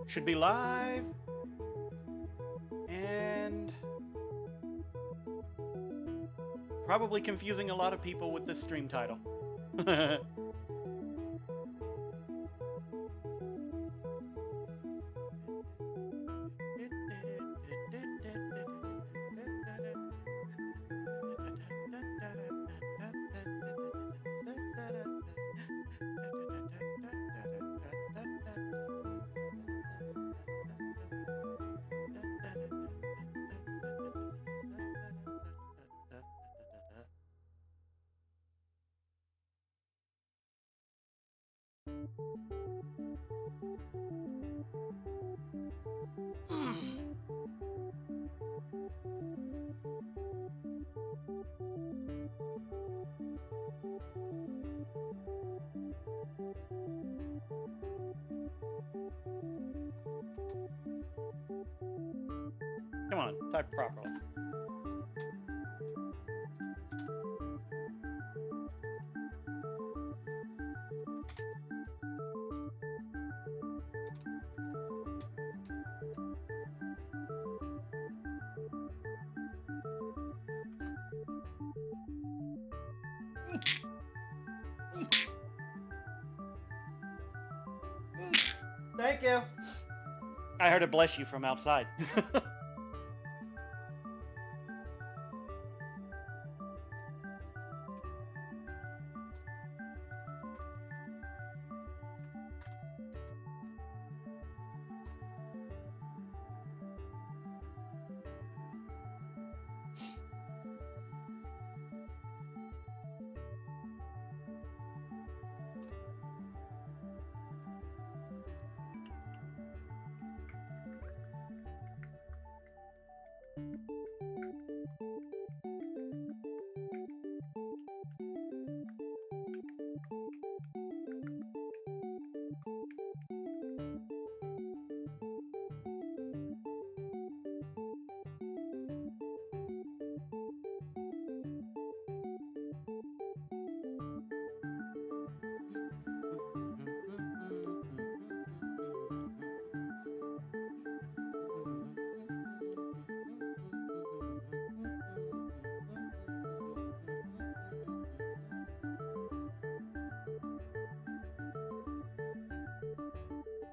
should be live. And probably confusing a lot of people with this stream title. Come on, type properly. Thank you. I heard a bless you from outside.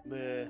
Bleh.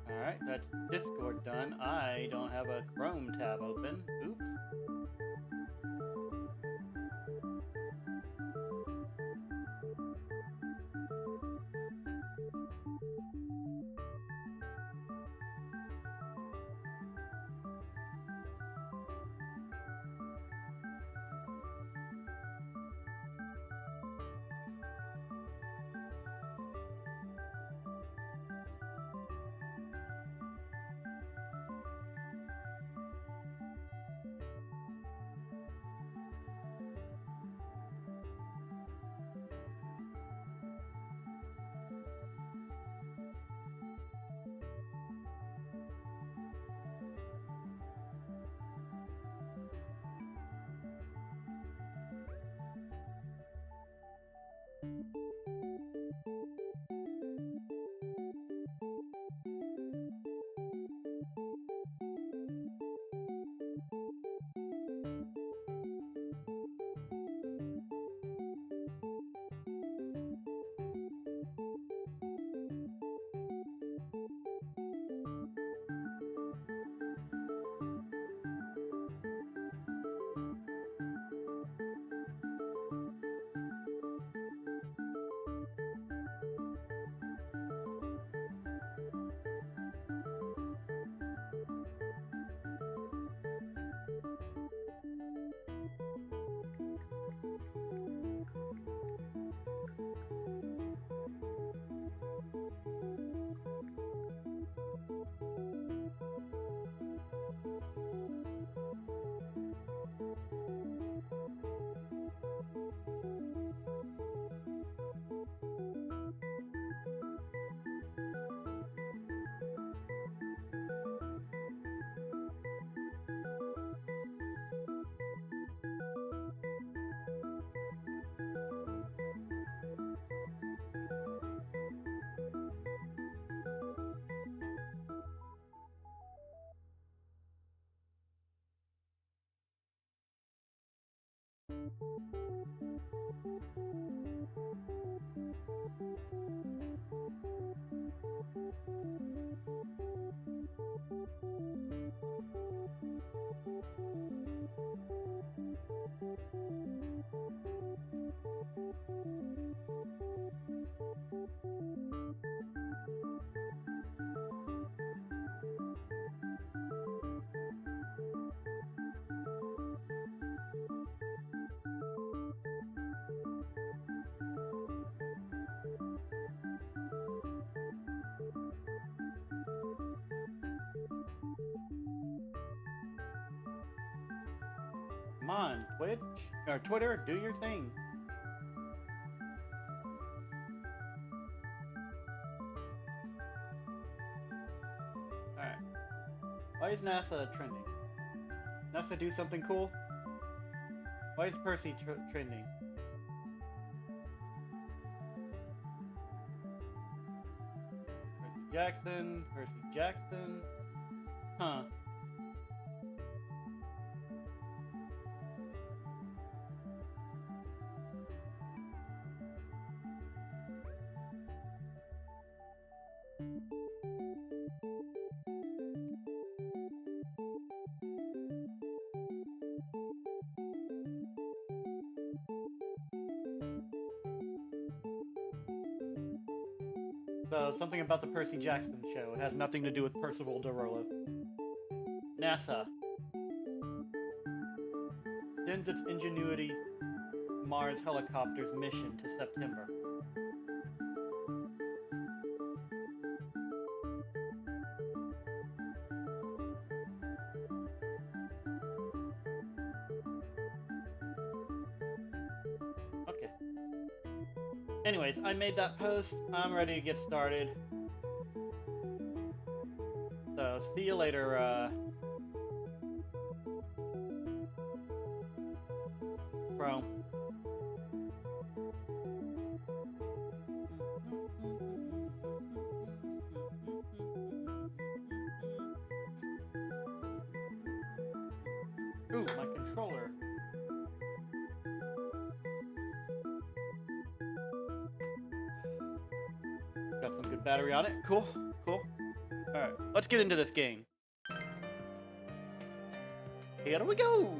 Alright, that's Discord done. I don't have a Chrome tab open. Oops. Come on, Twitch or Twitter, do your thing. Alright. Why is NASA trending? NASA do something cool? Why is Percy trending? Percy Jackson. Huh. So, something about the Percy Jackson show. It has nothing to do with Percival DeRollo. NASA extends its Ingenuity Mars helicopter's mission to September. Okay. Anyways, I made that post. I'm ready to get started. So, see you later, Chrome. Ooh, my controller. Got some good battery on it. Cool, cool. Alright, let's get into this game. Here we go!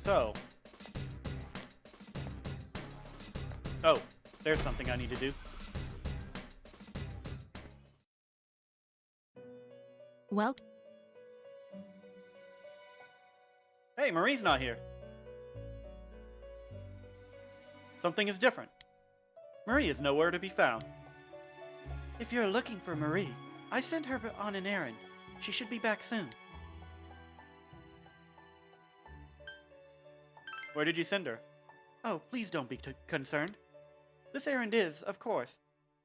So. Oh, there's something I need to do. Well. Hey, Marie's not here. Something is different. Marie is nowhere to be found. If you're looking for Marie, I sent her on an errand. She should be back soon. Where did you send her? Oh, please don't be concerned. This errand is, of course,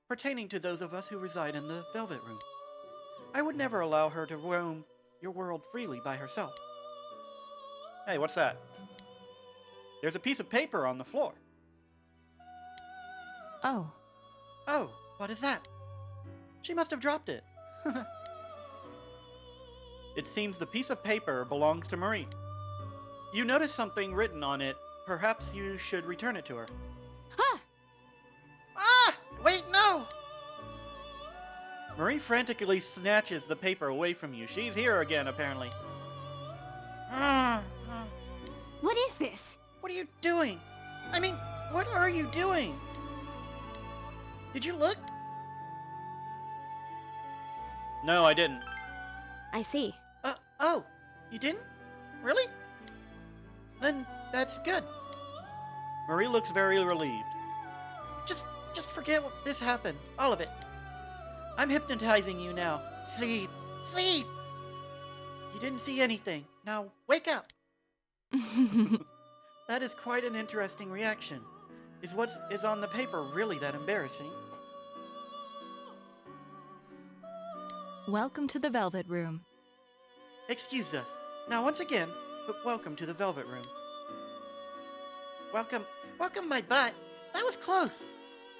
pertaining to those of us who reside in the Velvet Room. I would never allow her to roam your world freely by herself. Hey, what's that? There's a piece of paper on the floor. Oh. Oh, what is that? She must have dropped it. It seems the piece of paper belongs to Marie. You notice something written on it. Perhaps you should return it to her. Ah! Ah! Wait, no! Marie frantically snatches the paper away from you. She's here again, apparently. What is this? What are you doing? I mean, what are you doing? Did you look? No, I didn't. I see. Oh, you didn't? Really? Then that's good. Marie looks very relieved. Just forget what this happened. All of it. I'm hypnotizing you now. Sleep. Sleep! You didn't see anything. Now, wake up! That is quite an interesting reaction. Is what is on the paper really that embarrassing? Welcome to the Velvet Room. Excuse us. Now, once again, welcome to the Velvet Room. Welcome my butt. That was close.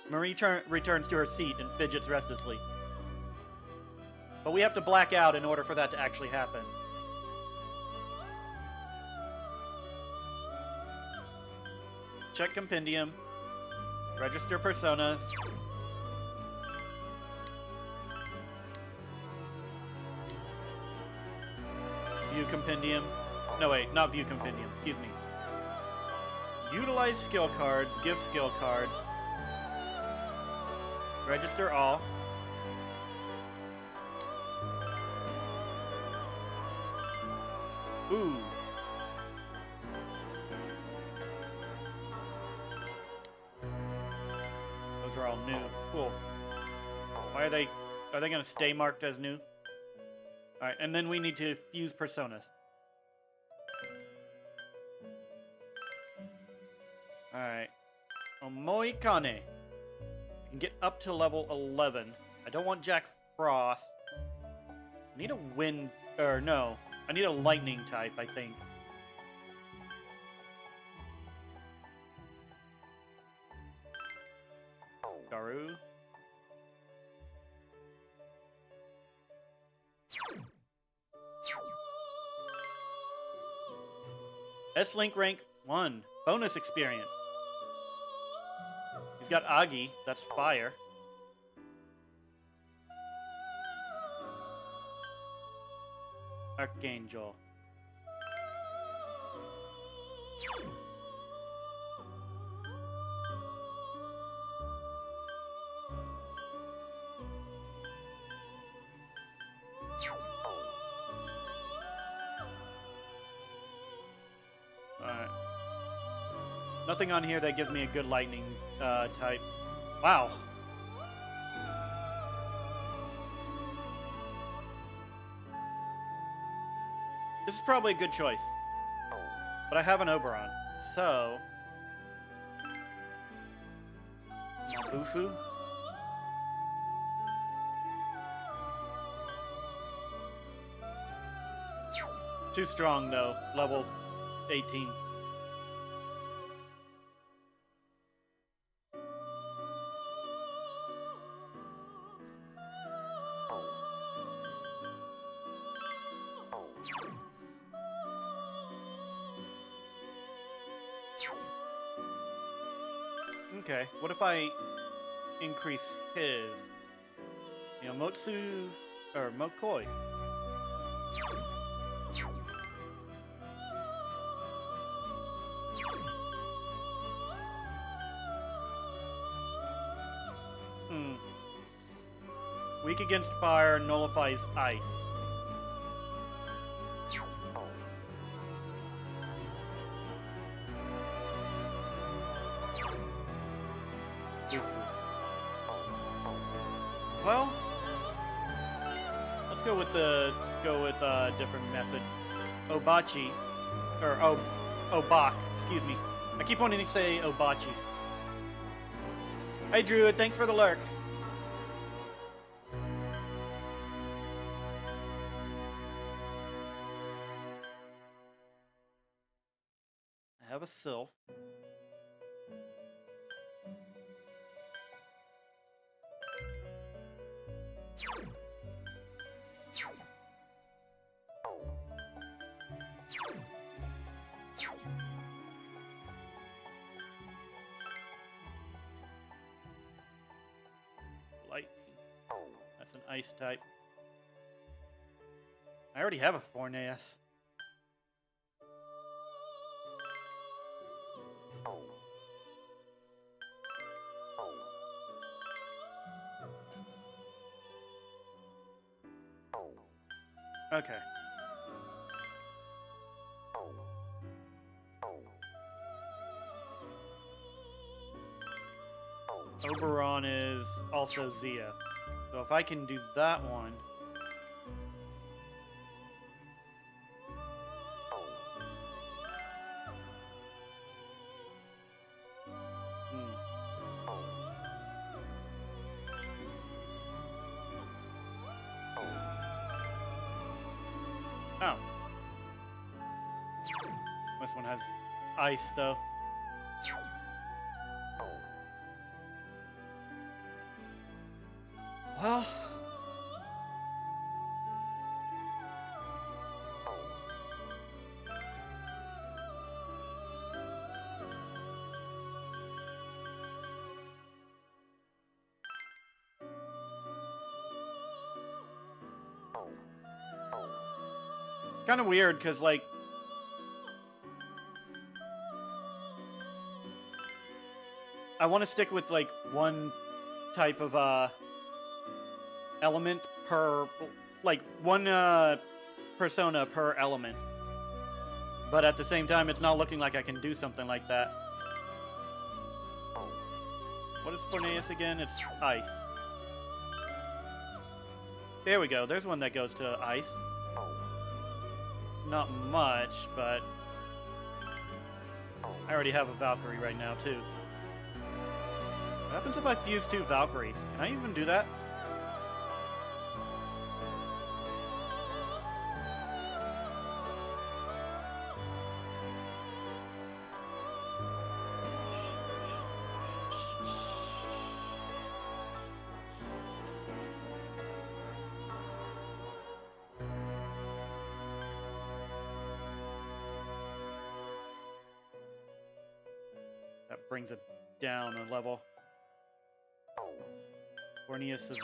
Marie returns to her seat and fidgets restlessly. But we have to black out in order for that to actually happen. Check compendium. Register personas. View compendium. No, wait, not view compendium. Excuse me. Utilize skill cards. Give skill cards. Register all. Ooh. Those are all new. Cool. Why are they going to stay marked as new? Alright, and then we need to fuse personas. Alright. Omoikane. I can get up to level 11. I don't want Jack Frost. I need a wind... Or no. I need a lightning type, I think. Garu. S-Link rank 1. Bonus experience. He's got Agi. That's fire. Archangel. Alright. Nothing on here that gives me a good lightning type. Wow. This is probably a good choice. But I have an Oberon. So... Bufu? Too strong, though. Level 18. Okay, what if I increase his? You know, Motsu... or Mokoi. Weak against fire, nullifies ice. Well, let's go with a different method. Obachi, or Obak, excuse me. I keep wanting to say Obachi. Hey Druid, thanks for the lurk. I have a sylph. Lightning. That's an ice type. I already have a Forneas. Okay. Oberon is also Zia. So if I can do that one... Oh. This one has ice, though. Well... kind of weird, because, like... I want to stick with, like, one type of, element per... Like, one, persona per element. But at the same time, it's not looking like I can do something like that. What is Forneus again? It's ice. There we go. There's one that goes to ice. Not much, but... I already have a Valkyrie right now, too. What happens if I fuse 2 Valkyries? Can I even do that? That brings it down a level. Forneus is...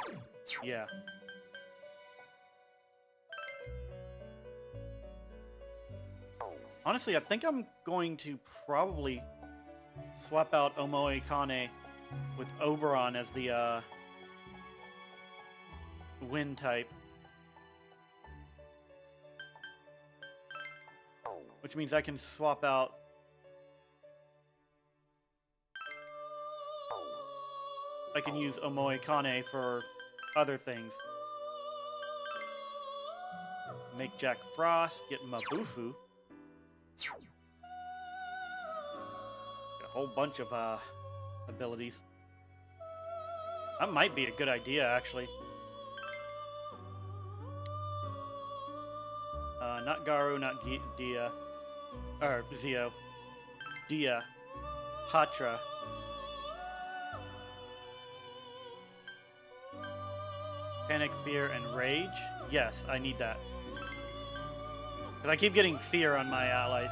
yeah. Honestly, I think I'm going to probably swap out Omoe Kane with Oberon as the, wind type. Which means I can swap out... I can use Omoe Kane for other things. Make Jack Frost, get Mabufu. Got a whole bunch of abilities. That might be a good idea, actually. Not Garu, not Dia. Or Zio. Dia. Hatra. Panic, Fear, and Rage? Yes, I need that. Because I keep getting Fear on my allies.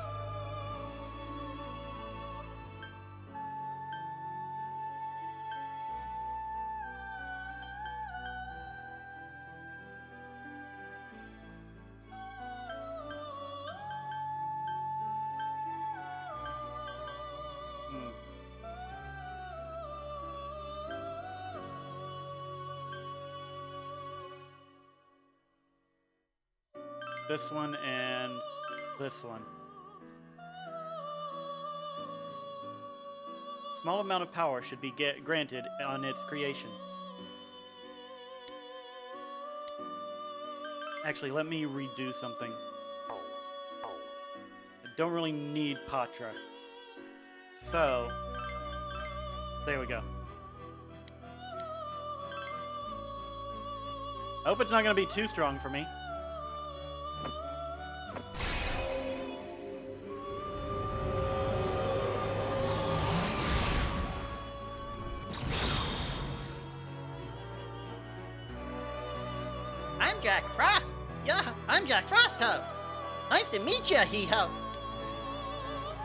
This one and this one. Small amount of power should be granted on its creation. Actually, let me redo something. I don't really need Patra. So, there we go. I hope it's not going to be too strong for me. I'm Jack Frost. Yeah, I'm Jack Frost, ho. Nice to meet ya, he ho.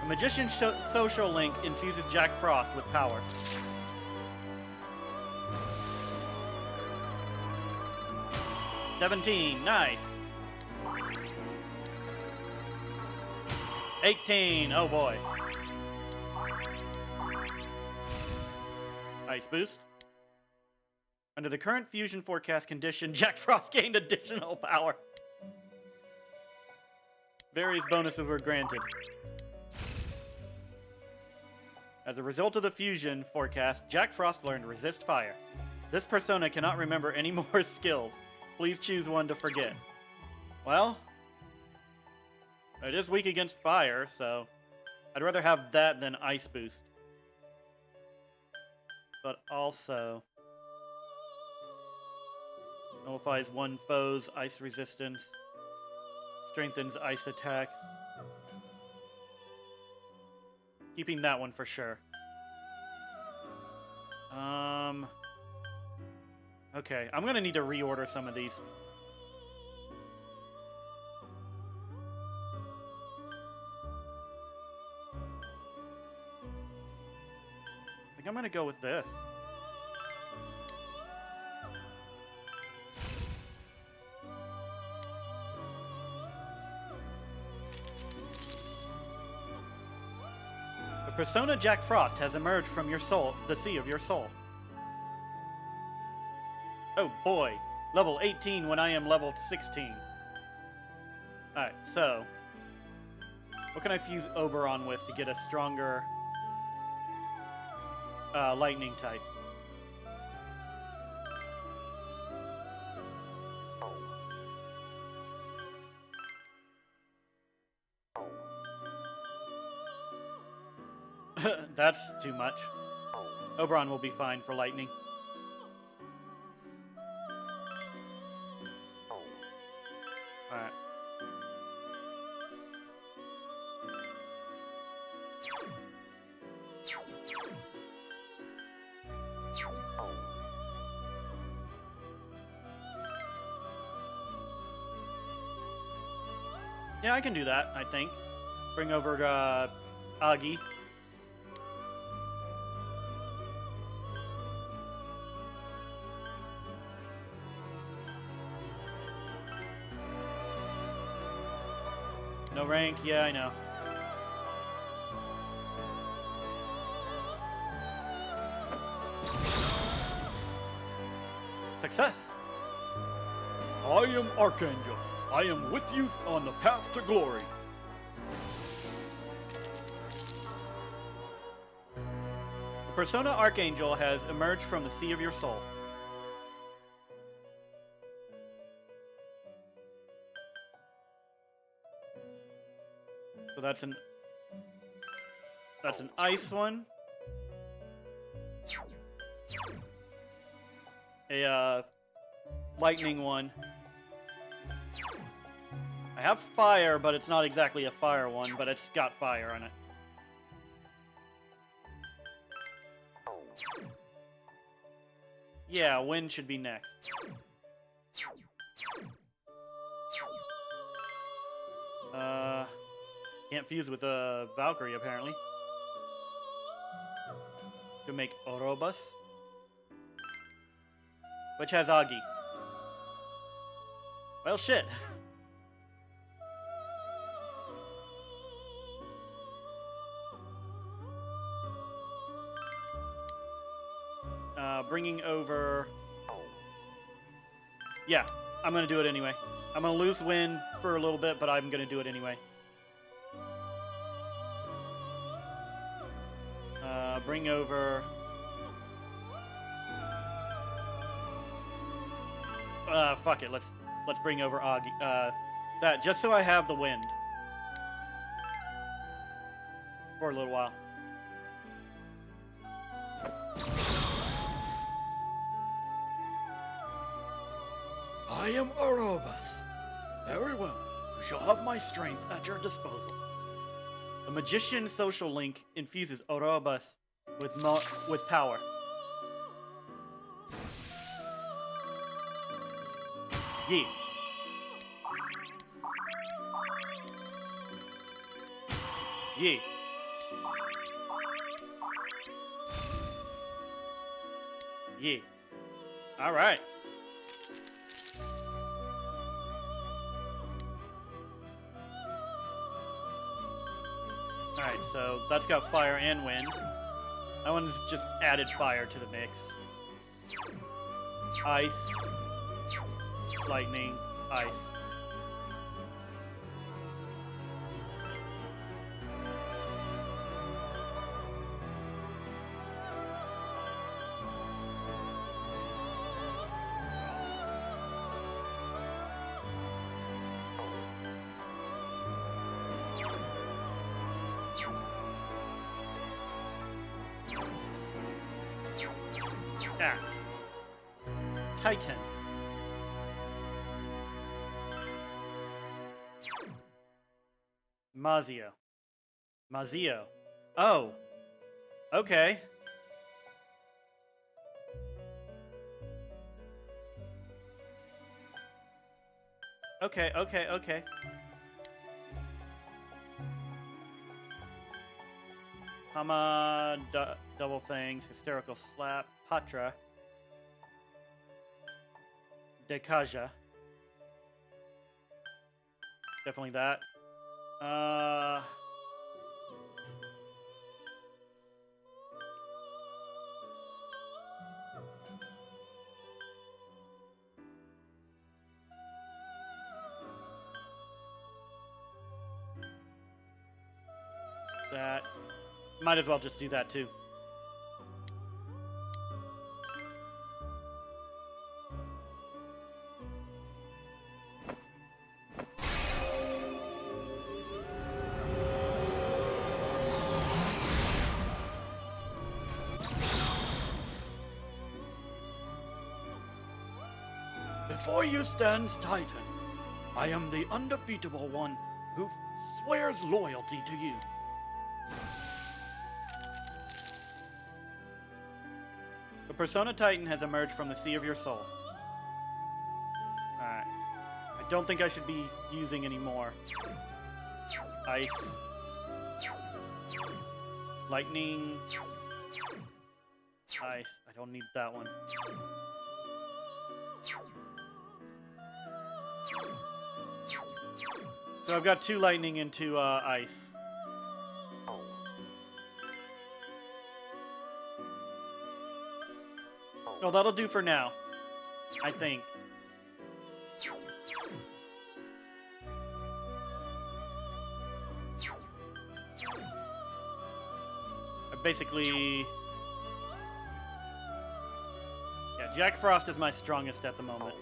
The Magician's social link infuses Jack Frost with power. $17, nice. 18, oh boy. Ice boost. Under the current fusion forecast condition, Jack Frost gained additional power. Various bonuses were granted. As a result of the fusion forecast, Jack Frost learned Resist Fire. This persona cannot remember any more skills. Please choose one to forget. Well, it is weak against fire, so I'd rather have that than Ice Boost. But also nullifies one foe's ice resistance, strengthens ice attacks. Keeping that one for sure. Okay, I'm gonna need to reorder some of these. I think I'm gonna go with this. The persona Jack Frost has emerged from your soul, the sea of your soul. Oh boy, level 18 when I am level 16. Alright, so what can I fuse Oberon with to get a stronger lightning type? That's too much. Oberon will be fine for lightning. Alright. Yeah, I can do that, I think. Bring over Agi. No rank? Yeah, I know. Success! I am Archangel. I am with you on the path to glory. The persona Archangel has emerged from the sea of your soul. So that's an ice one. A lightning one. I have fire, but it's not exactly a fire one, but it's got fire on it. Yeah, wind should be next. Can't fuse with a Valkyrie, apparently. Could make Orobus. Which has Agi. Well, shit. Bringing over... Yeah, I'm gonna do it anyway. I'm gonna lose wind for a little bit, but I'm gonna do it anyway. Bring over... fuck it, let's bring over Agi. That, just so I have the wind. For a little while. I am Orobus. Very well. You shall have my strength at your disposal. The magician social link infuses Orobus with power. Yeah. Yeah. Yeah. All right. All right, so that's got fire and wind. That one's just added fire to the mix. Ice. Lightning. Ice. Ah. Titan. Mazio. Mazio. Oh. Okay. Okay, okay, okay. Hama, double things, hysterical slap, Patra, Dekaja. Definitely that. That. Might as well just do that too. Before you stands Titan. I am the undefeatable one who swears loyalty to you. The Persona Titan has emerged from the sea of your soul. Alright. I don't think I should be using any more. Ice. Lightning. Ice. I don't need that one. So I've got 2 lightning into ice. No, that'll do for now. I think. Basically... Yeah, Jack Frost is my strongest at the moment.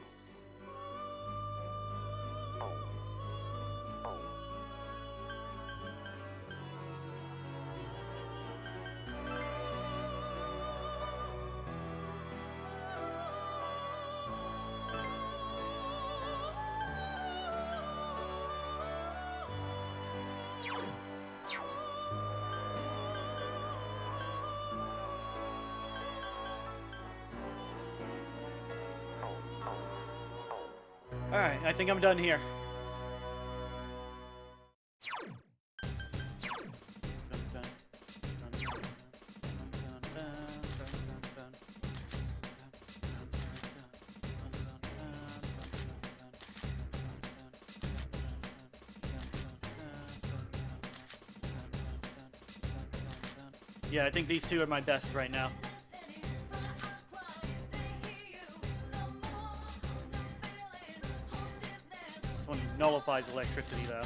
Alright, I think I'm done here. Yeah, I think these two are my best right now. This one nullifies electricity, though.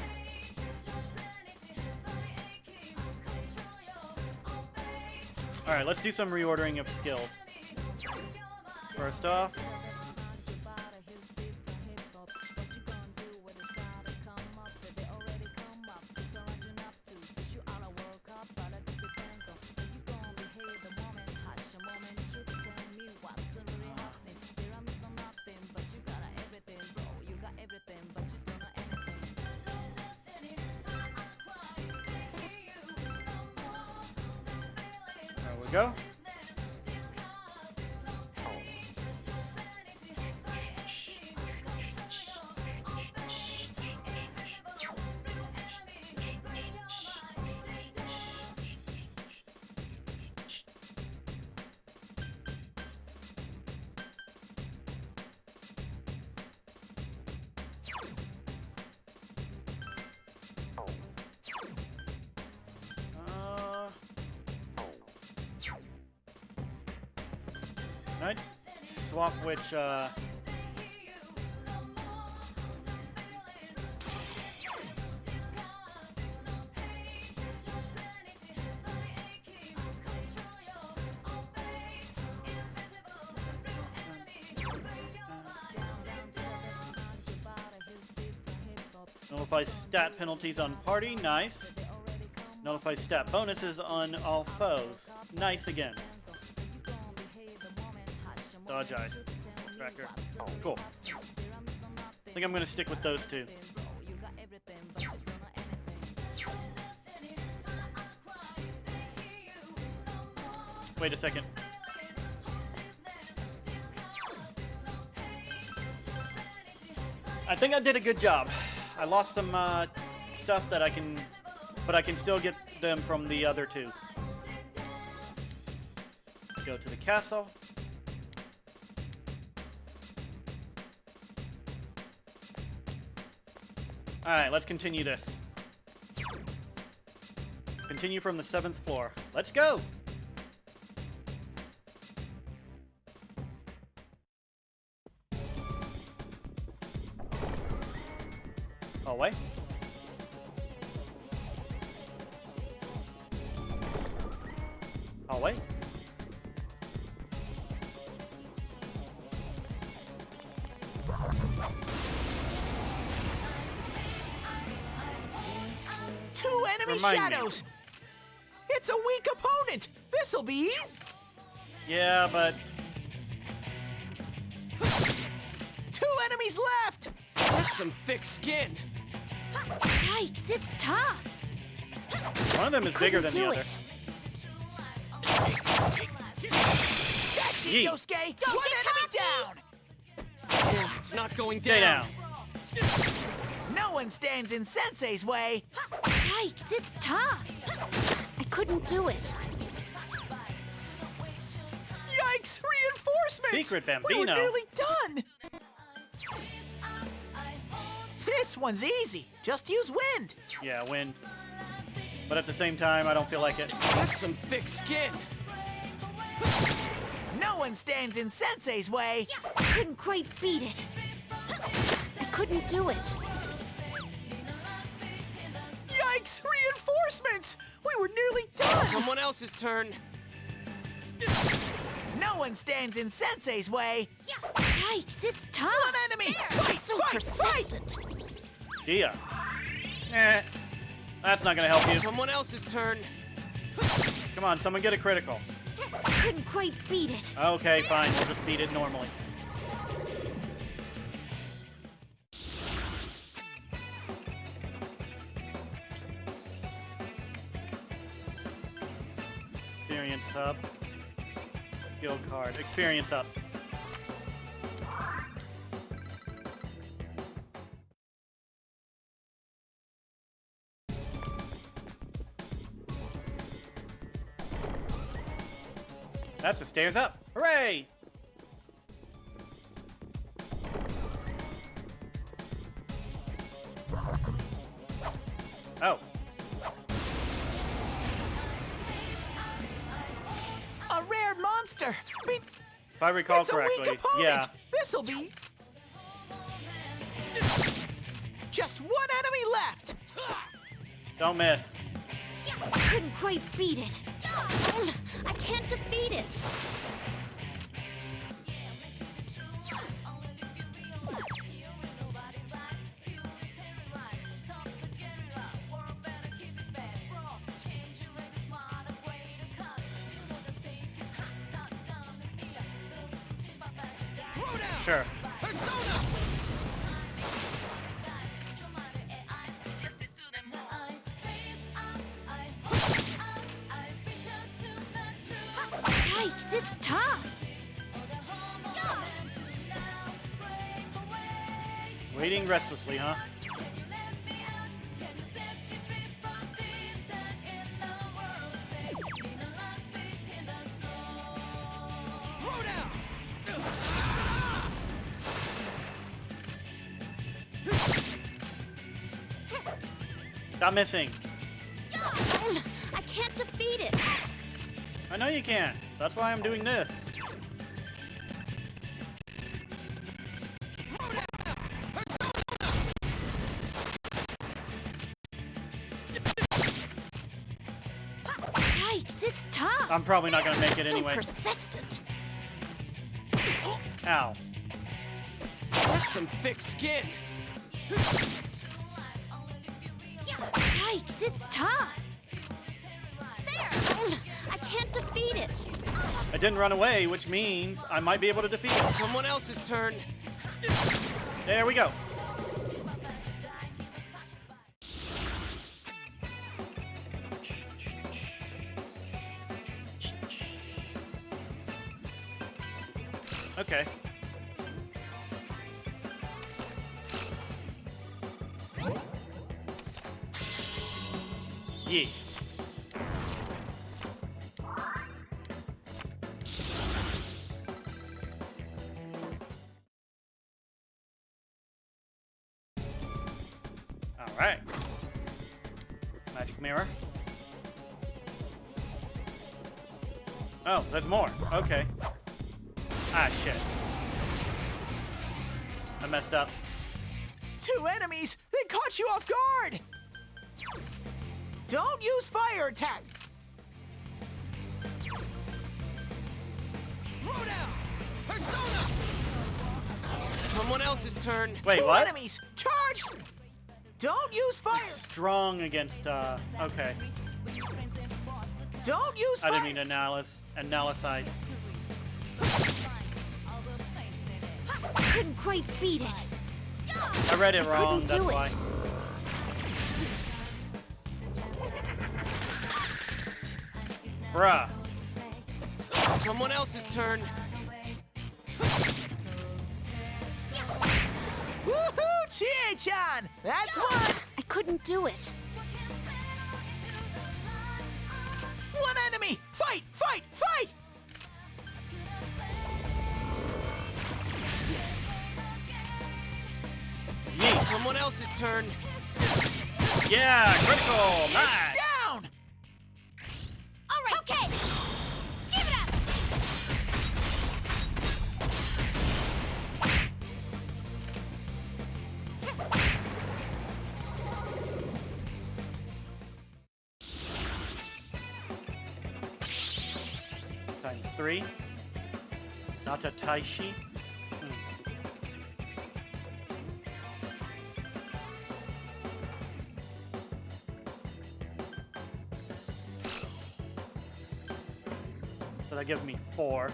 Alright, let's do some reordering of skills. First off... There we go. Can I swap which, Nullify stat penalties on party, nice. Nullify stat bonuses on all foes, nice again. Dodge ice. Tracker. Cool. I think I'm gonna stick with those two. Wait a second. think I did a good job. I lost some stuff that I can, but I can still get them from the other two. Go to the castle. Alright, let's continue this. Continue from the 7th floor. Let's go! Hallway. Hallway. Two enemy Remind me. shadows! It's a weak opponent! This'll be easy! Yeah, but Two enemies left! That's some thick skin. Yikes, it's tough. one of them is bigger than the Couldn't do other. it. That's it, Yeet. Yosuke! One enemy down! It's not going Stay down. down. No one stands in Sensei's way! Yikes, it's tough. I couldn't do it. Yikes! Reinforcements! Secret We were Bambino. nearly done! This one's easy. Just use wind. Yeah, wind. But at the same time, I don't feel like it. That's some thick skin. No one stands in Sensei's way. I couldn't quite beat it. I couldn't do it. Yikes! Reinforcements! We were nearly done! Someone else's turn. No one stands in Sensei's way. Yikes, it's tough. One enemy! Fight! So Fight! Fight! persistent. Yeah. That's not gonna help you. Someone else's turn. Come on, someone get a critical. I couldn't quite beat it. Okay, fine. We'll just beat it normally. Experience hub. Skill card. Experience up. That's the stairs up. Hooray! Oh. A rare monster! If I recall It's a correctly, weak opponent! yeah. This'll be... Just one enemy left! Don't miss. I couldn't quite beat it. I can't defeat it. Sure. Yikes, it's tough. Waiting restlessly, huh? Stop missing. I can't defeat it. I know you can't. That's why I'm doing this. Yikes, it's tough. I'm probably not gonna make it so anyway. persistent. Ow. That's some thick skin. Yikes, it's tough. There. I can't defeat it. I didn't run away, which means I might be able to defeat it. Someone else's turn. There we go. Okay. Yeah. Alright. Magic mirror. Oh, there's more. Okay. Ah, shit. I messed up. 2 enemies! They caught you off guard! Don't use fire attack! Throw down! Persona! Someone else's turn. Wait, 2 what? enemies! Charge! Don't use fire! Strong against, okay. Don't use I fire! didn't mean to analyze. I couldn't quite beat it. I read it wrong, couldn't that's do why. it. Bruh. Someone else's turn. Woohoo! Chie-chan! That's one! I couldn't do it. 1 enemy! Fight! Fight! Fight! Yeet. Someone else's turn. Yeah, critical. It's Nice. down! All right. Okay. Give it up. Times 3. Nata Taishi. So that gives me 4.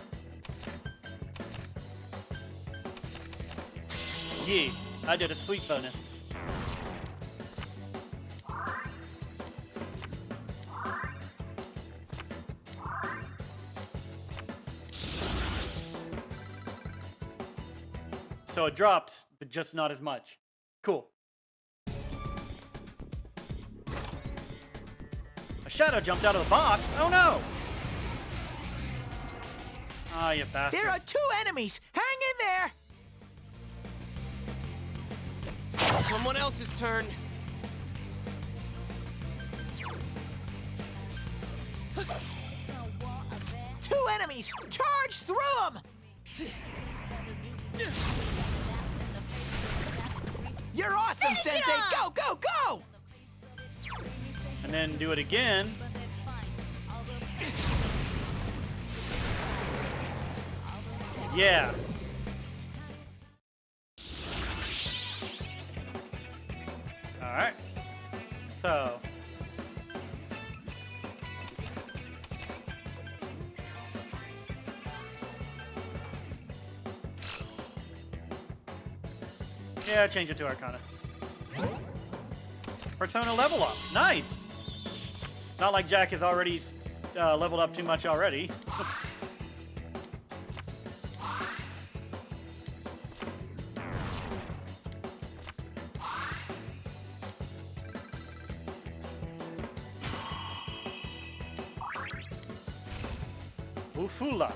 Yeah, I did a sweet bonus. So it dropped, but just not as much. Cool. A shadow jumped out of the box. Oh no! Ah, you bastard. There are 2 enemies! Hang in there! Someone else's turn. Two enemies! Charge through them! You're awesome, Sensei! Go, go, go! And then do it again. Yeah. Alright. So. Yeah, change it to Arcana. Persona level up. Nice! Not like Jack has already leveled up too much already. Ufula.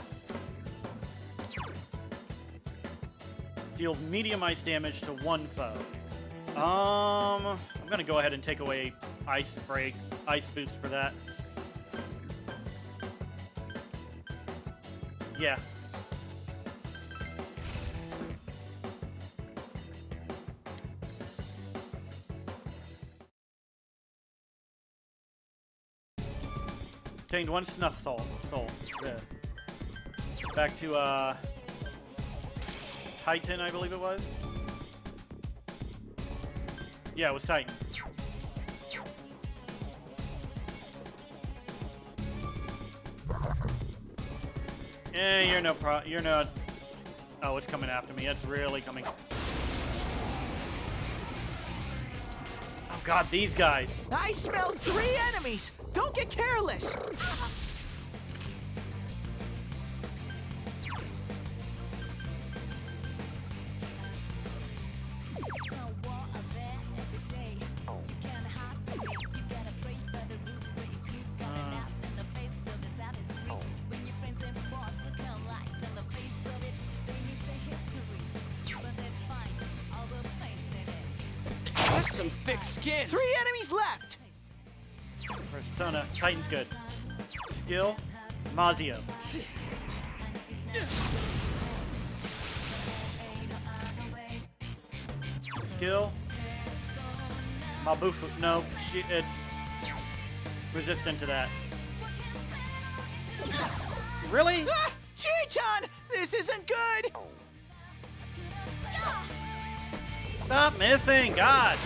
Deals medium ice damage to one foe. I'm gonna go ahead and take away ice break, ice boost for that. Yeah. Obtained one snuff soul. Good. Back to Titan, I believe it was. Yeah, it was Titan. Yeah, you're not. Oh, it's coming after me. It's really coming. Oh God, these guys. I smell 3 enemies! Don't get careless! That's some thick skin. 3 enemies left. Persona. Titan's good. Skill. Mazio. Skill. Mabufu. No, it's resistant to that. Really? Ah, Chi-chan, this isn't good. Stop missing, God!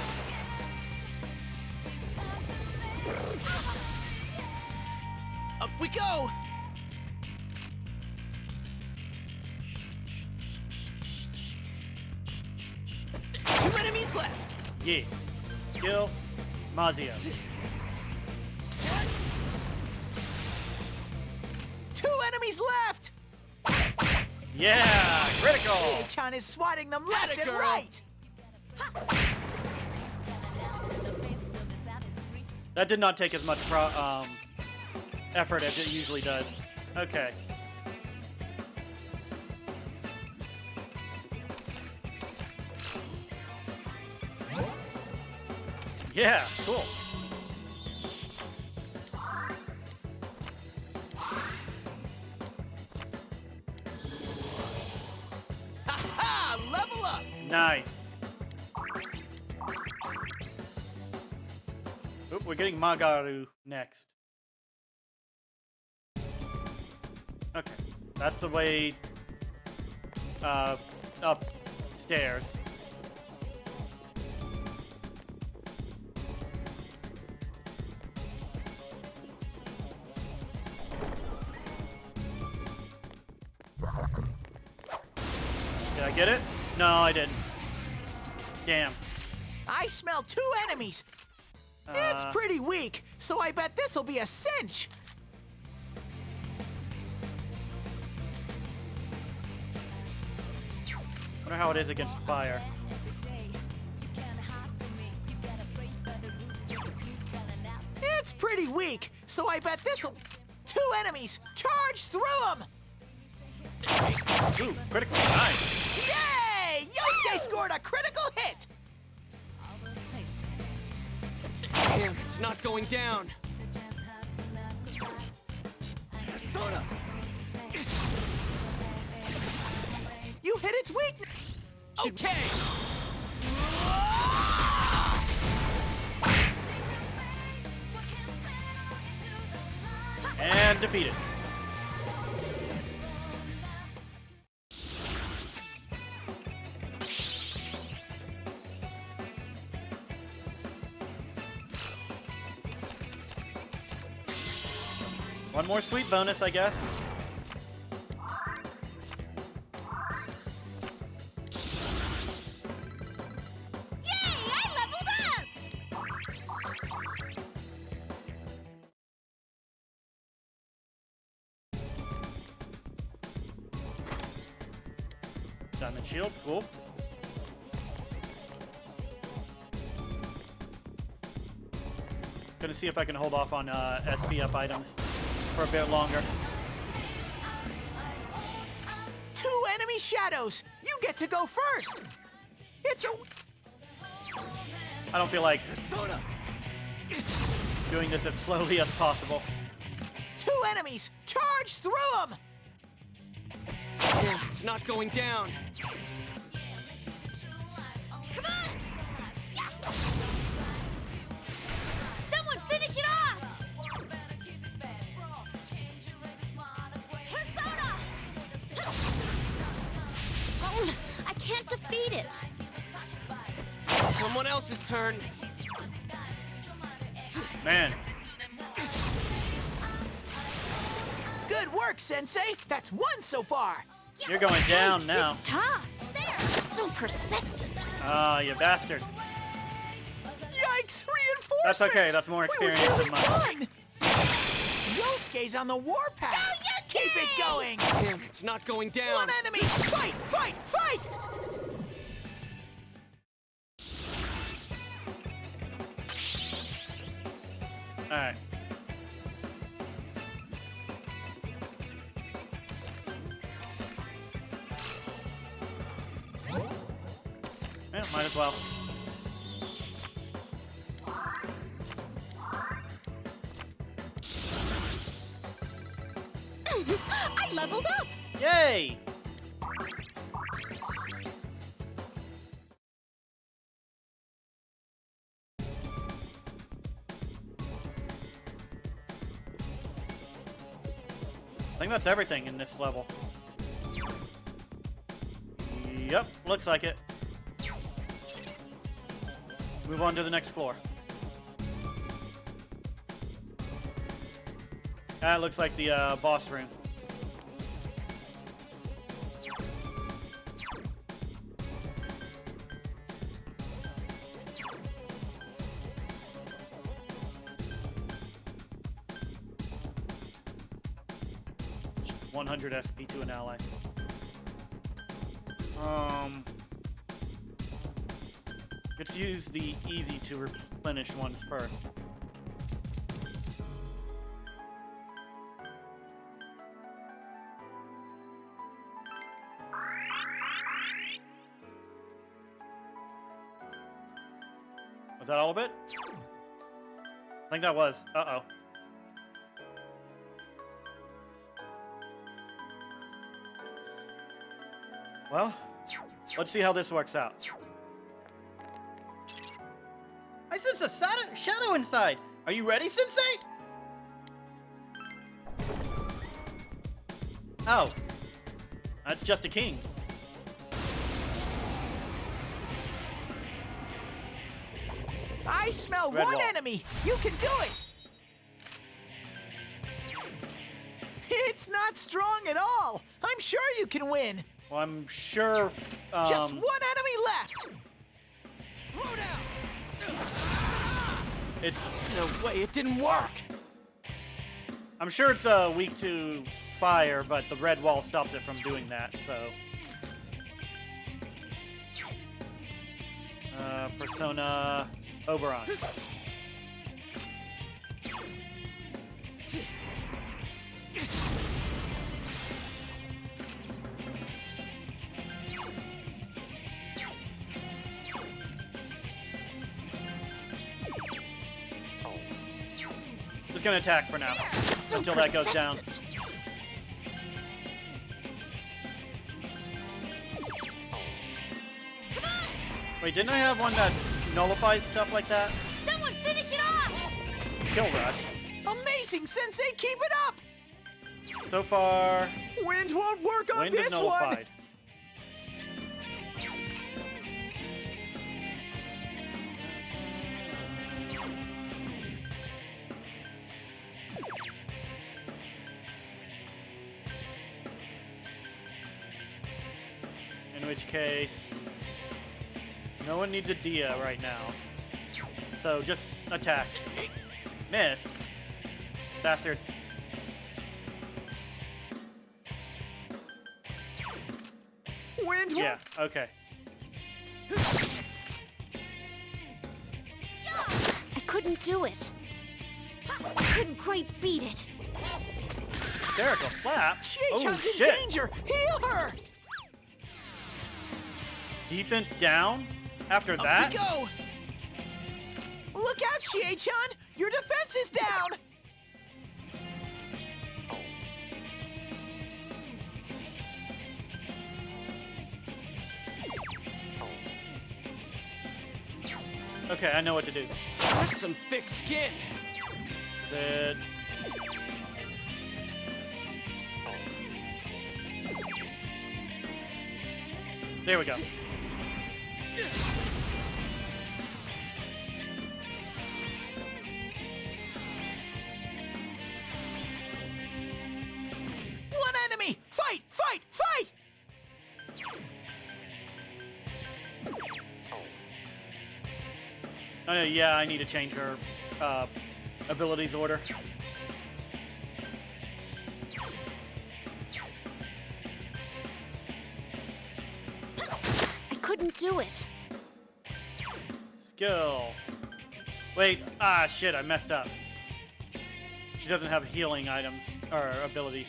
Up we go. Two enemies left. Yeah. Skill. Mazio. 2 enemies left. Yeah! Critical! Chi-chan is swatting them left it, and girl. right. That did not take as much effort as it usually does. Okay. Yeah, cool. Ha! Level up. Nice. Oop, we're getting Magaru next. Okay, that's the way upstairs. Did I get it? No, I didn't. Damn. I smell 2 enemies. It's pretty weak, so I bet this'll be a cinch. Wonder how it is against fire. It's pretty weak, so I bet this'll... 2 enemies! Charge through them! Ooh, critical. Nice. Yay! Yosuke scored a critical hit! Damn, it's not going down. Persona. You hit its weakness! Okay. And defeated. One more sweet bonus, I guess. Yay! I leveled up! Diamond shield, cool. Gonna see if I can hold off on SPF items for a bit longer. 2 enemy shadows! You get to go first! It's a... I don't feel like Persona. doing this as slowly as possible. 2 enemies! Charge through them! Damn, it's not going down. Come on! Yeah. Someone finish it off! Persona! Oh, I can't defeat it. Someone else's turn. Man, Good work, Sensei! That's 1 so far! you're going down now. Tough. There. So persistent. Ah, you bastard. Yikes! Reinforcements! That's okay, that's more We were experience nearly than mine. done. Yosuke's on the warpath! Keep it going! Damn, it's not going down. 1 enemy! Fight! Fight! Fight! Alright. Yeah, might as well. I leveled up! Yay! I think that's everything in this level. Yep, looks like it. Move on to the next floor. That looks like the boss room. Just 100 SP to an ally. Let's use the easy to replenish ones first. Was that all of it? I think that was. Uh-oh. Well, let's see how this works out. I sense a shadow inside. Are you ready, Sensei? Oh. That's just a king. I smell Red one wall. enemy. You can do it. It's not strong at all. I'm sure you can win. Well, I'm sure. Just one enemy left. Throw down! It's. No way, it didn't work. I'm sure it's weak to fire, but the red wall stops it from doing that. So. Persona Oberon. Just gonna attack for now So until that goes down. persistent. Wait, didn't I have one that nullifies stuff like that? Someone finish it off! Kill Rush. Amazing, Sensei. Keep it up. So far, Wind won't work on wind is this one. nullified. In which case, no one needs a Dia right now. So just attack. Miss. Bastard. Wind won't. Yeah, okay. I couldn't do it. I couldn't quite beat it. Hysterical slap. Oh, Chie-chan's in shit. danger. Heal her. Defense down? After Up that? we go. Look out, Chie-chan. Your defense is down. Okay, I know what to do. That's some thick skin. Good. There we go. One enemy. Fight, fight, fight. Yeah, I need to change her abilities order. I couldn't do it. Skill. Wait, shit, I messed up. She doesn't have healing items, or abilities.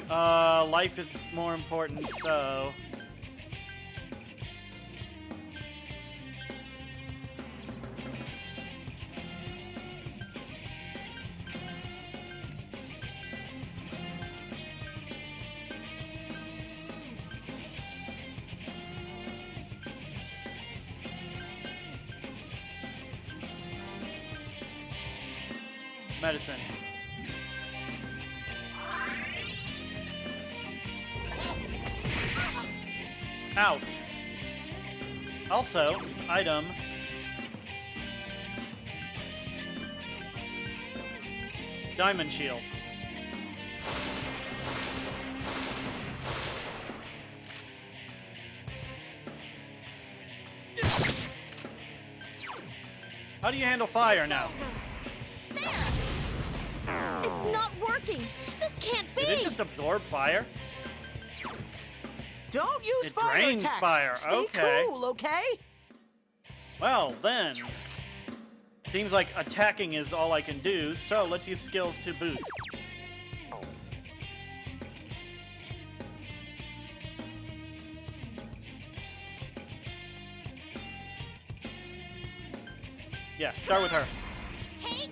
Life is more important, so... medicine. Ouch. Also, item. Diamond shield. How do you handle fire now? It's not working. This can't be. Did it just absorb fire? Don't use It fire drains attacks. fire, Stay okay. cool, okay? Well, then. Seems like attacking is all I can do, so let's use skills to boost. Yeah, start with her. Take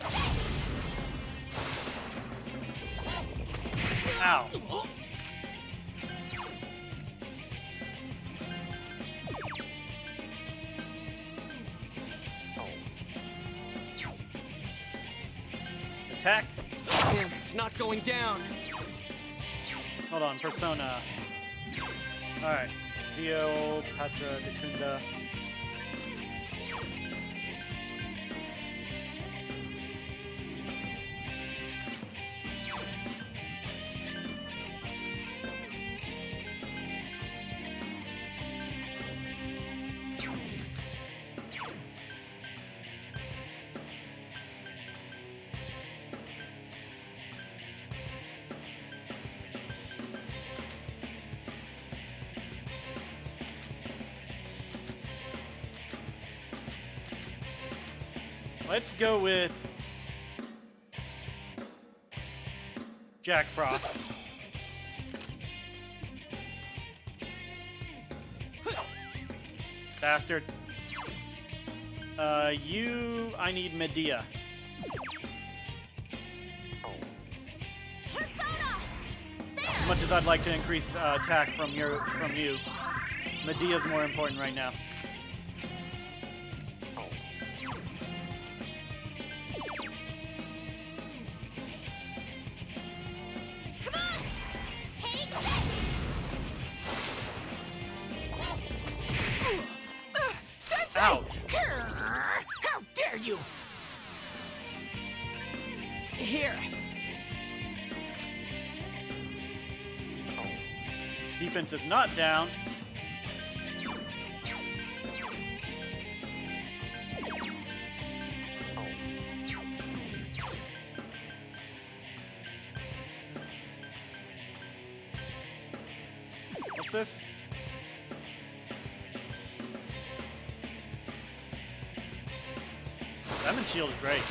Ow. Attack. Damn, it's not going down. Hold on, Persona. Alright. Dio, Patra, Dekunda. Let's go with Jack Frost. Bastard. I need Medea. Persona! As much as I'd like to increase attack from you, Medea's more important right now. Come on! Take this! Sensei! Ouch. How dare you! Here. Defense is not down. What's this? Diamond shield is great.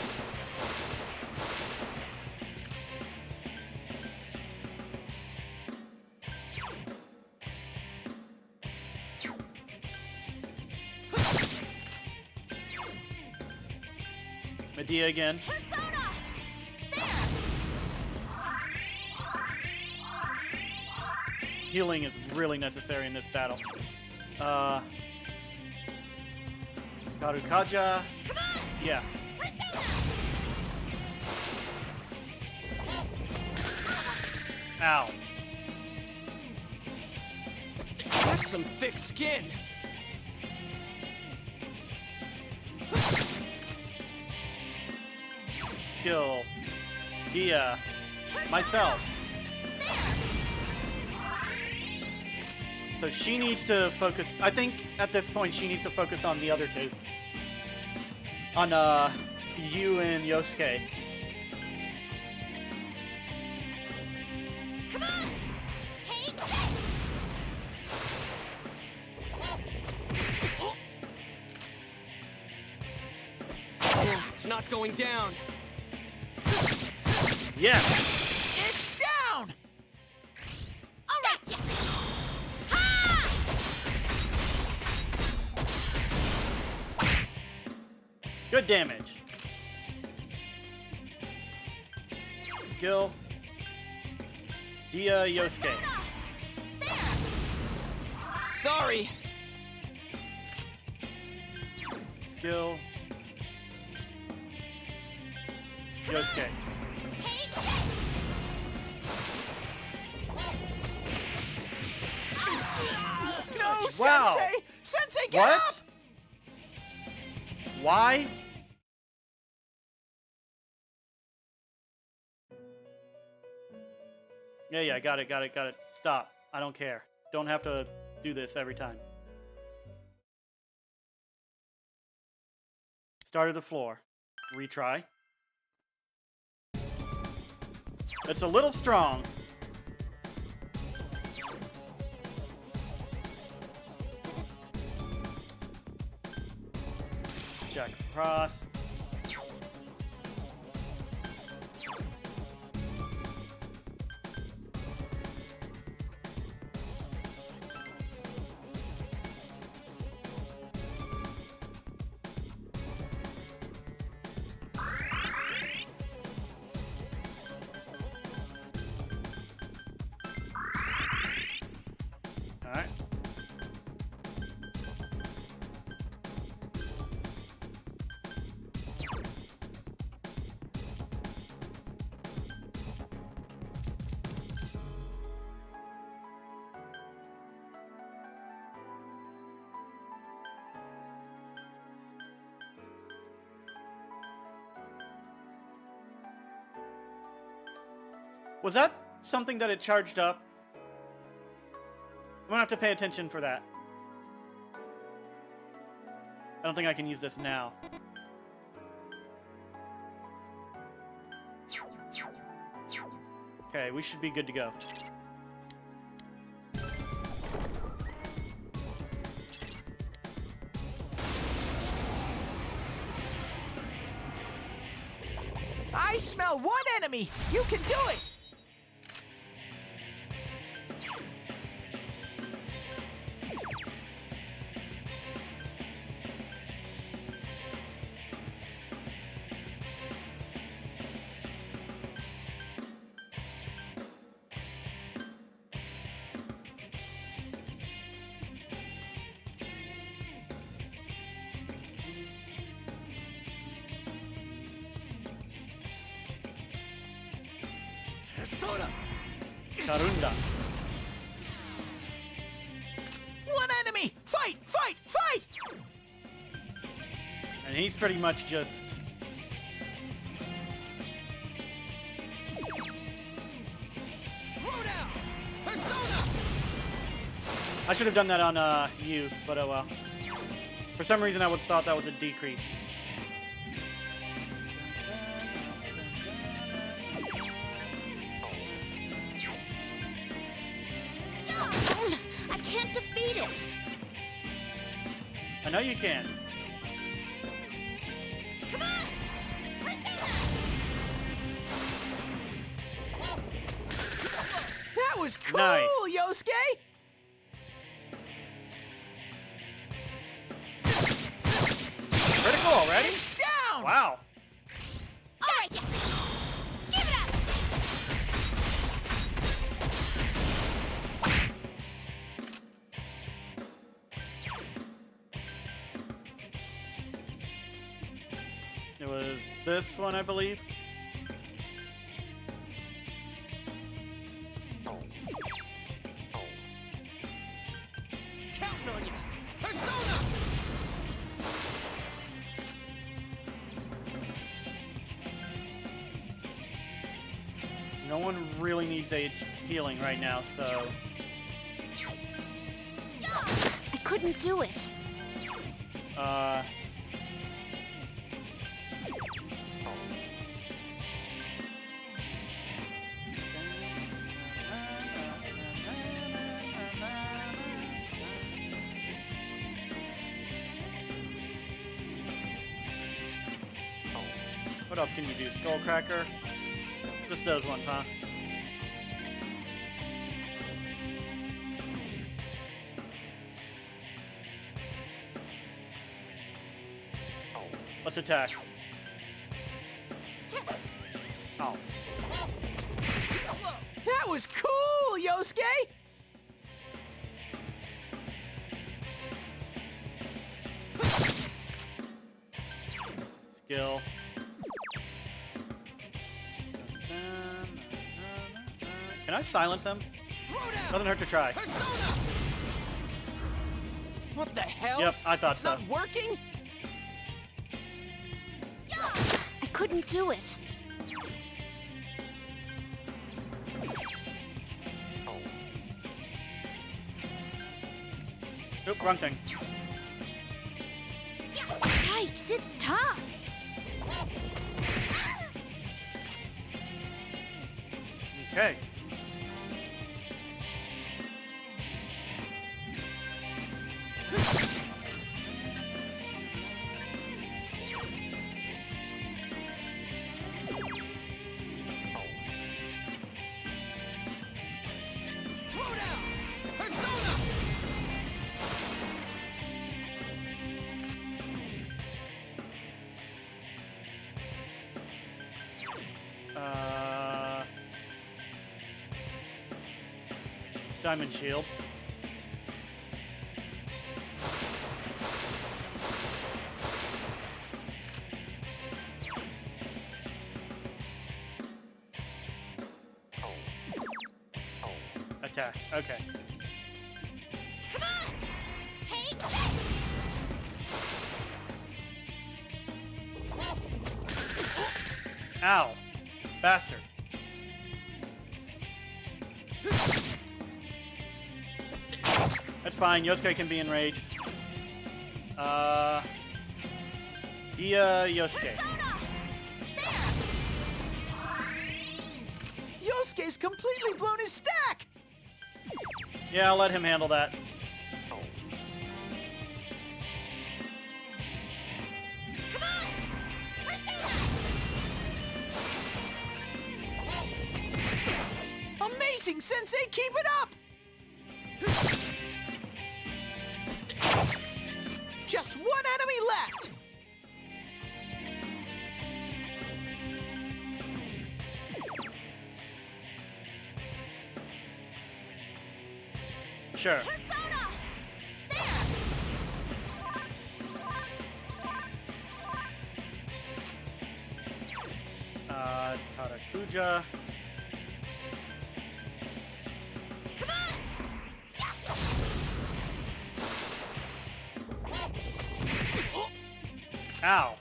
Medea again. Persona! Healing is really necessary in this battle. Karukaja. Come on! Yeah. Ow. That's some thick skin. Skill. Dia. Myself. So she needs to focus. I think at this point she needs to focus on the other two. On you and Yosuke. Come on! Take this! Damn, it's not going down. Yeah. It's down! All right! Good damage. Skill. Dia Yosuke. Sorry. Skill. Yosuke. Wow. Sensei! Sensei, get What? up! Why? Yeah, got it. Stop. I don't care. Don't have to do this every time. Start at the floor. Retry. It's a little strong. Jack Frost. All right. Was that something that it charged up? I'm gonna have to pay attention for that. I don't think I can use this now. Okay, we should be good to go. I smell one enemy! You can do it! Persona! Karunda. One enemy! Fight! Fight! Fight! And he's pretty much just... Throw down! Persona! I should have done that on you, but oh well. For some reason I would thought that was a decrease. I can't defeat it. I know you can. Come on! That was cool, Nice. Yosuke! Critical already? It's down! Wow. All right, yeah. Give it up! It was this one, I believe. Counting on you! Persona! No one really needs aid healing right now, so... I couldn't do it. What else can you do? Skullcracker? Just those ones, huh? Let's attack. Oh. That was cool, Yosuke! Skill. Can I silence him? Throw down! Doesn't hurt to try. Persona! What the hell? Yep, I thought it's so. not working? I couldn't do it. Oop, wrong thing. Yikes, it's tough. Okay. Throw down! Persona! Diamond shield. Attack. Okay. Come on! Take this! Ow. Bastard. That's fine. Yosuke can be enraged. Yosuke. Persona! Yosuke's completely blown his stack! Yeah, I'll let him handle that. Come on! Persona! Amazing, Sensei! Keep it up! Just one enemy left! Sure. Persona! Tarakuja. Come on! Ow.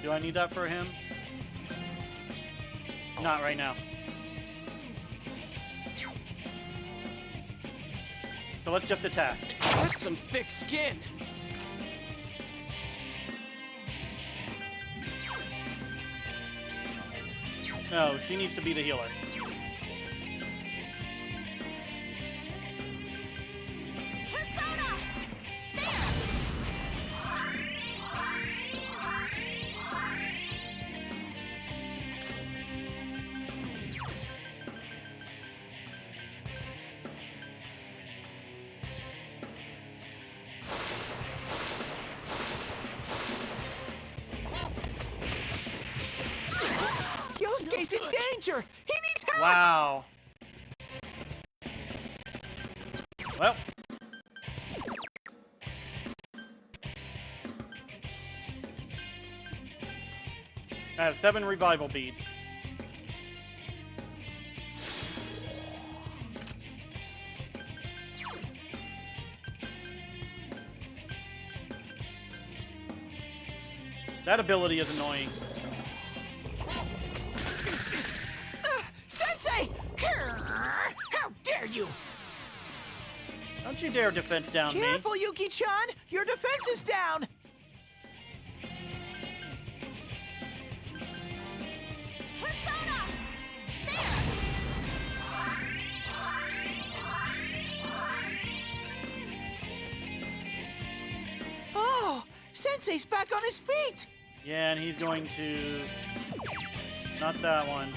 Do I need that for him? Not right now. So let's just attack. That's some thick skin. No, she needs to be the healer. Persona! Yosuke's in danger! He needs help! Wow. Well. I have 7 revival beads. That ability is annoying. Sensei! How dare you! Don't you dare defense down me. Careful, Yuki-chan! Your defense is down! Persona! Oh! Sensei's back on his feet! Yeah, and he's going to... Not that one.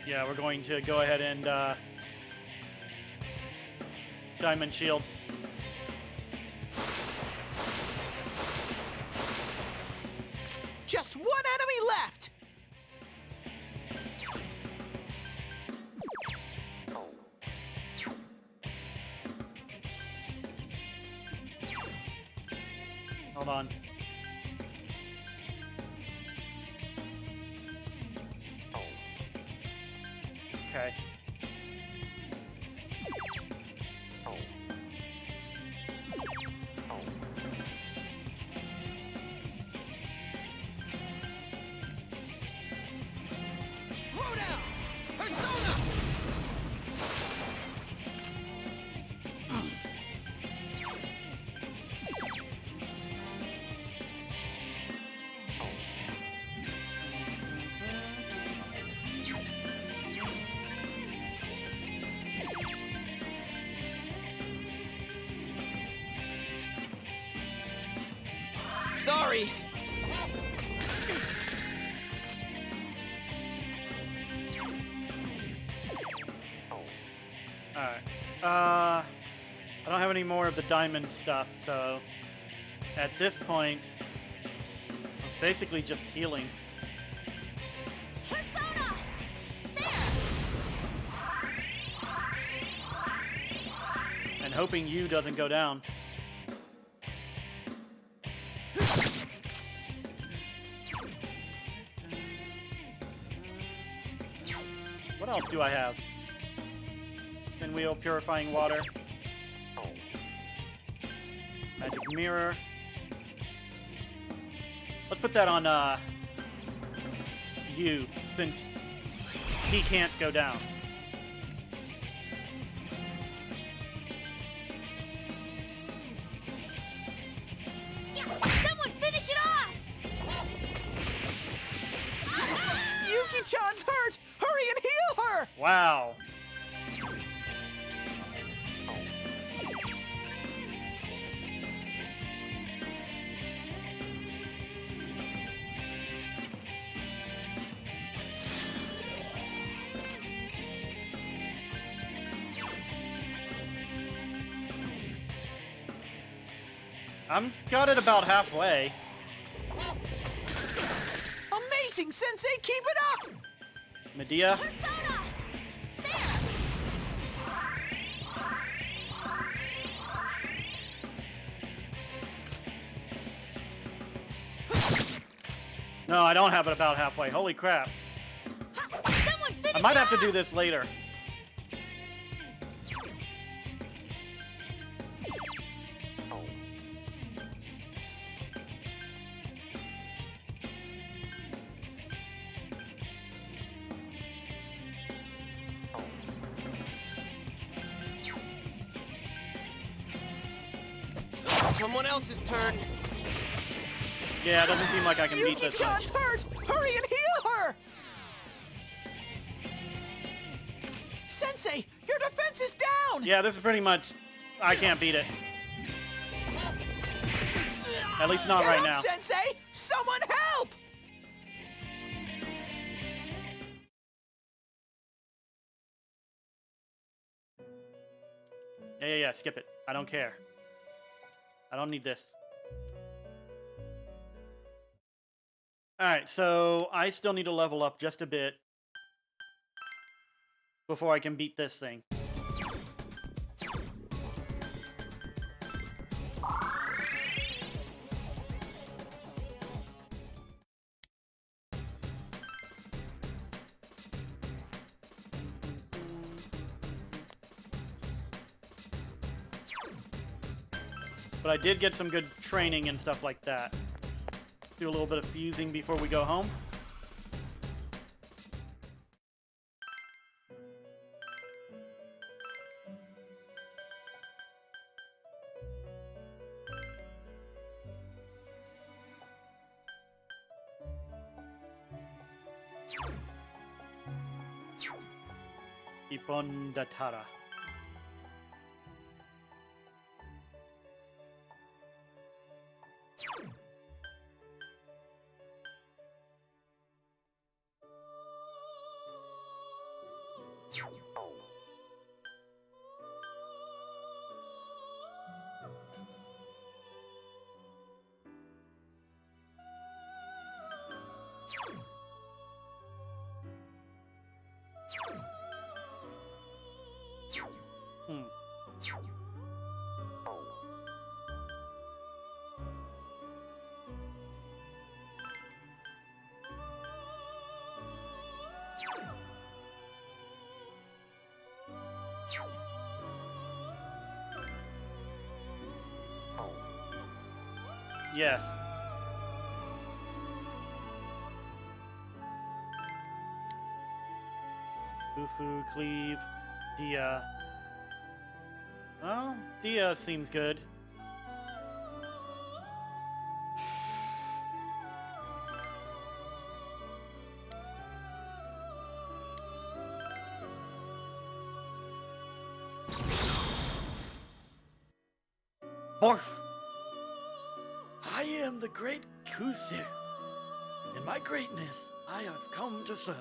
Yeah, we're going to go ahead and Diamond Shield. Just one enemy left! Hold on. Okay. Throw down! Persona! Sorry. Alright. I don't have any more of the diamond stuff, so at this point, I'm basically just healing. Persona! And hoping you doesn't go down. What else do I have? Pinwheel, purifying water. Magic mirror. Let's put that on you, since he can't go down. Yeah, someone finish it off! Yuki-chan's hurt! Hurry and heal her! Wow. I'm got it about halfway. Amazing, Sensei! Keep it up! Medea. Persona! No, I don't have it about halfway. Holy crap. Someone finish I might it have to off! do this later. Someone else's turn. Yeah, it doesn't seem like I can beat this one. Yuki-chan's hurt! Hurry and heal her! Sensei, your defense is down! Yeah, this is pretty much... I can't beat it. At least not Get right up, now. Sensei! Someone help! Yeah, skip it. I don't care. I don't need this. Alright, so I still need to level up just a bit before I can beat this thing. But I did get some good training and stuff like that. Do a little bit of fusing before we go home. Ipondatara. Hmm. Yes. Bufu, Cleave, Dia. Oh, Dia seems good. Morph! I am the great Kusith. In my greatness, I have come to serve.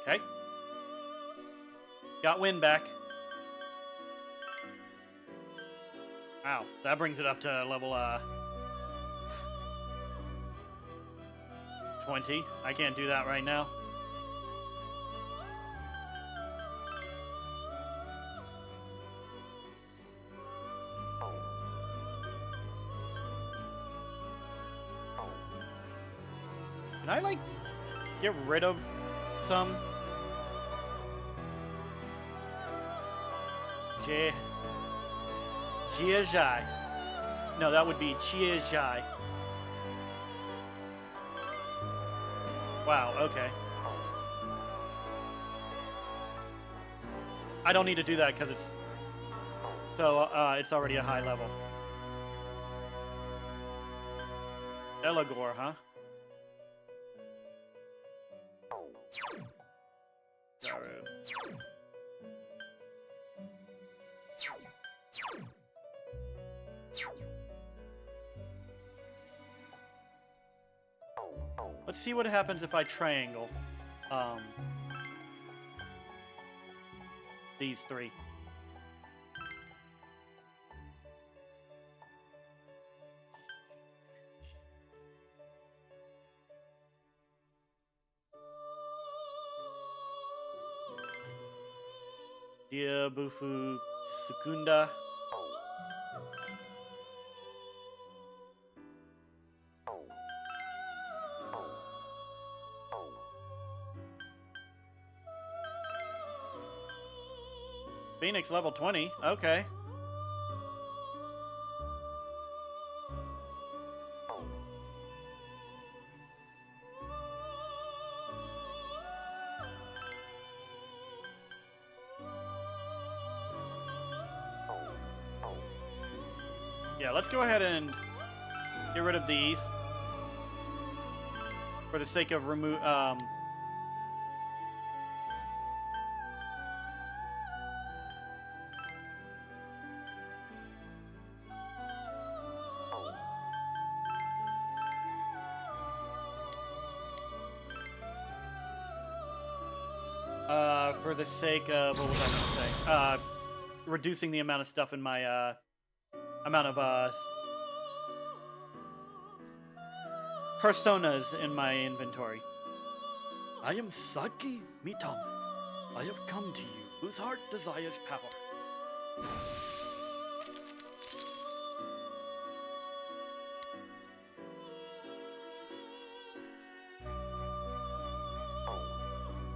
Okay. Got wind back. Wow, that brings it up to level 20. I can't do that right now. Can I, like, get rid of some? Jiajai. No, that would be Chiajai. Wow, okay. I don't need to do that because it's... So, it's already a high level. Elagor, huh? Daru. Let's see what happens if I triangle these three. Dia, Bufu, Secunda. Phoenix level 20. Okay. Yeah, let's go ahead and get rid of these for the sake of for the sake of, what was I going to say? Reducing the amount of stuff in my, amount of, personas in my inventory. I am Saki Mitama. I have come to you, whose heart desires power.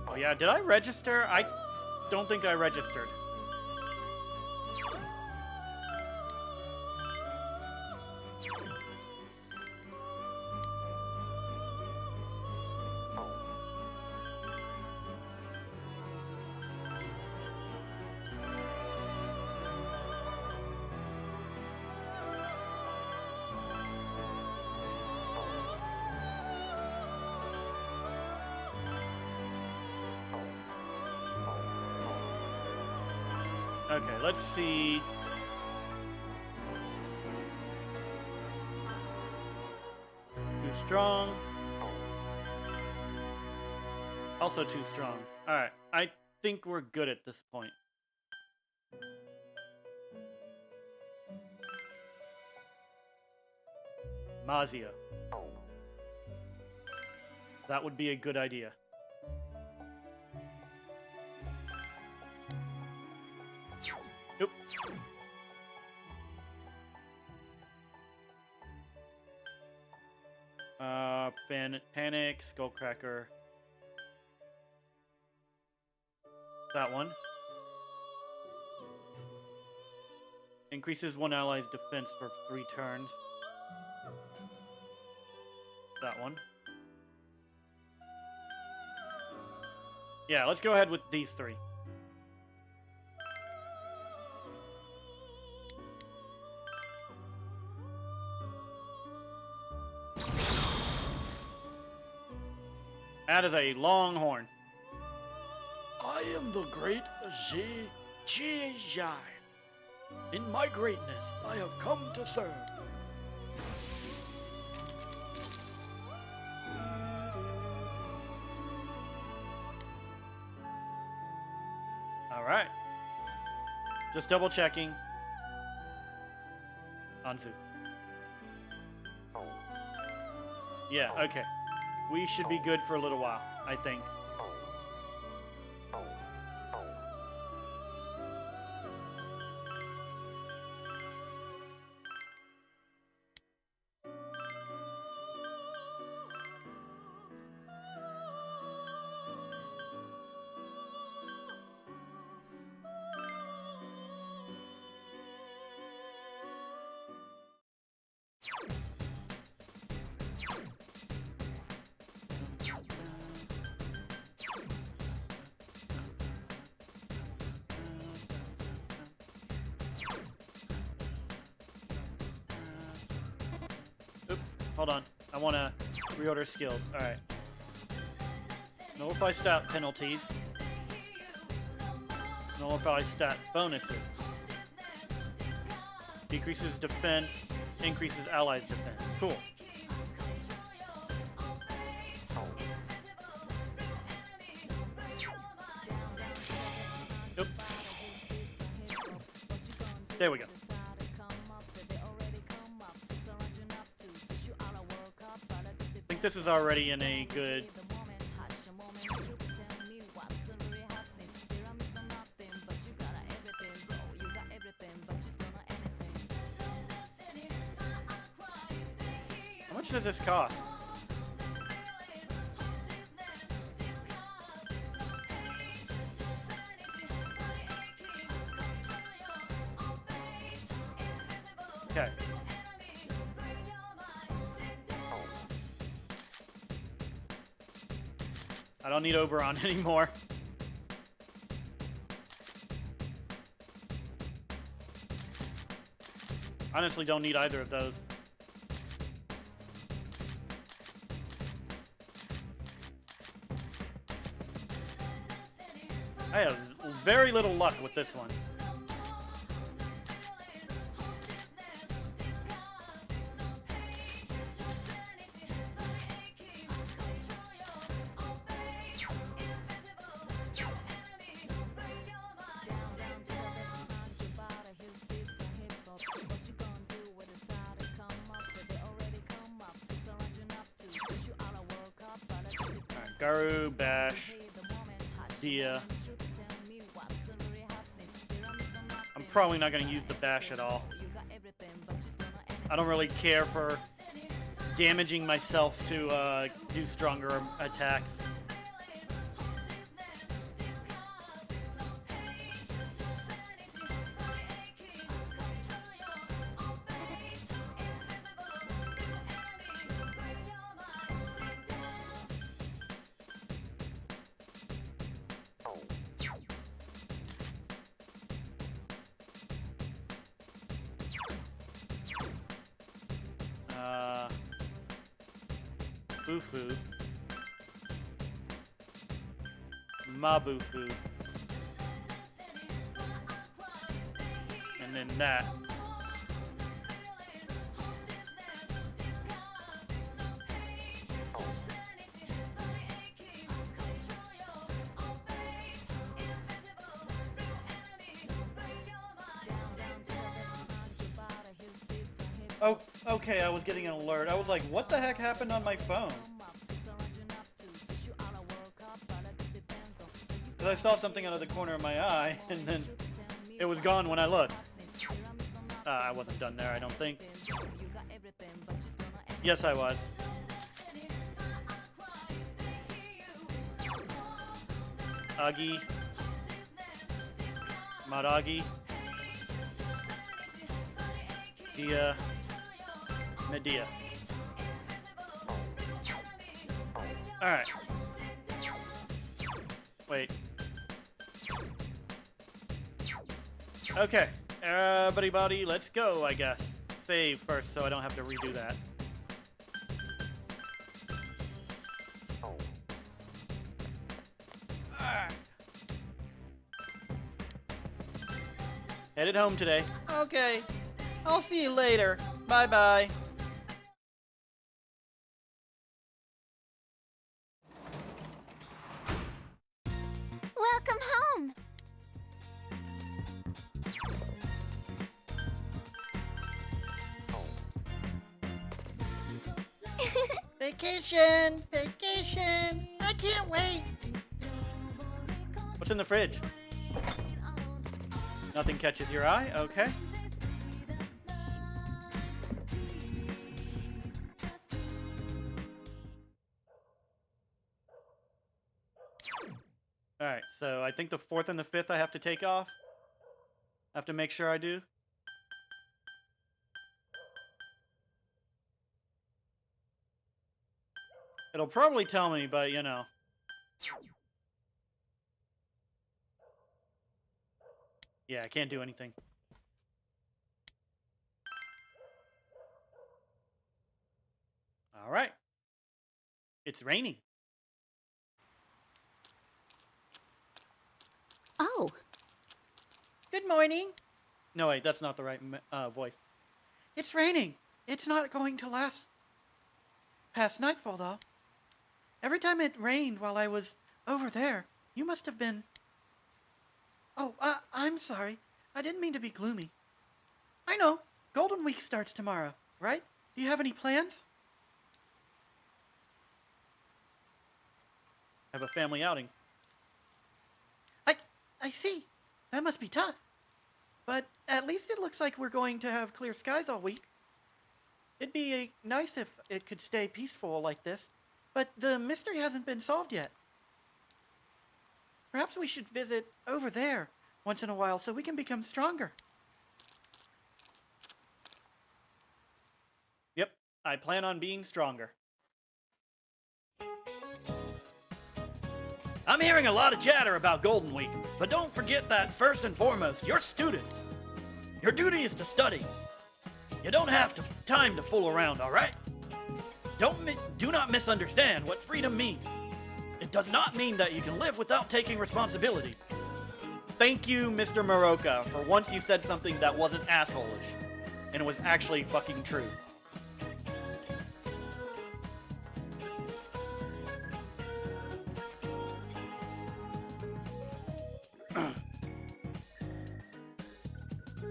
Oh yeah, did I register? I don't think I registered. Okay, let's see. Too strong. Also too strong. Alright, I think we're good at this point. Mazia. That would be a good idea. Panic, Skullcracker. That one. Increases one ally's defense for 3 turns. That one. Yeah, let's go ahead with these 3. That is a long horn. I am the great Jai. In my greatness, I have come to serve. All right. Just double checking. Anzu. Yeah, okay. We should be good for a little while, I think. Oop, hold on. I want to reorder skills. Alright. Nullify stat penalties. Nullify stat bonuses. Decreases defense, increases allies' defense. Cool. Yep. There we go. I think this is already in a good... How much does this cost? Okay. I don't need Oberon anymore. Honestly, don't need either of those. I have very little luck with this one. Alright, Garu, Bash, Dia. I'm probably not going to use the Bash at all. I don't really care for damaging myself to do stronger attacks. Bufu. Mabufu. And then that. Oh, okay, I was getting an alert. I was like, what the heck happened on my phone? Because I saw something out of the corner of my eye, and then it was gone when I looked. I wasn't done there, I don't think. Yes, I was. Agi. Madagi. Dia. Medea. Alright. Wait. Okay. Buddy, let's go, I guess. Save first so I don't have to redo that. Headed home today. Okay. I'll see you later. Bye-bye. Welcome home. Vacation! Vacation! I can't wait! What's in the fridge? Nothing catches your eye? Okay. Alright, so I think the 4th and the 5th I have to take off. I have to make sure I do. It'll probably tell me, but you know. Yeah, I can't do anything. Alright. It's raining. Oh, Good morning. No, wait, that's not the right voice. It's raining. It's not going to last past nightfall, though. Every time it rained while I was over there, you must have been... Oh, I'm sorry. I didn't mean to be gloomy. I know. Golden Week starts tomorrow, right? Do you have any plans? Have a family outing. I see. That must be tough. But at least it looks like we're going to have clear skies all week. It'd be nice if it could stay peaceful like this, but the mystery hasn't been solved yet. Perhaps we should visit over there once in a while so we can become stronger. Yep, I plan on being stronger. I'm hearing a lot of chatter about Golden Week, but don't forget that first and foremost, you're students. Your duty is to study. You don't have time to fool around, alright? Do not misunderstand what freedom means. It does not mean that you can live without taking responsibility. Thank you, Mr. Maroka, for once you said something that wasn't asshole-ish, and it was actually fucking true.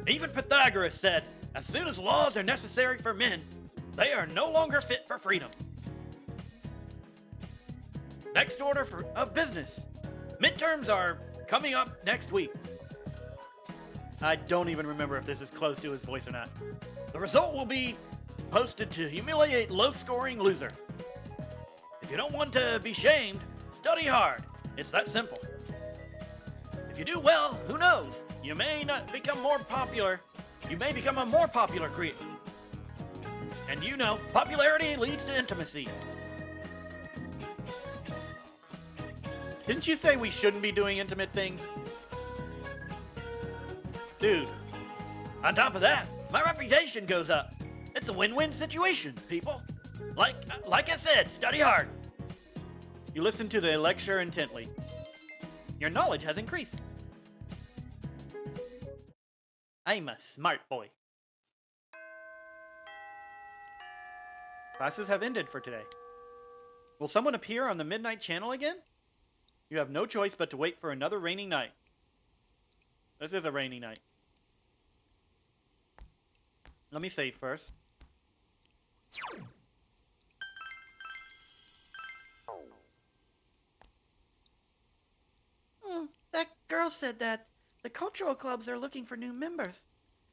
Even Pythagoras said, as soon as laws are necessary for men, they are no longer fit for freedom. Next order of business. Midterms are coming up next week. I don't even remember if this is close to his voice or not. The result will be posted to humiliate low-scoring loser. If you don't want to be shamed, study hard. It's that simple. If you do well, who knows? You may not become more popular. You may become a more popular creator. And you know, popularity leads to intimacy. Didn't you say we shouldn't be doing intimate things? Dude, on top of that, my reputation goes up. It's a win-win situation, people. Like I said, study hard. You listen to the lecture intently. Your knowledge has increased. I'm a smart boy. Classes have ended for today. Will someone appear on the midnight channel again? You have no choice but to wait for another rainy night. This is a rainy night. Let me save first. That girl said that the cultural clubs are looking for new members.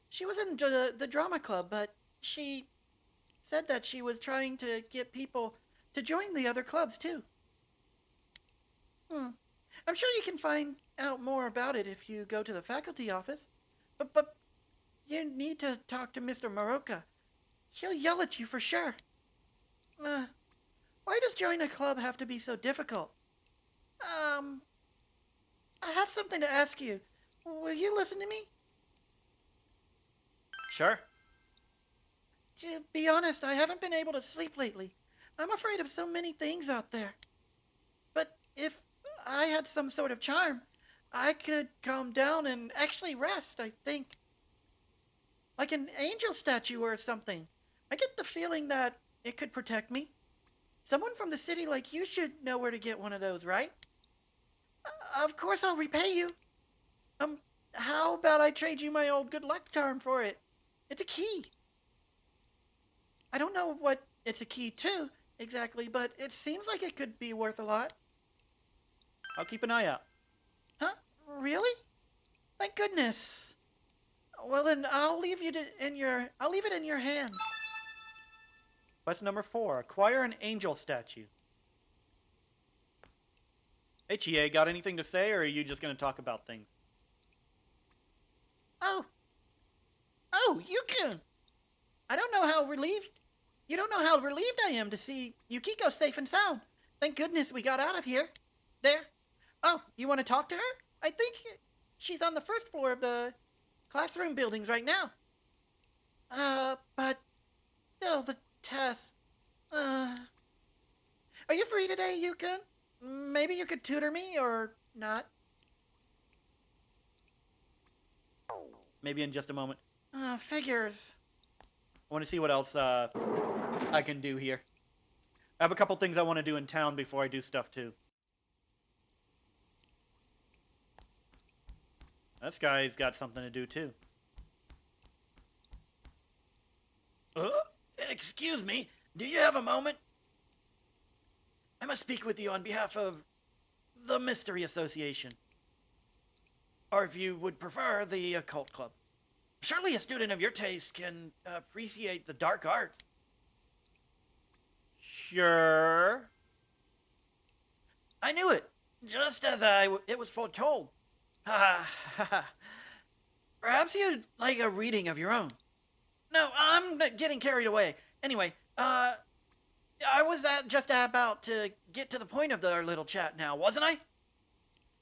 She was in the drama club, but she said that she was trying to get people to join the other clubs, too. I'm sure you can find out more about it if you go to the faculty office. But you need to talk to Mr. Maroka. He'll yell at you for sure. Why does joining a club have to be so difficult? I have something to ask you. Will you listen to me? Sure. To be honest, I haven't been able to sleep lately. I'm afraid of so many things out there. But if I had some sort of charm, I could calm down and actually rest, I think. Like an angel statue or something. I get the feeling that it could protect me. Someone from the city like you should know where to get one of those, right? Of course I'll repay you. How about I trade you my old good luck charm for it? It's a key. I don't know what it's a key to exactly, but it seems like it could be worth a lot. I'll keep an eye out. Huh? Really? Thank goodness. Well then, I'll leave it in your hands. Quest number 4. Acquire an angel statue. Hey, Chie, got anything to say, or are you just going to talk about things? Oh, Yukiko! I don't know how relieved... You don't know how relieved I am to see Yukiko safe and sound. Thank goodness we got out of here. There. Oh, you want to talk to her? I think she's on the first floor of the classroom buildings right now. But still, the test... Are you free today, Yukon? Maybe you could tutor me, or not? Maybe in just a moment. Figures. I want to see what else I can do here. I have a couple things I want to do in town before I do stuff, too. This guy's got something to do, too. Excuse me, do you have a moment? I must speak with you on behalf of the Mystery Association. Or if you would prefer, the Occult Club. Surely a student of your taste can appreciate the dark arts. Sure. I knew it, just as it was foretold. Perhaps you'd like a reading of your own. No, I'm not getting carried away. Anyway, I was just about to get to the point of our little chat now, wasn't I?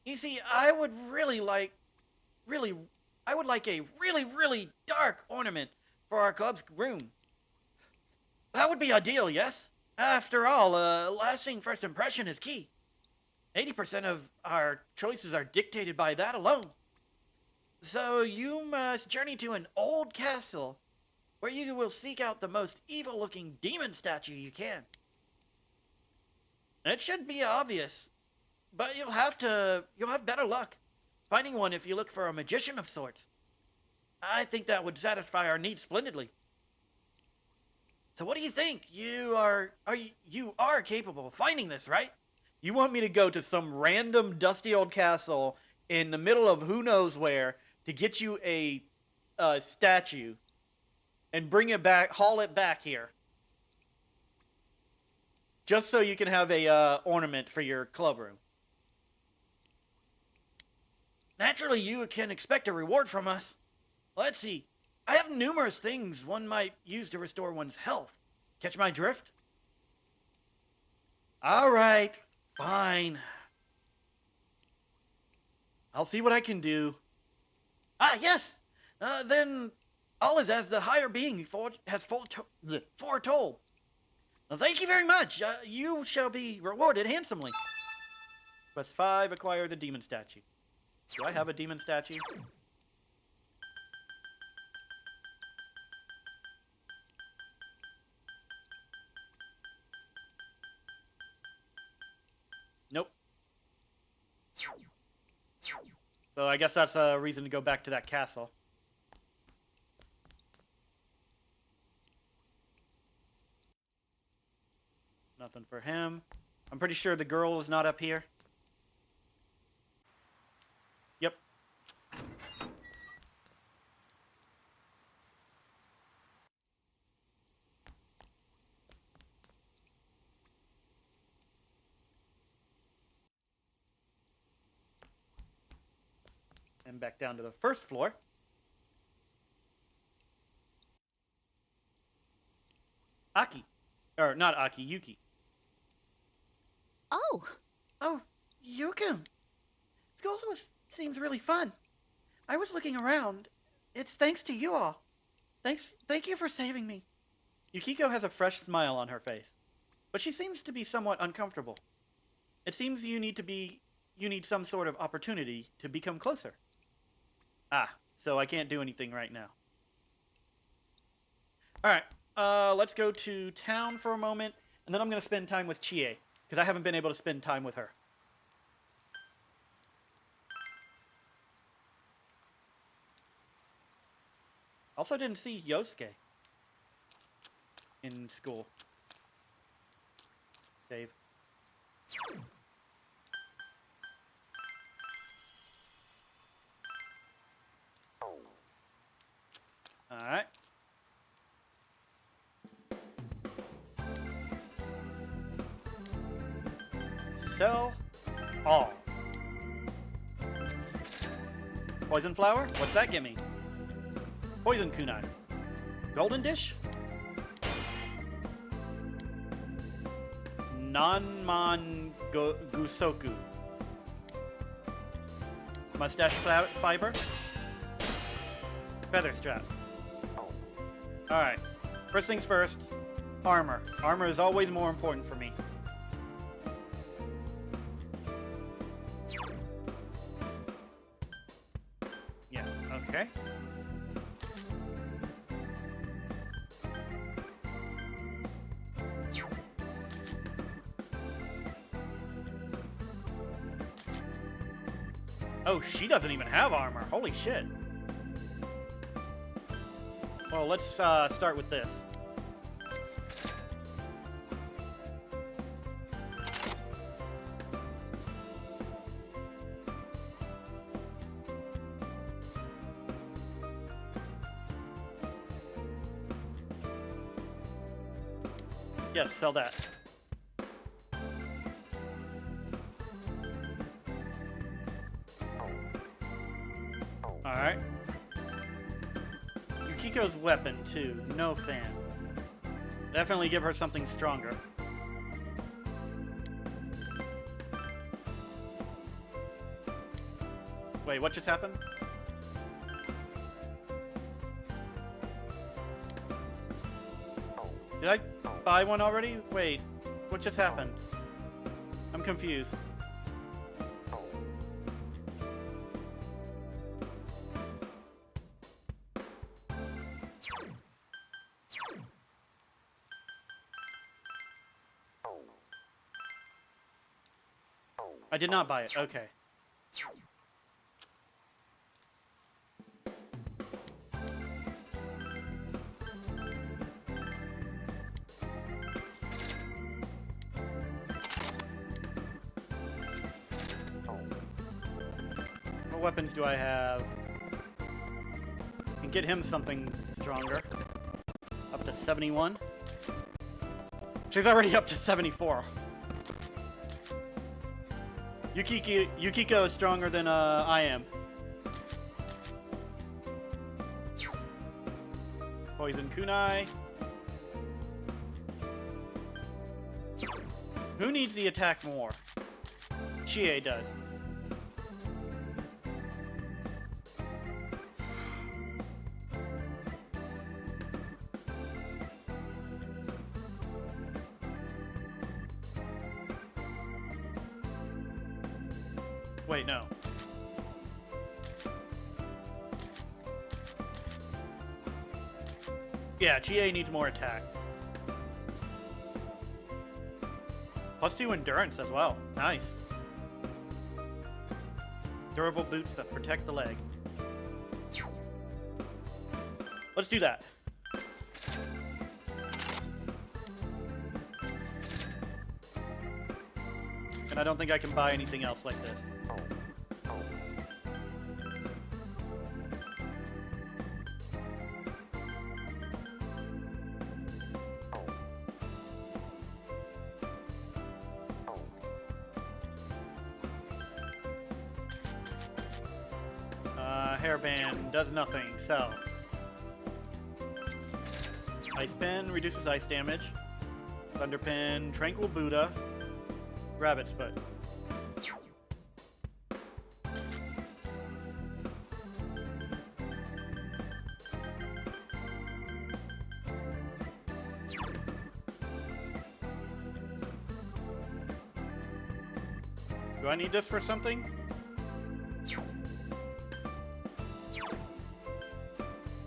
You see, I would like a really dark ornament for our club's room. That would be ideal, yes? After all, a lasting first impression is key. 80% of our choices are dictated by that alone. So you must journey to an old castle where you will seek out the most evil-looking demon statue you can. It should be obvious, but you'll have better luck finding one if you look for a magician of sorts. I think that would satisfy our needs splendidly. So what do you think? You are capable of finding this, right? You want me to go to some random dusty old castle in the middle of who knows where to get you a statue and bring it back, haul it back here, just so you can have a ornament for your club room? Naturally, you can expect a reward from us. Let's see. I have numerous things one might use to restore one's health. Catch my drift? All right, fine. I'll see what I can do. Ah, yes! Then all is as the higher being has foretold. Well, thank you very much. You shall be rewarded handsomely. Quest 5, acquire the demon statue. Do I have a demon statue? Nope. So I guess that's a reason to go back to that castle. Nothing for him. I'm pretty sure the girl is not up here. Yep. And back down to the first floor. Aki. Or not Aki, Yuki. Oh, Oh, Yukiko. School seems really fun. I was looking around. It's thanks to you all. Thank you for saving me. Yukiko has a fresh smile on her face, but she seems to be somewhat uncomfortable. It seems you need some sort of opportunity to become closer. Ah, so I can't do anything right now. Alright, let's go to town for a moment, and then I'm going to spend time with Chie, because I haven't been able to spend time with her. Also didn't see Yosuke in school. Save. Alright. Sell all. Poison flower? What's that give me? Poison kunai. Golden dish? Gusoku. Mustache fiber? Feather strap. Alright. First things first. Armor. Armor is always more important for me. Yeah, okay. Oh, she doesn't even have armor. Holy shit. Well, let's start with this. Yes, sell that. Alright. Yukiko's weapon, too. No fan. Definitely give her something stronger. Wait, what just happened? Did I buy one already? Wait, what just happened? I'm confused. I did not buy it. Okay. What weapons do I have? Can get him something stronger. Up to 71. She's already up to 74. Yukiko is stronger than I am. Poison kunai. Who needs the attack more? Chie does. Wait, no. Yeah, Chie needs more attack. +2 endurance as well. Nice. Durable boots that protect the leg. Let's do that. And I don't think I can buy anything else like this. hairband does nothing. Sell. Ice Pin reduces ice damage. Thunder Pin, Tranquil Buddha, Rabbit's Foot. Do I need this for something?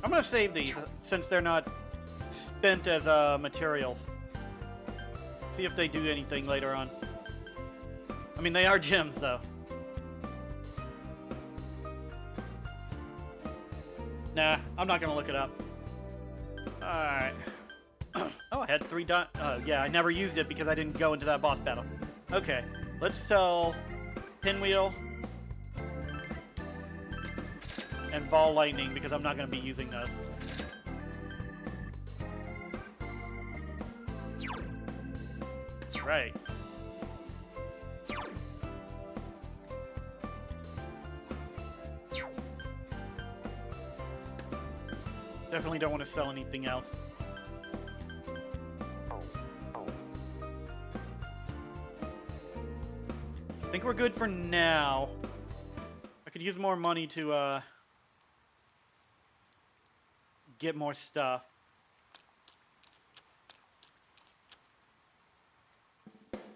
I'm gonna save these since they're not spent as materials. See if they do anything later on. I mean, they are gems, though. Nah, I'm not gonna look it up. Alright. Oh, I had 3 yeah, I never used it because I didn't go into that boss battle. Okay, let's sell Pinwheel and Ball Lightning because I'm not gonna be using those. Right. Definitely don't want to sell anything else. I think we're good for now. I could use more money to get more stuff.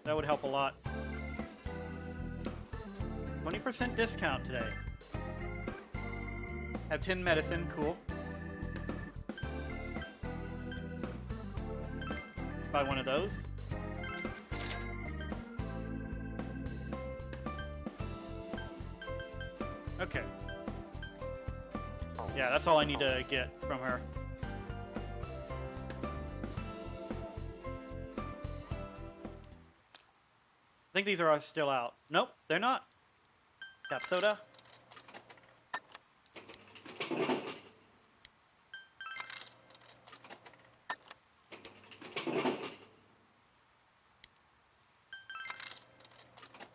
That would help a lot. 20% discount today. Have 10 medicine, cool. Buy one of those. Okay. Yeah, that's all I need to get from her. I think these are still out. Nope, they're not. Cap soda.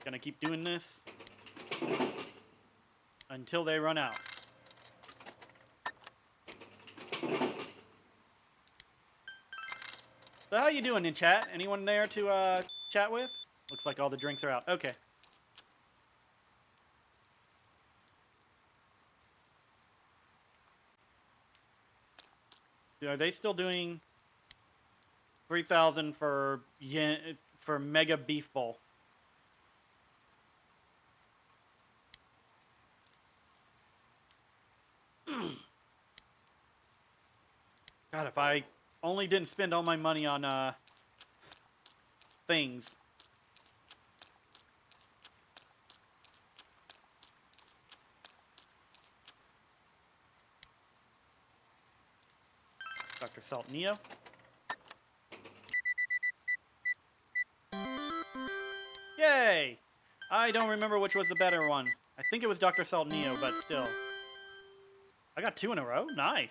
Gonna keep doing this until they run out. So how you doing in chat? Anyone there to chat with? Looks like all the drinks are out. Okay. Are they still doing 3,000 for Mega Beef Bowl? God, if I only didn't spend all my money on things. Dr. Salt Neo. Yay! I don't remember which was the better one. I think it was Dr. Salt Neo, but still. I got 2 in a row? Nice.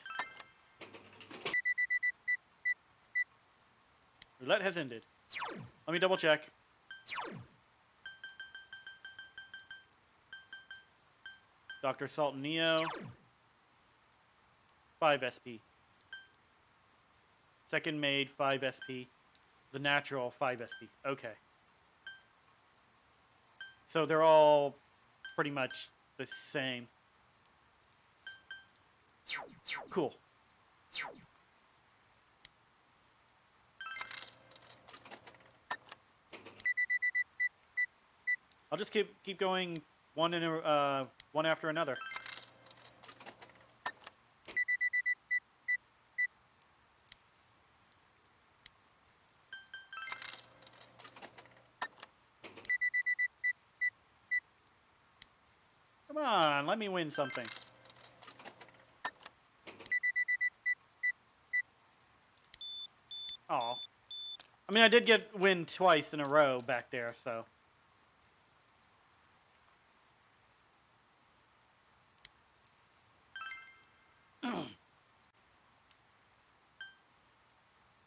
Roulette has ended. Let me double check. Dr. Salt Neo. 5 SP. Second made, 5 SP. The natural, 5 SP. Okay. So they're all pretty much the same. Cool. I'll just keep going one after another. Come on, let me win something. Aw. I mean, I did win twice in a row back there, so.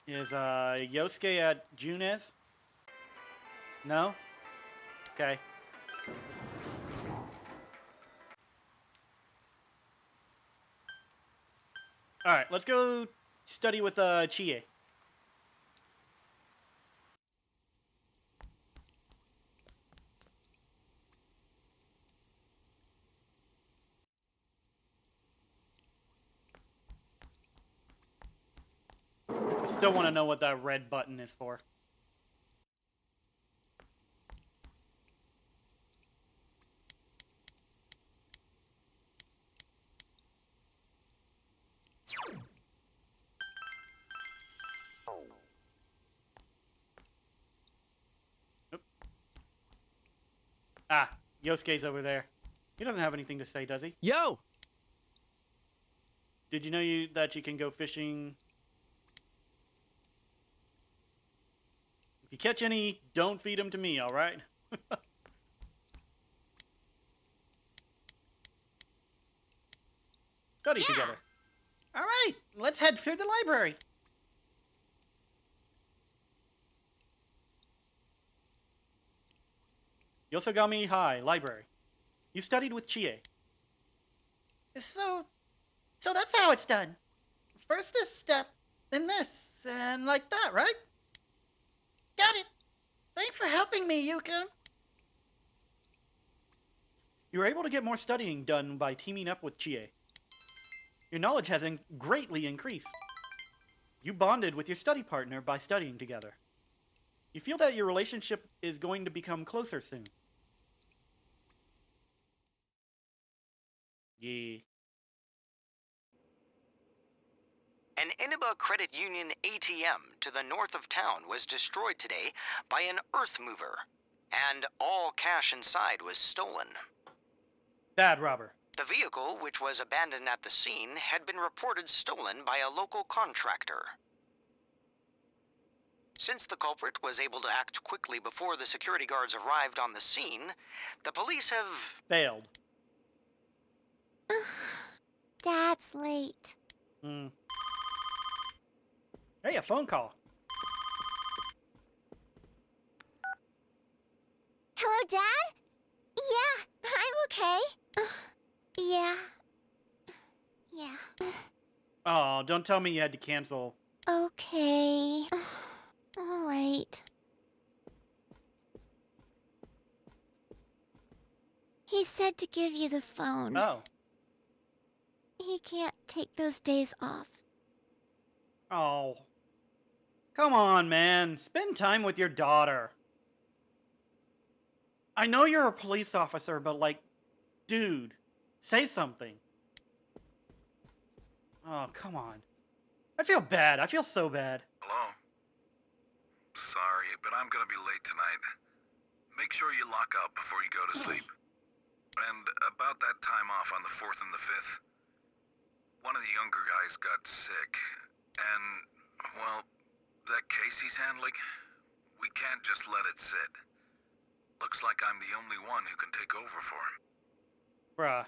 Is Yosuke at Junez? No? Okay. Alright, let's go study with Chie. I still want to know what that red button is for. Oop. Ah, Yosuke's over there. He doesn't have anything to say, does he? Yo! Did you know that you can go fishing? If you catch any, don't feed them to me, alright? Study together. Alright, let's head to the library. Yosogami High, library. You studied with Chie. So that's how it's done. First this step, then this, and like that, right? Got it. Thanks for helping me, Yuka. You were able to get more studying done by teaming up with Chie. Your knowledge has greatly increased. You bonded with your study partner by studying together. You feel that your relationship is going to become closer soon. Yeah. An Inaba Credit Union ATM to the north of town was destroyed today by an earth mover, and all cash inside was stolen. Bad robber. The vehicle, which was abandoned at the scene, had been reported stolen by a local contractor. Since the culprit was able to act quickly before the security guards arrived on the scene, the police have Failed. Dad's late. Hmm. Hey, a phone call. Hello, Dad? Yeah, I'm okay. Yeah. Yeah. Oh, don't tell me you had to cancel. Okay. All right. He said to give you the phone. Oh. He can't take those days off. Oh. Come on, man. Spend time with your daughter. I know you're a police officer, but like, dude, say something. Oh, come on. I feel bad. I feel so bad. Hello? Sorry, but I'm gonna be late tonight. Make sure you lock up before you go to sleep. And about that time off on the 4th and the 5th, one of the younger guys got sick. And, well, that case he's handling, we can't just let it sit. Looks like I'm the only one who can take over for him. Bruh.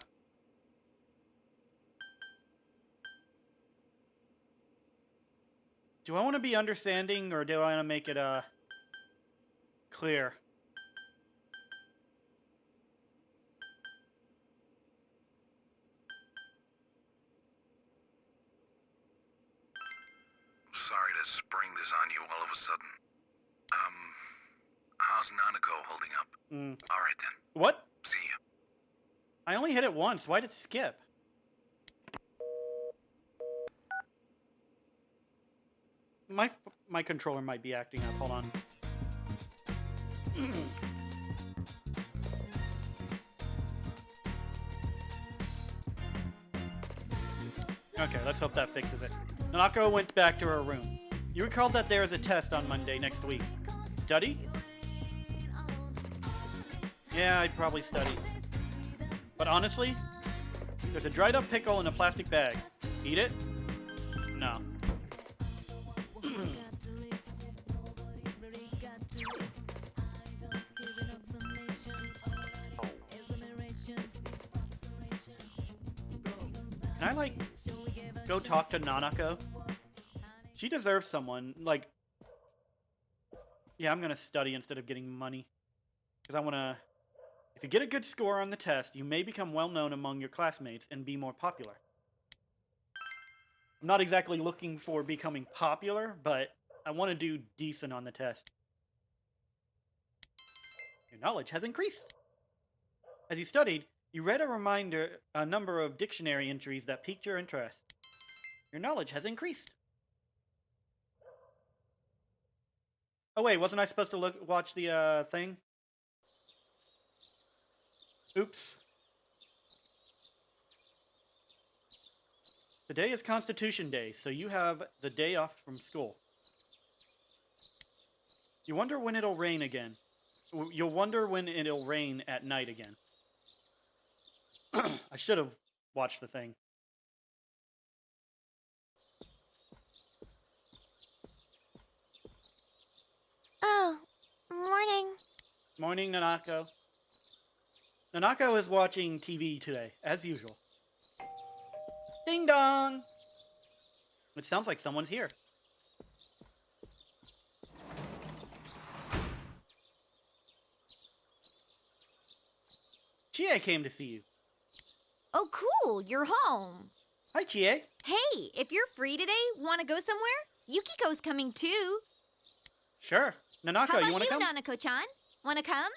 Do I want to be understanding, or do I want to make it, clear? Sorry to spring this on you all of a sudden. How's Nanako holding up? All right then. What? See ya. I only hit it once. Why'd it skip? My controller might be acting up. Hold on. Okay, let's hope that fixes it. Nanako went back to her room. You recalled that there is a test on Monday next week. Study? Yeah, I'd probably study. But honestly, there's a dried up pickle in a plastic bag. Eat it? No. Can I, like, go talk to Nanako? She deserves someone, like... Yeah, I'm gonna study instead of getting money. Because I wanna... If you get a good score on the test, you may become well known among your classmates and be more popular. I'm not exactly looking for becoming popular, but I want to do decent on the test. Your knowledge has increased. As you studied, you read a number of dictionary entries that piqued your interest. Your knowledge has increased. Oh wait, wasn't I supposed to watch the thing? Oops. Today is Constitution Day, so you have the day off from school. You wonder when it'll rain again. You'll wonder when it'll rain at night again. I should have watched the thing. Oh, morning. Morning, Nanako. Nanako is watching TV today, as usual. Ding dong! It sounds like someone's here. Chie came to see you. Oh, cool. You're home. Hi, Chie. Hey, if you're free today, want to go somewhere? Yukiko's coming too. Sure. Nanako, How about you want to come? Nanako-chan? Want to come?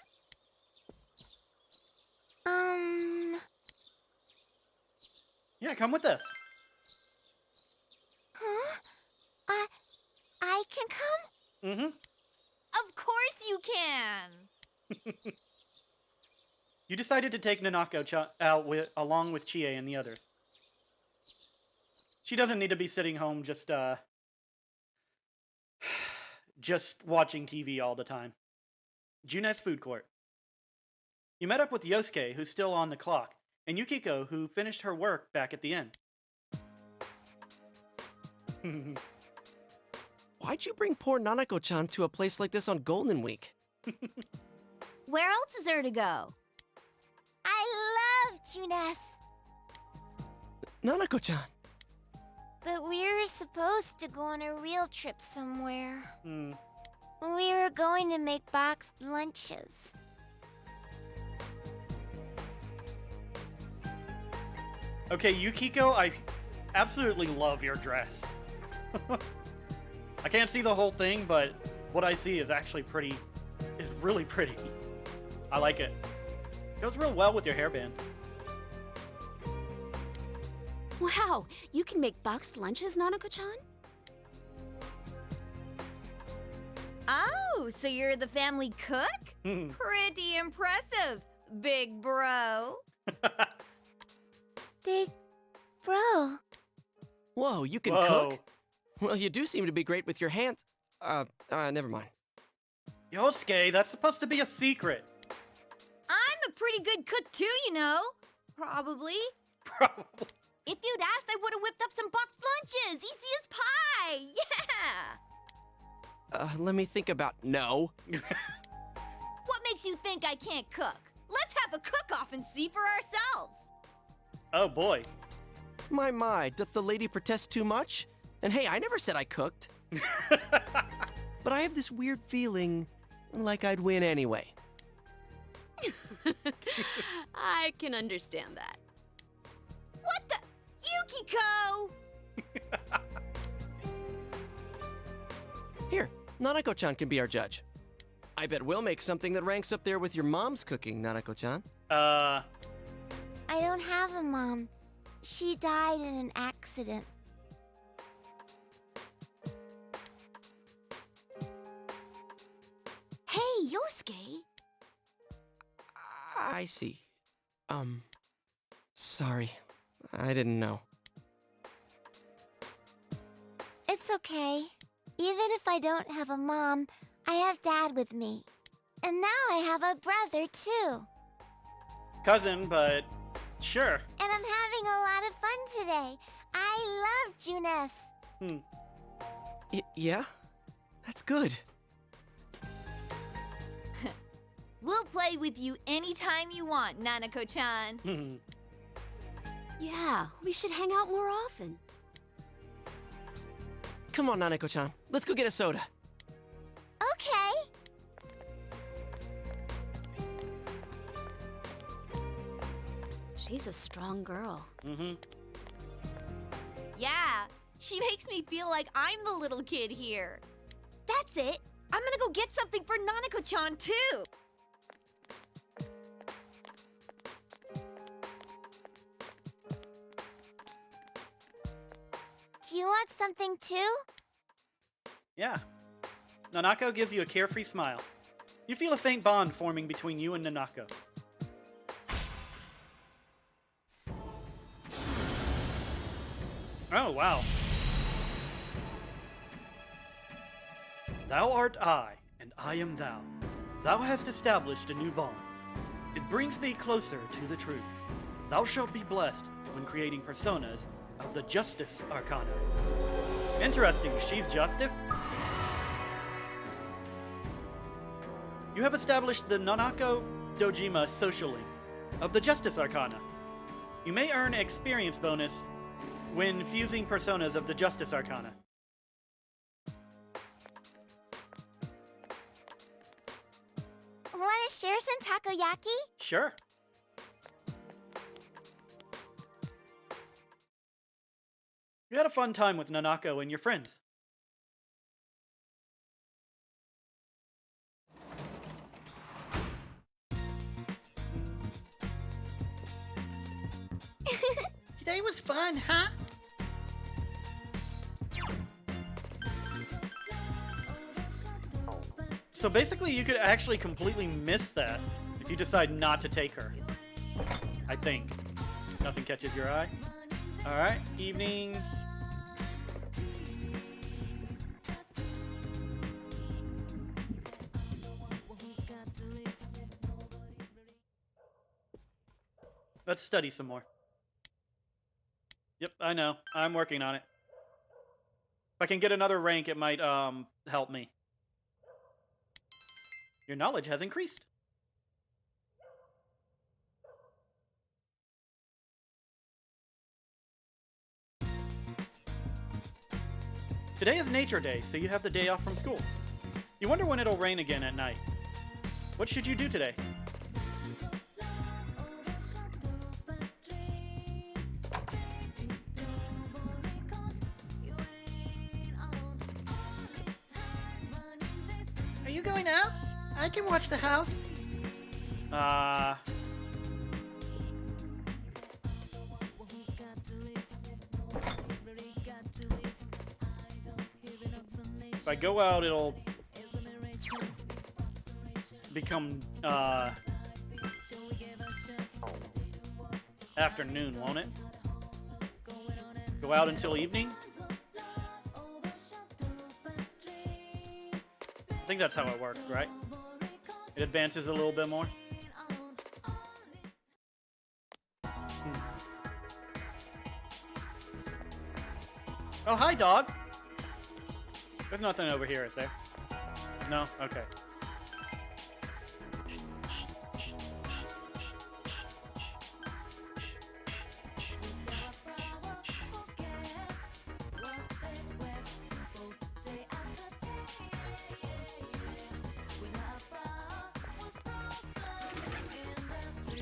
Yeah, come with us. Huh? I can come? Mm-hmm. Of course you can. You decided to take Nanako out along with Chie and the others. She doesn't need to be sitting home just watching TV all the time. Junes Food Court. You met up with Yosuke, who's still on the clock, and Yukiko, who finished her work back at the end. Why'd you bring poor Nanako-chan to a place like this on Golden Week? Where else is there to go? I love Junes. Nanako-chan. But we were supposed to go on a real trip somewhere. Hmm. We were going to make boxed lunches. Okay, Yukiko, I absolutely love your dress. I can't see the whole thing, but what I see is actually really pretty. I like it. Goes real well with your hairband. Wow, you can make boxed lunches, Nanako-chan? Oh, so you're the family cook? Pretty impressive, big bro. Big bro. Whoa, you can Whoa. cook? Well, you do seem to be great with your hands. Never mind. Yosuke, that's supposed to be a secret. I'm a pretty good cook too, you know. Probably. Probably. If you'd asked, I would have whipped up some boxed lunches. Easy as pie. Yeah. Let me think about no. What makes you think I can't cook? Let's have a cook-off and see for ourselves. Oh boy. My, doth the lady protest too much? And hey, I never said I cooked. But I have this weird feeling like I'd win anyway. I can understand that. What the? Yukiko! Here, Nanako-chan can be our judge. I bet we'll make something that ranks up there with your mom's cooking, Nanako-chan. I don't have a mom. She died in an accident. Hey, Yosuke. I see. Sorry. I didn't know. It's okay. Even if I don't have a mom, I have Dad with me. And now I have a brother, too. Cousin, but sure. And I'm having a lot of fun today. I love Junes. Yeah? That's good. We'll play with you anytime you want, Nanako-chan. Yeah, we should hang out more often. Come on, Nanako-chan. Let's go get a soda. Okay. She's a strong girl. Yeah, She makes me feel like I'm the little kid here. That's it. I'm gonna go get something for Nanako-chan, too. Do you want something too? Yeah. Nanako gives you a carefree smile. You feel a faint bond forming between you and Nanako. Oh, wow. Thou art I, and I am thou. Thou hast established a new bond. It brings thee closer to the truth. Thou shalt be blessed when creating personas of the Justice Arcana. Interesting, she's Justice? You have established the Nanako Dojima Social Link of the Justice Arcana. You may earn experience bonus when fusing personas of the Justice Arcana. Want to share some takoyaki? Sure. You had a fun time with Nanako and your friends. Today was fun, huh? So basically you could actually completely miss that if you decide not to take her. I think. Nothing catches your eye. Alright, evening. Let's study some more. Yep, I know. I'm working on it. If I can get another rank, it might help me. Your knowledge has increased. Today is Nature Day, so you have the day off from school. You wonder when it'll rain again at night. What should you do today? Are you going out? I can watch the house. If I go out, it'll become, afternoon, won't it? Go out until evening? I think that's how it works, right? It advances a little bit more. Oh, hi, dog. There's nothing over here, is there? No? Okay.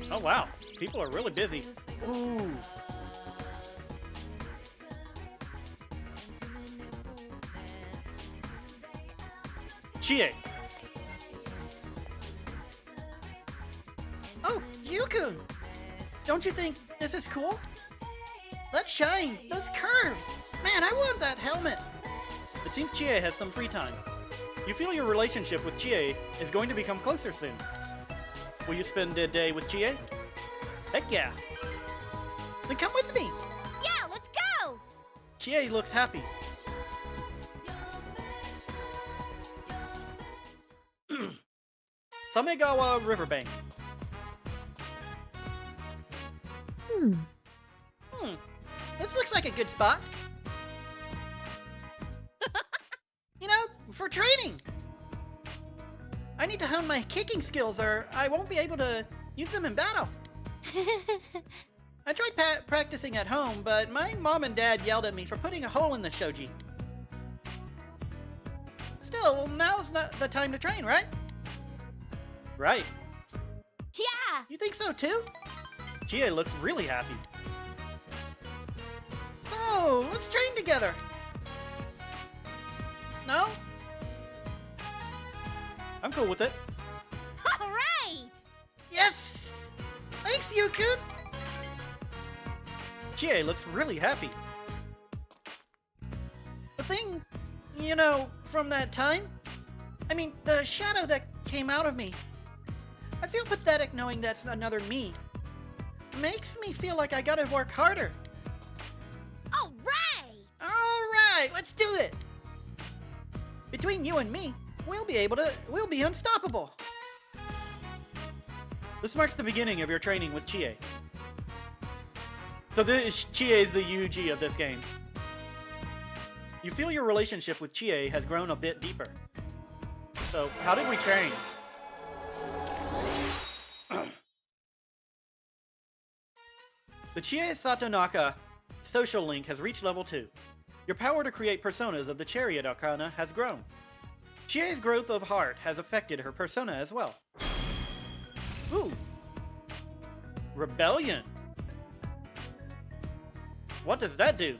Oh, wow. People are really busy. Ooh. Chie. Oh, Yukiko! Don't you think this is cool? Let's shine! Those curves! Man, I want that helmet! It seems Chie has some free time. You feel your relationship with Chie is going to become closer soon. Will you spend a day with Chie? Heck yeah. Then come with me! Yeah, let's go! Chie looks happy. Samegawa Riverbank. This looks like a good spot. You know, for training. I need to hone my kicking skills or I won't be able to use them in battle. I tried practicing at home, but my mom and dad yelled at me for putting a hole in the shoji. Still, now's not the time to train, right? Right. Yeah! You think so too? Chie looks really happy. So, let's train together. No? I'm cool with it. All right! Yes! Thanks, Yukiko! Chie looks really happy. The thing, from that time? I mean, the shadow that came out of me. I feel pathetic knowing that's another me. Makes me feel like I gotta work harder. All right! Alright, let's do it! Between you and me, we'll be unstoppable. This marks the beginning of your training with Chie. So Chie is the UG of this game. You feel your relationship with Chie has grown a bit deeper. So, how did we train? The Chie Satonaka social link has reached level 2. Your power to create personas of the Chariot Arcana has grown. Chie's growth of heart has affected her persona as well. Ooh. Rebellion. What does that do?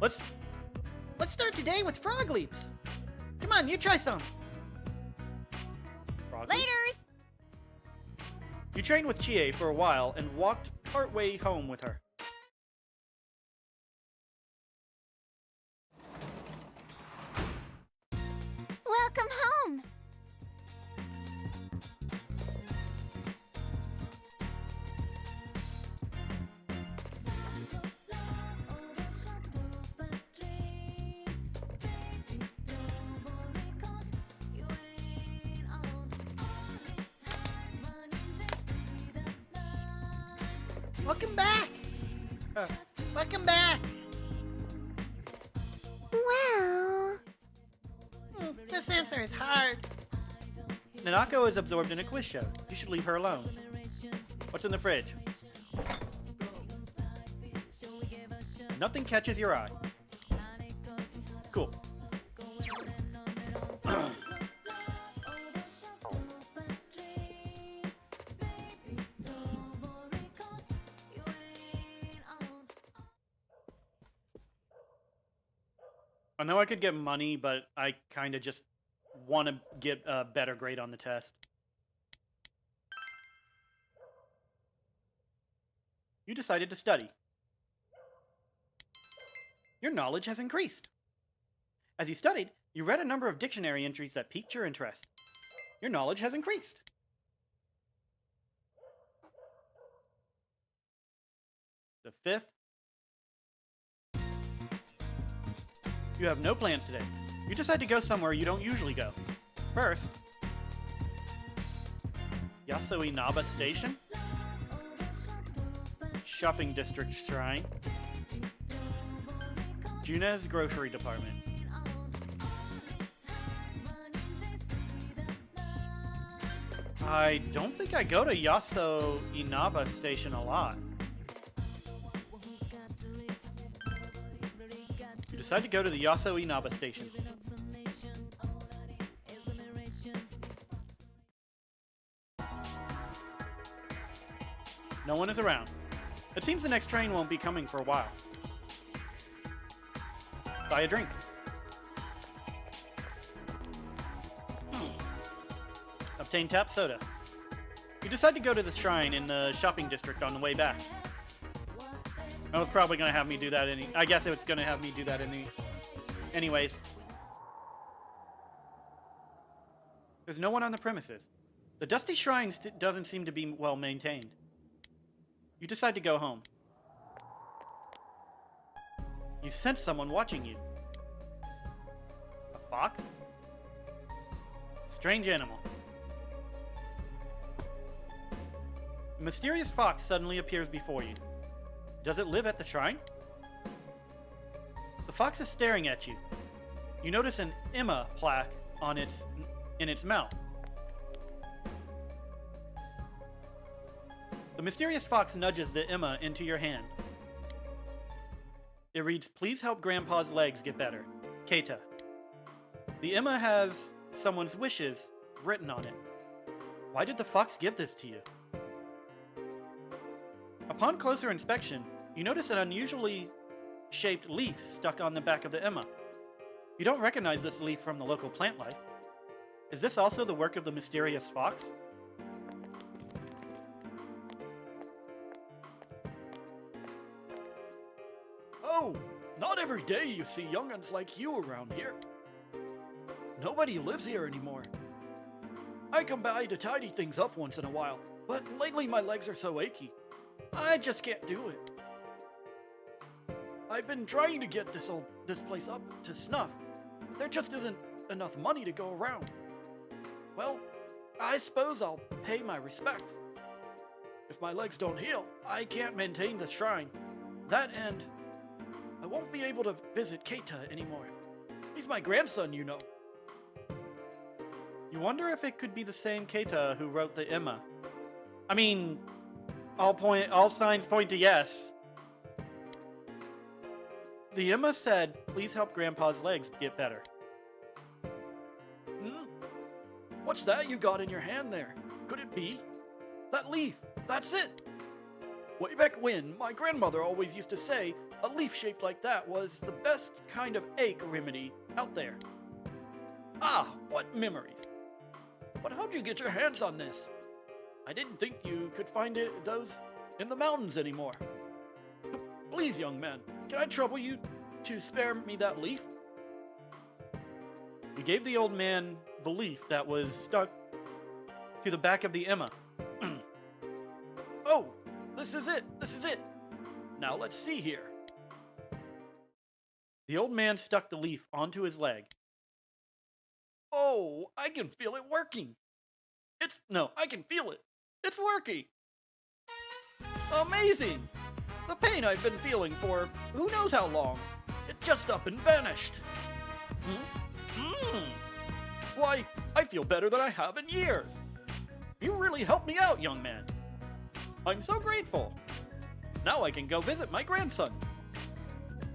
Let's start today with frog leaps. Come on, you try some. Frog leap? Laters! You trained with Chie for a while and walked partway home with her. Welcome home. Welcome back! Welcome back! Well... This answer is hard. Nanako is absorbed in a quiz show. You should leave her alone. What's in the fridge? Nothing catches your eye. Cool. I know I could get money, but I kind of just want to get a better grade on the test. You decided to study. Your knowledge has increased. As you studied, you read a number of dictionary entries that piqued your interest. Your knowledge has increased. The 5th. You have no plans today. You decide to go somewhere you don't usually go. First, Yasuo Inaba Station, Shopping District Shrine, Junes Grocery Department. I don't think I go to Yasuo Inaba Station a lot. Decide to go to the Yasuo Inaba Station. No one is around. It seems the next train won't be coming for a while. Buy a drink. Obtain tap soda. You decide to go to the shrine in the shopping district on the way back. I was probably going to have me do that I guess it was going to have me do that anyways. There's no one on the premises. The dusty shrine doesn't seem to be well maintained. You decide to go home. You sense someone watching you. A fox? Strange animal. A mysterious fox suddenly appears before you. Does it live at the shrine? The fox is staring at you. You notice an Emma plaque in its mouth. The mysterious fox nudges the Emma into your hand. It reads, "Please help Grandpa's legs get better. Keita." The Emma has someone's wishes written on it. Why did the fox give this to you? Upon closer inspection, you notice an unusually shaped leaf stuck on the back of the Emma. You don't recognize this leaf from the local plant life. Is this also the work of the mysterious fox? Oh, not every day you see young'uns like you around here. Nobody lives here anymore. I come by to tidy things up once in a while, but lately my legs are so achy. I just can't do it. I've been trying to get this place up to snuff, but there just isn't enough money to go around. Well, I suppose I'll pay my respects. If my legs don't heal, I can't maintain the shrine. That and I won't be able to visit Keita anymore. He's my grandson, you know. You wonder if it could be the same Keita who wrote the Emma. I mean, all signs point to yes. The Emma said, "Please help Grandpa's legs get better." What's that you got in your hand there? Could it be? That leaf, that's it! Way back when, my grandmother always used to say a leaf shaped like that was the best kind of ache remedy out there. Ah, what memories! But how'd you get your hands on this? I didn't think you could find those in the mountains anymore. Please, young man, can I trouble you to spare me that leaf? You gave the old man the leaf that was stuck to the back of the Emma. Oh, this is it! This is it! Now let's see here. The old man stuck the leaf onto his leg. Oh, I can feel it working. I can feel it. It's working. Amazing! The pain I've been feeling for who knows how long. It just up and vanished. Why, I feel better than I have in years. You really helped me out, young man. I'm so grateful. Now I can go visit my grandson.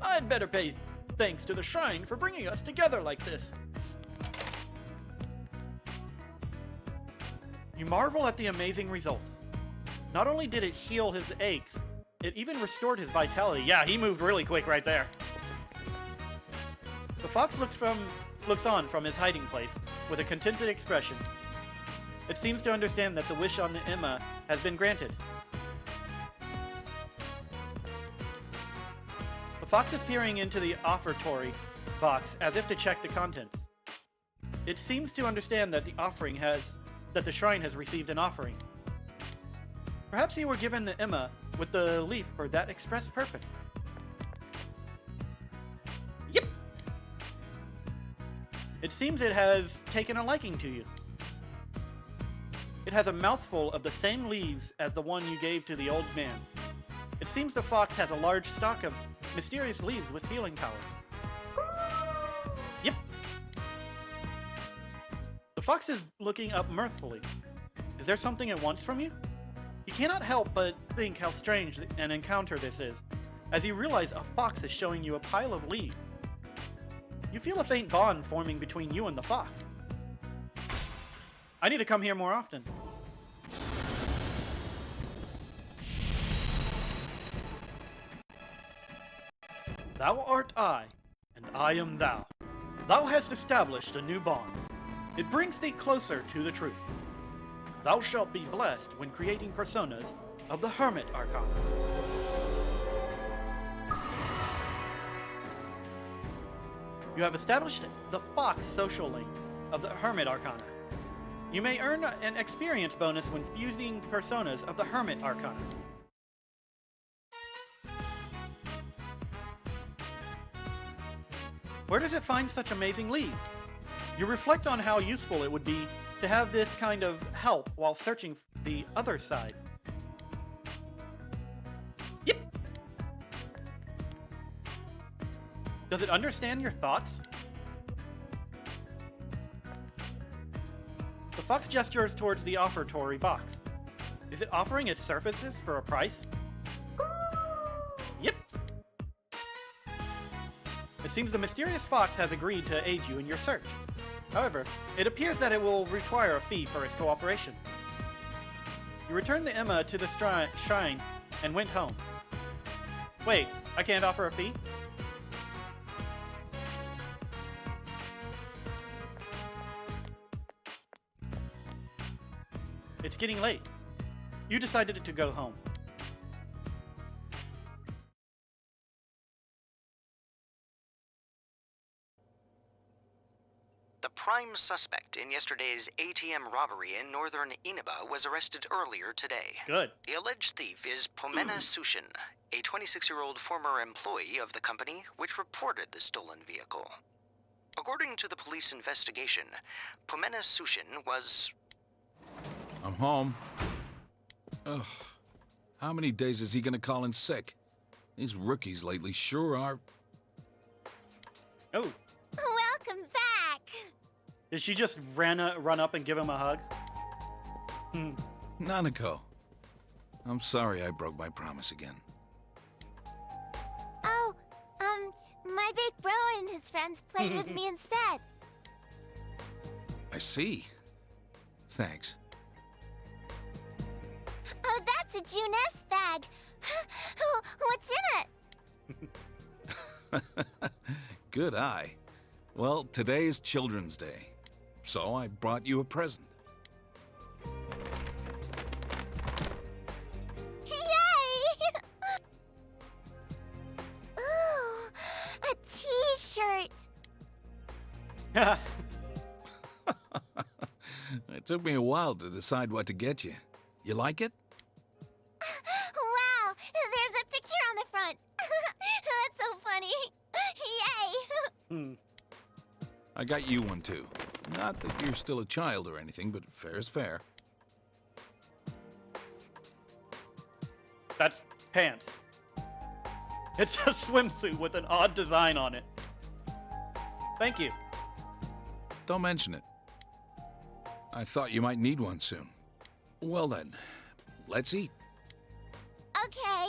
I'd better pay thanks to the shrine for bringing us together like this. You marvel at the amazing results. Not only did it heal his aches, it even restored his vitality. Yeah, he moved really quick right there. The fox looks on from his hiding place with a contented expression. It seems to understand that the wish on the Emma has been granted. The fox is peering into the offertory box as if to check the contents. It seems to understand that the shrine has received an offering. Perhaps you were given the Emma with the leaf for that express purpose. Yep! It seems it has taken a liking to you. It has a mouthful of the same leaves as the one you gave to the old man. It seems the fox has a large stock of mysterious leaves with healing powers. Yep! The fox is looking up mirthfully. Is there something it wants from you? You cannot help but think how strange an encounter this is, as you realize a fox is showing you a pile of leaves. You feel a faint bond forming between you and the fox. I need to come here more often. Thou art I, and I am thou. Thou hast established a new bond. It brings thee closer to the truth. Thou shalt be blessed when creating personas of the Hermit Arcana. You have established the fox social link of the Hermit Arcana. You may earn an experience bonus when fusing personas of the Hermit Arcana. Where does it find such amazing leads? You reflect on how useful it would be to have this kind of help while searching the other side. Yep! Does it understand your thoughts? The fox gestures towards the offertory box. Is it offering its services for a price? Yep! It seems the mysterious fox has agreed to aid you in your search. However, it appears that it will require a fee for its cooperation. You returned the Emma to the shrine and went home. Wait, I can't offer a fee? it's getting late. You decided to go home. The prime suspect in yesterday's ATM robbery in northern Inaba was arrested earlier today. Good. The alleged thief is Pomena Sushin, a 26-year-old former employee of the company which reported the stolen vehicle. According to the police investigation, Pomena Sushin was... I'm home. Ugh. How many days is he gonna call in sick? These rookies lately sure are... Oh, Welcome back. did she just run up and give him a hug? Nanako. I'm sorry I broke my promise again. Oh, my big bro and his friends played with me instead. I see. Thanks. Oh, that's a Juness bag. What's in it? Good eye. Well, today is Children's Day, so I brought you a present. Yay! Ooh, a t-shirt. It took me a while to decide what to get you. You like it? Wow, there's a picture on the front. That's so funny. Yay! I got you one too. Not that you're still a child or anything, but fair is fair. That's pants. It's a swimsuit with an odd design on it. Thank you. Don't mention it. I thought you might need one soon. Well then, let's eat. Okay.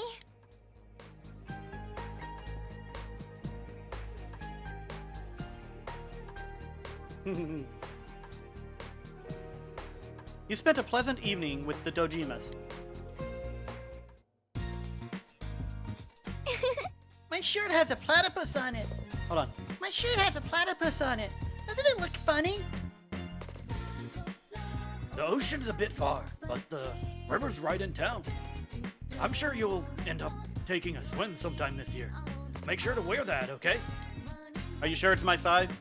You spent a pleasant evening with the Dojimas. My shirt has a platypus on it. Hold on. My shirt has a platypus on it. Doesn't it look funny? The ocean's a bit far, but the river's right in town. I'm sure you'll end up taking a swim sometime this year. Make sure to wear that, okay? Are you sure it's my size?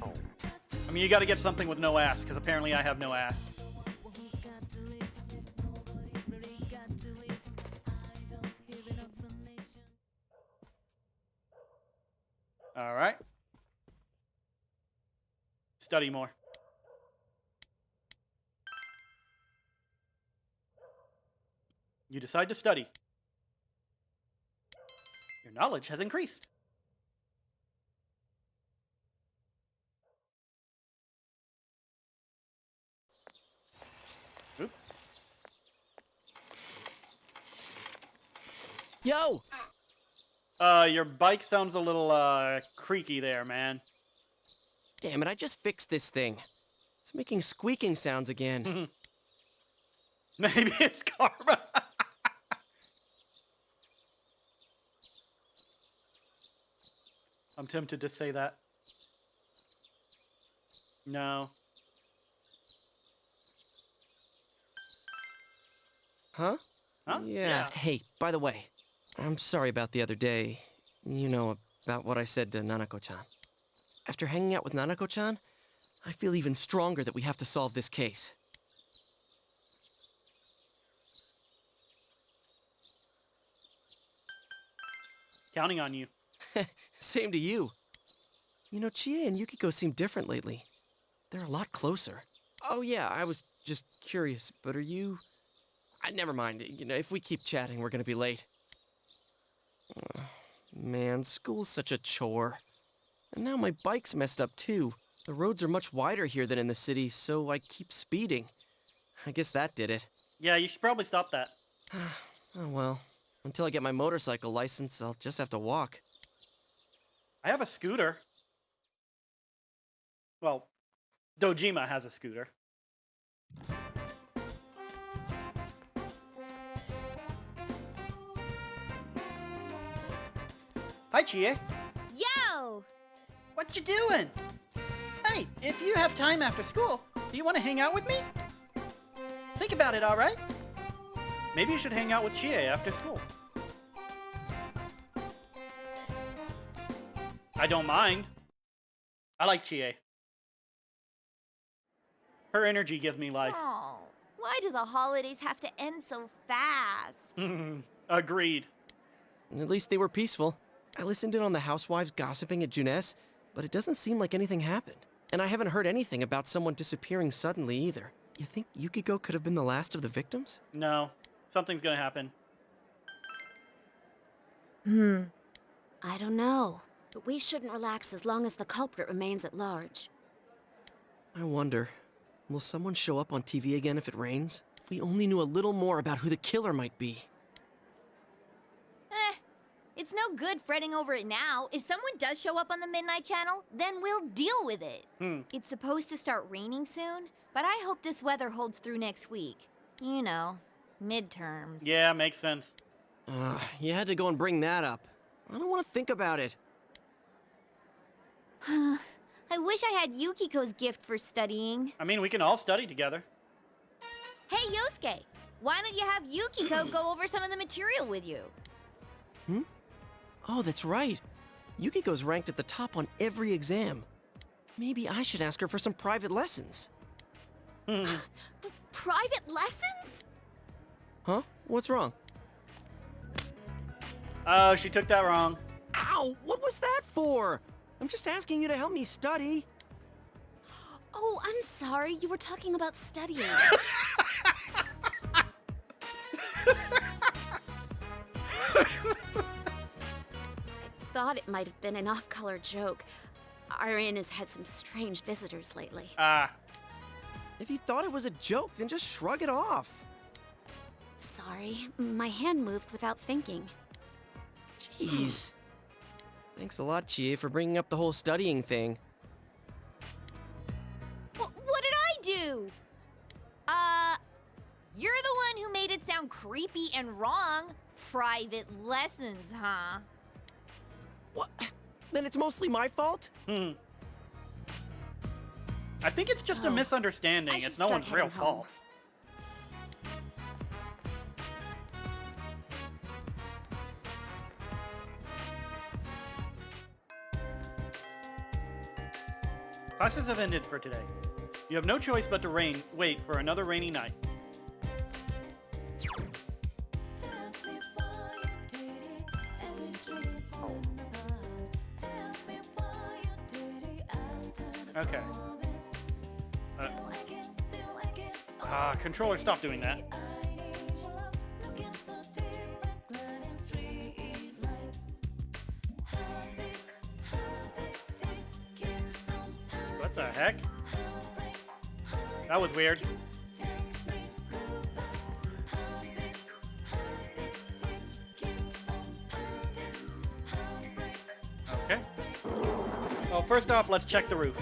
I mean, you gotta get something with no ass, because apparently I have no ass. Alright. Study more. You decide to study. Your knowledge has increased. Oop. Yo! Your bike sounds a little, creaky there, man. Damn it, I just fixed this thing. It's making squeaking sounds again. Maybe it's karma. I'm tempted to say that. No. Huh? Huh? Yeah. Hey, by the way, I'm sorry about the other day. You know, about what I said to Nanako-chan. After hanging out with Nanako-chan, I feel even stronger that we have to solve this case. Counting on you. Same to you. You know, Chie and Yukiko seem different lately. They're a lot closer. Oh yeah, I was just curious, but are you... never mind. You know, if we keep chatting, we're gonna be late. Man, school's such a chore. And now my bike's messed up too. The roads are much wider here than in the city, so I keep speeding. I guess that did it. Yeah, you should probably stop that. Oh well. Until I get my motorcycle license, I'll just have to walk. I have a scooter. Well, Dojima has a scooter. Hi, Chie. Yo! What you doing? Hey, if you have time after school, Do you want to hang out with me? Think about it, alright? Maybe you should hang out with Chie after school. I don't mind. I like Chie. Her energy gives me life. Oh, why do the holidays have to end so fast? Agreed. At least they were peaceful. I listened in on the housewives gossiping at Juness, but it doesn't seem like anything happened. And I haven't heard anything about someone disappearing suddenly either. You think Yukiko could have been the last of the victims? No. Something's gonna happen. I don't know. But we shouldn't relax as long as the culprit remains at large. I wonder, will someone show up on TV again if it rains? If we only knew a little more about who the killer might be. It's no good fretting over it now. If someone does show up on the Midnight Channel, then we'll deal with it. It's supposed to start raining soon, but I hope this weather holds through next week. You know, midterms. Yeah, makes sense. You had to go and bring that up. I don't want to think about it. I wish I had Yukiko's gift for studying. I mean, we can all study together. Hey, Yosuke, why don't you have Yukiko go over some of the material with you? Oh, that's right. Yukiko's ranked at the top on every exam. Maybe I should ask her for some private lessons. Private lessons? Huh? What's wrong? Oh, she took that wrong. Ow! What was that for? I'm just asking you to help me study. Oh, I'm sorry. You were talking about studying. I thought it might have been an off-color joke. Our inn has had some strange visitors lately. If you thought it was a joke, then just shrug it off. Sorry, my hand moved without thinking. Jeez. Thanks a lot, Chie, for bringing up the whole studying thing. What did I do? You're the one who made it sound creepy and wrong. Private lessons, huh? What? Then it's mostly my fault? I think it's just a misunderstanding. I should It's no start one's real heading home. fault. Classes have ended for today. You have no choice but to wait for another rainy night. Okay. Controller, stop doing that. What the heck? That was weird. Okay. Well, first off, let's check the roof.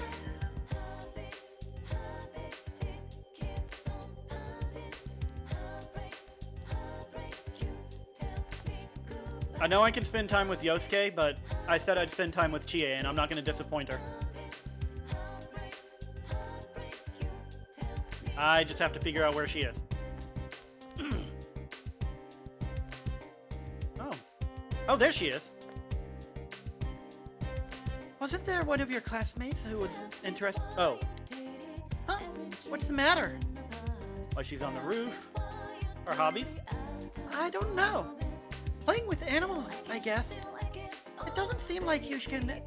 I know I can spend time with Yosuke, but I said I'd spend time with Chie, and I'm not going to disappoint her. I just have to figure out where she is. Oh, there she is. Wasn't there one of your classmates who was interested? Oh, Huh? What's the matter? well, she's on the roof. Her hobbies? I don't know. Playing with animals, I guess. It doesn't seem like you can...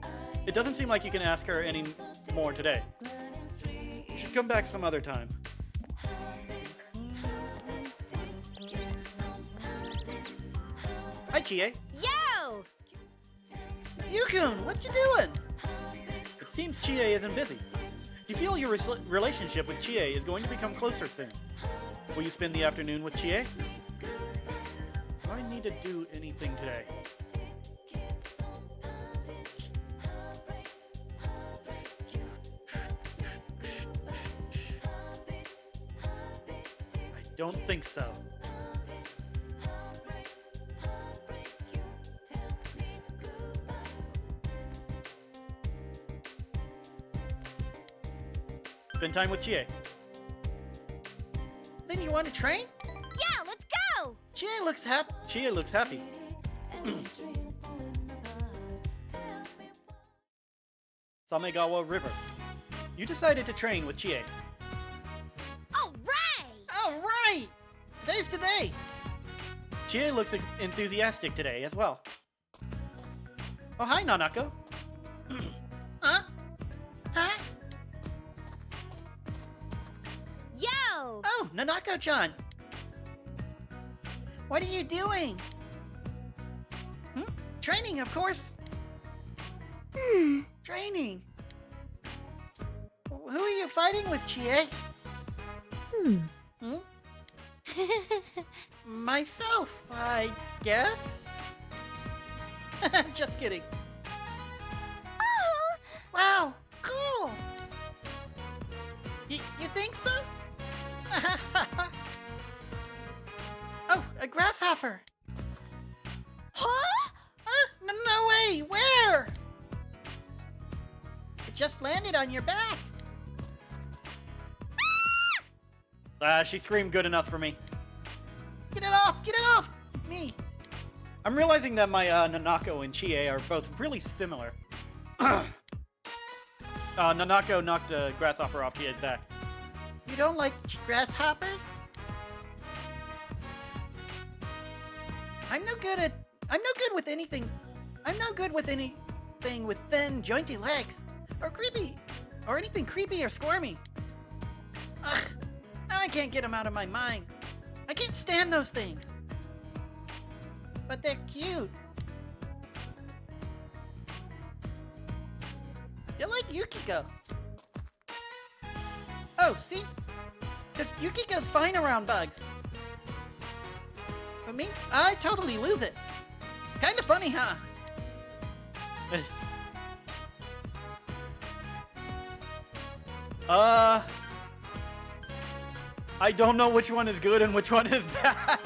It doesn't seem like you can ask her any more today. You should come back some other time. Hi, Chie. Yo! Yukon, what you doing? It seems Chie isn't busy. You feel your relationship with Chie is going to become closer soon. Will you spend the afternoon with Chie? Do I need to do anything today? I don't think so. Spend time with Chie. Then you want to train? Yeah, let's go! Chie looks happy. Chie looks happy. Samegawa River. You decided to train with Chie. All right! All right! Today's today! Chie looks enthusiastic today as well. Oh, hi, Nanako. Huh? Huh? Yo! Oh, Nanako-chan! What are you doing? Training, of course. Training. Who are you fighting with, Chie? Hmm? Myself, I guess. Just kidding. Oh! Wow, cool. You think so? Oh, a grasshopper. Huh? No way. Where? It just landed on your back. She screamed good enough for me. Get it off! Get it off! Me. I'm realizing that my Nanako and Chie are both really similar. Nanako knocked a grasshopper off Chie's back. You don't like grasshoppers? I'm no good with anything. I'm no good with anything with thin, jointy legs, or anything creepy or squirmy. Ugh, now I can't get them out of my mind. I can't stand those things. But they're cute. You're like Yukiko. Oh, see? Because Yukiko's fine around bugs. But me, I totally lose it. Kinda funny, huh? I don't know which one is good and which one is bad.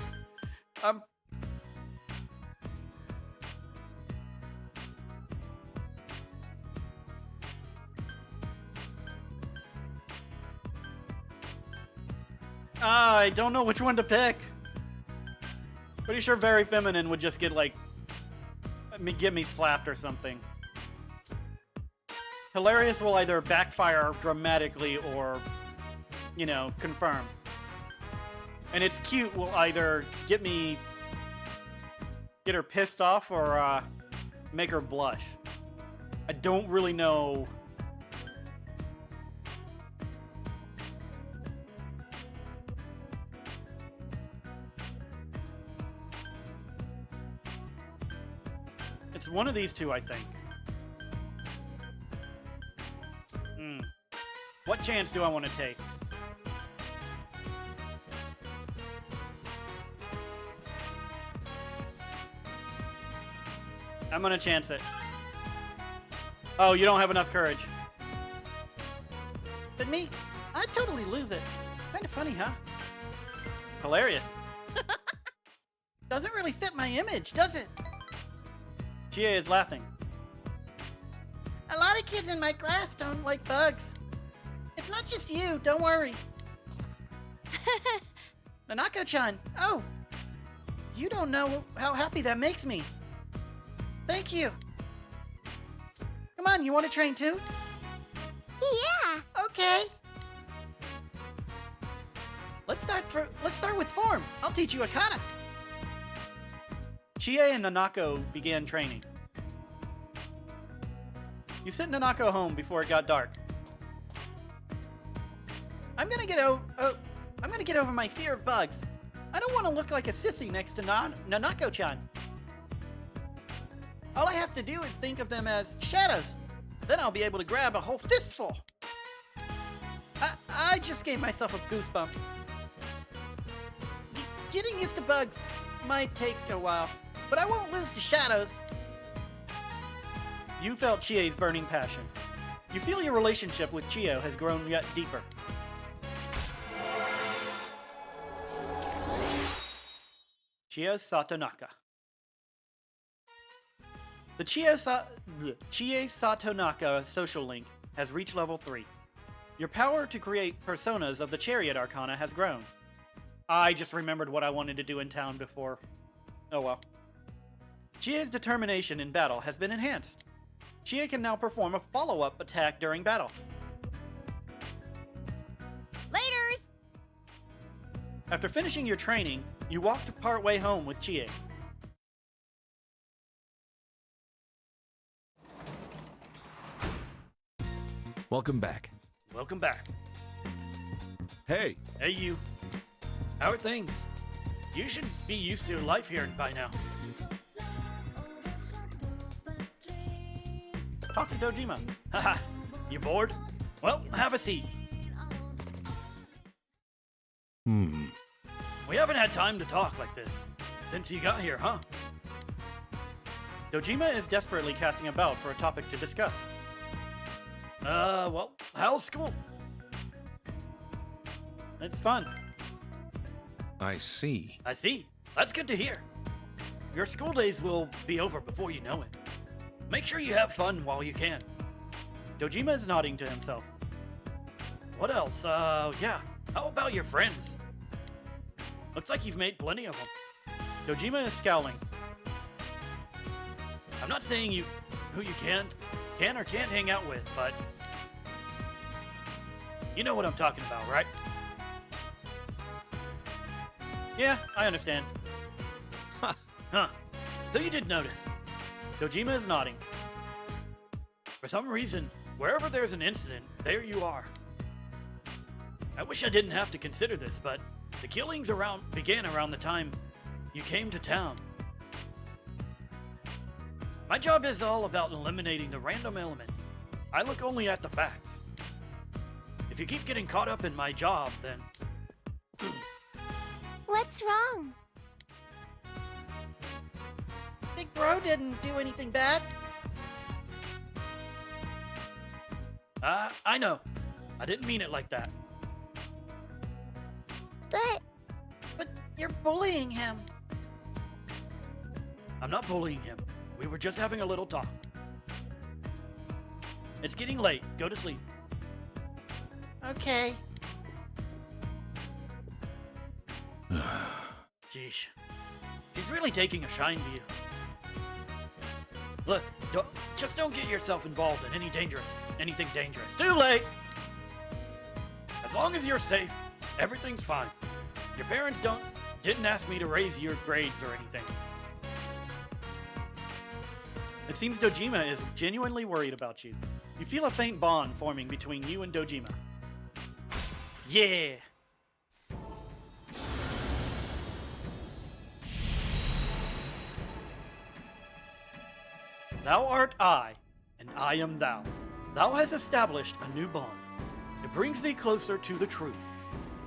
I don't know which one to pick. Pretty sure Very Feminine would just get get me slapped or something. Hilarious will either backfire dramatically or, confirm. And It's Cute will either get her pissed off or make her blush. I don't really know. It's one of these two, I think. What chance do I want to take? I'm gonna chance it. Oh, you don't have enough courage. But me, I totally lose it. Kinda funny, huh? Hilarious. Doesn't really fit my image, does it? Chie is laughing. A lot of kids in my class don't like bugs. It's not just you, don't worry. Nanako-chan, oh, you don't know how happy that makes me. Thank you. Come on, you want to train too? Yeah. Okay. Let's start with form. I'll teach you a kata. Chie and Nanako began training. You sent Nanako home before it got dark. I'm gonna get over my fear of bugs. I don't want to look like a sissy next to Nanako-chan. All I have to do is think of them as shadows. Then I'll be able to grab a whole fistful. I just gave myself a goosebump. Getting used to bugs might take a while, but I won't lose to shadows. You felt Chie's burning passion. You feel your relationship with Chio has grown yet deeper. Chie Satonaka. The Chie Satonaka social link has reached level 3. Your power to create personas of the Chariot Arcana has grown. I just remembered what I wanted to do in town before. Oh well. Chie's determination in battle has been enhanced. Chie can now perform a follow-up attack during battle. Laters! After finishing your training, you walk to part way home with Chie. Welcome back. Welcome back. Hey, Hey, you. How are things? You should be used to life here by now. Talk to Dojima. Haha, you bored? Well, have a seat. We haven't had time to talk like this since you got here, huh? Dojima is desperately casting about for a topic to discuss. Well, how's school? It's fun. I see. I see. That's good to hear. Your school days will be over before you know it. Make sure you have fun while you can. Dojima is nodding to himself. What else? Yeah. How about your friends? Looks like you've made plenty of them. Dojima is scowling. I'm not saying who you can or can't hang out with, but you know what I'm talking about, right? Yeah, I understand. Huh. So you did notice. Dojima is nodding. For some reason, wherever there's an incident, there you are. I wish I didn't have to consider this, but the killings began around the time you came to town. My job is all about eliminating the random element. I look only at the facts. If you keep getting caught up in my job, then What's wrong? Big Bro didn't do anything bad. I know. I didn't mean it like that. But you're bullying him. I'm not bullying him. We were just having a little talk. It's getting late. Go to sleep. Okay. Jeez. He's really taking a shine to you. Look, just don't get yourself involved in anything dangerous. Too late! As long as you're safe, everything's fine. Your parents didn't ask me to raise your grades or anything. It seems Dojima is genuinely worried about you. You feel a faint bond forming between you and Dojima. Yeah! Thou art I, and I am thou. Thou hast established a new bond. It brings thee closer to the truth.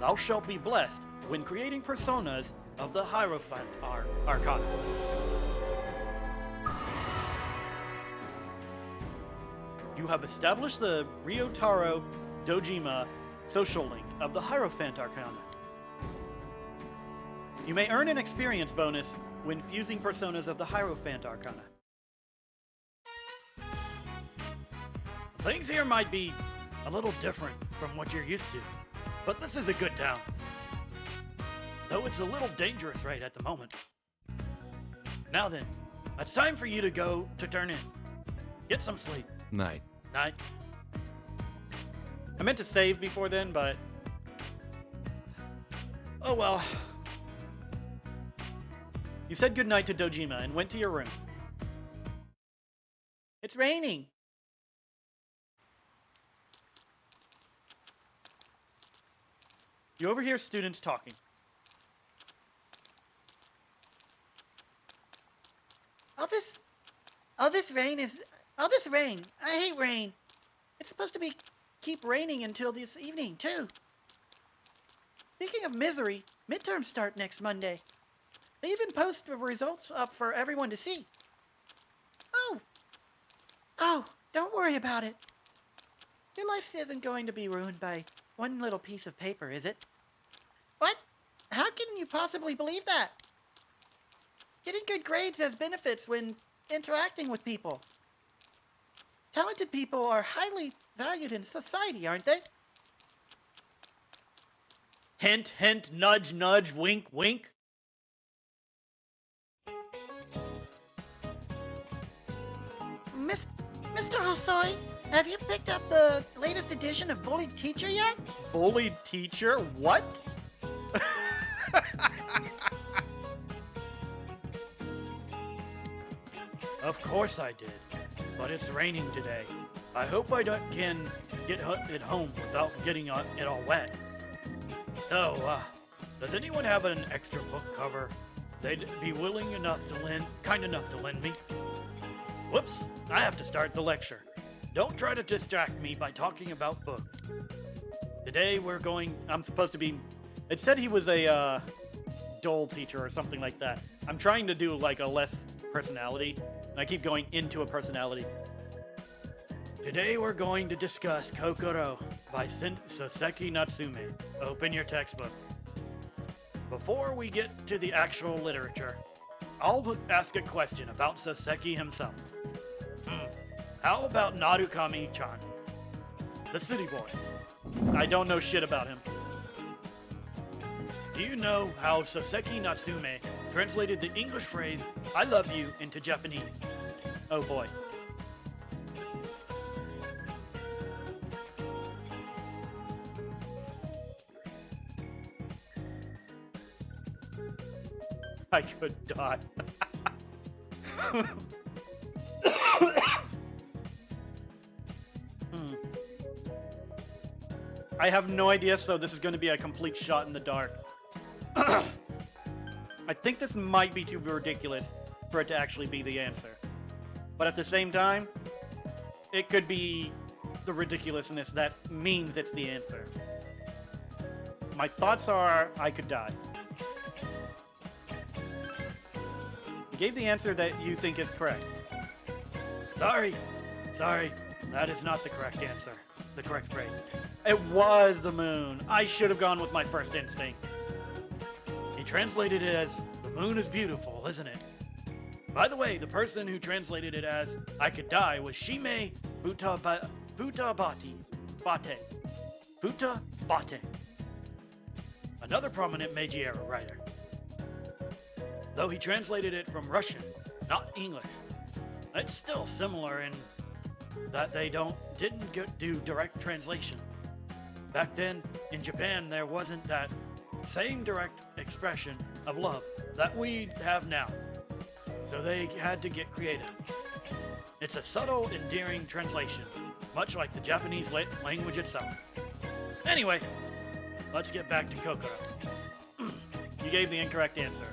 Thou shalt be blessed when creating personas of the Hierophant Arcana. You have established the Ryotaro Dojima social link of the Hierophant Arcana. You may earn an experience bonus when fusing personas of the Hierophant Arcana. Things here might be a little different from what you're used to, but this is a good town. Though it's a little dangerous right at the moment. Now then, it's time for you to go to turn in. Get some sleep. Night. Night. I meant to save before then, but... Oh well. You said goodnight to Dojima and went to your room. It's raining. You overhear students talking. All this rain. I hate rain. It's supposed to keep raining until this evening, too. Speaking of misery, midterms start next Monday. They even post the results up for everyone to see. Oh, don't worry about it. Your life isn't going to be ruined by one little piece of paper, is it? What? How can you possibly believe that? Getting good grades has benefits when interacting with people. Talented people are highly valued in society, aren't they? Hint, hint, nudge, nudge, wink, wink. Mr. Hosoi, have you picked up the latest edition of Bullied Teacher yet? Bullied teacher? What? Of course I did, but it's raining today. I hope I can get it home without getting it all wet. So, does anyone have an extra book cover they'd be kind enough to lend me? Whoops, I have to start the lecture. Don't try to distract me by talking about books. Today I'm supposed to be, it said he was a dull teacher or something like that. I'm trying to do like a less personality, and I keep going into a personality. Today we're going to discuss Kokoro by Soseki Natsume. Open your textbook. Before we get to the actual literature, I'll ask a question about Soseki himself. How about Narukami-chan, the city boy? I don't know shit about him. Do you know how Soseki Natsume translated the English phrase, I love you, into Japanese? Oh boy. I could die. I have no idea, so this is going to be a complete shot in the dark. I think this might be too ridiculous for it to actually be the answer. But at the same time, it could be the ridiculousness that means it's the answer. My thoughts are, I could die. You gave the answer that you think is correct. Sorry, that is not the correct answer. The correct phrase. It was the moon. I should have gone with my first instinct. He translated it as, the moon is beautiful, isn't it? By the way, the person who translated it as, I could die, was Shime Futabate. Another prominent Meiji-era writer. Though he translated it from Russian, not English. It's still similar in that they didn't do direct translation. Back then, in Japan, there wasn't that same direct expression of love that we have now. So they had to get creative. It's a subtle, endearing translation, much like the Japanese language itself. Anyway, let's get back to Kokoro. You gave the incorrect answer.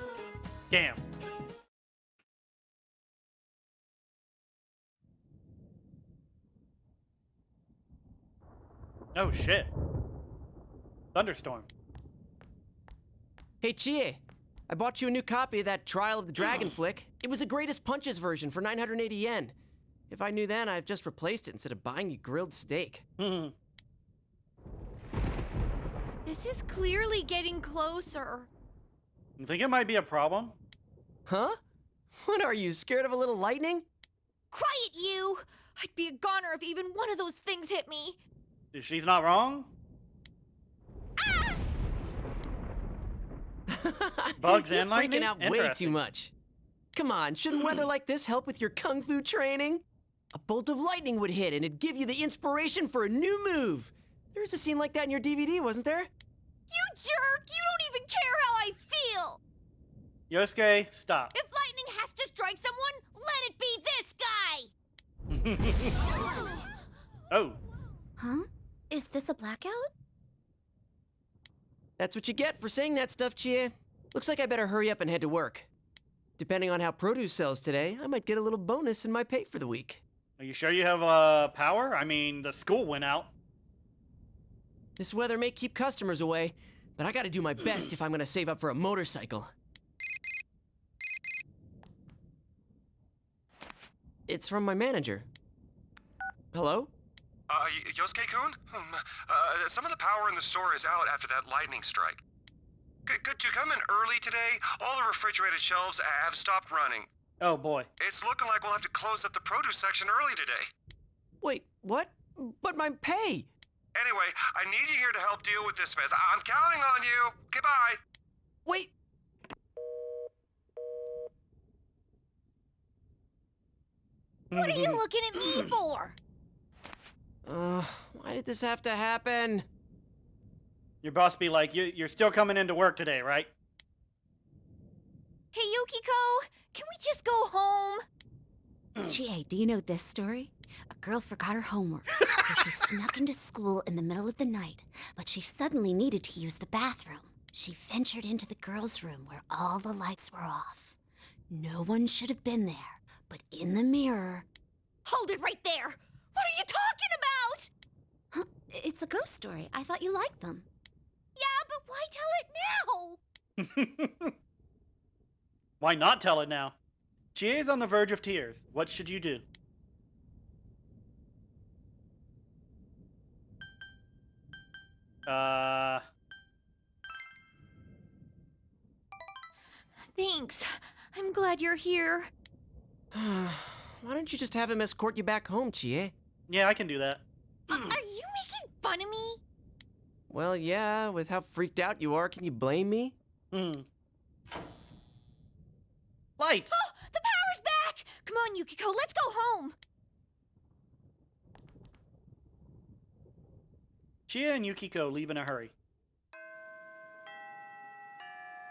Damn. Oh shit. Thunderstorm. Hey, Chie. I bought you a new copy of that Trial of the Dragon flick. It was a Greatest Punches version for 980 yen. If I knew then, I'd just replaced it instead of buying you grilled steak. This is clearly getting closer. You think it might be a problem? Huh? What are you, scared of a little lightning? Quiet, you! I'd be a goner if even one of those things hit me. She's not wrong? Ah! Bugs You're and lightning? freaking out way too much. Come on, shouldn't weather like this help with your kung fu training? A bolt of lightning would hit and it'd give you the inspiration for a new move. There was a scene like that in your DVD, wasn't there? You jerk! You don't even care how I feel! Yosuke, stop. If lightning has to strike someone, let it be this guy! Oh. Huh? Is this a blackout? That's what you get for saying that stuff, Chie. Looks like I better hurry up and head to work. Depending on how produce sells today, I might get a little bonus in my pay for the week. Are you sure you have power? I mean, the school went out. This weather may keep customers away, but I gotta do my best if I'm gonna save up for a motorcycle. It's from my manager. Hello? Yosuke-kun? Some of the power in the store is out after that lightning strike. Could you come in early today? All the refrigerated shelves have stopped running. Oh boy. It's looking like we'll have to close up the produce section early today. Wait, what? But my pay! Anyway, I need you here to help deal with this mess. I'm counting on you. Goodbye. Wait! What are you looking at me for? Why did this have to happen? Your boss be like, you're still coming into work today, right? Hey, Yukiko, can we just go home? Chie, do you know this story? A girl forgot her homework, so she snuck into school in the middle of the night, but she suddenly needed to use the bathroom. She ventured into the girls' room where all the lights were off. No one should have been there, but in the mirror... Hold it right there! What are you talking about? Huh, it's a ghost story. I thought you liked them. Yeah, but why tell it now? Why not tell it now? Chie is on the verge of tears. What should you do? Thanks. I'm glad you're here. Why don't you just have him escort you back home, Chie? Yeah, I can do that. Are you making fun of me? Well, yeah, with how freaked out you are, can you blame me? Lights! Oh, the power's back! Come on, Yukiko, let's go home! Chie and Yukiko leave in a hurry.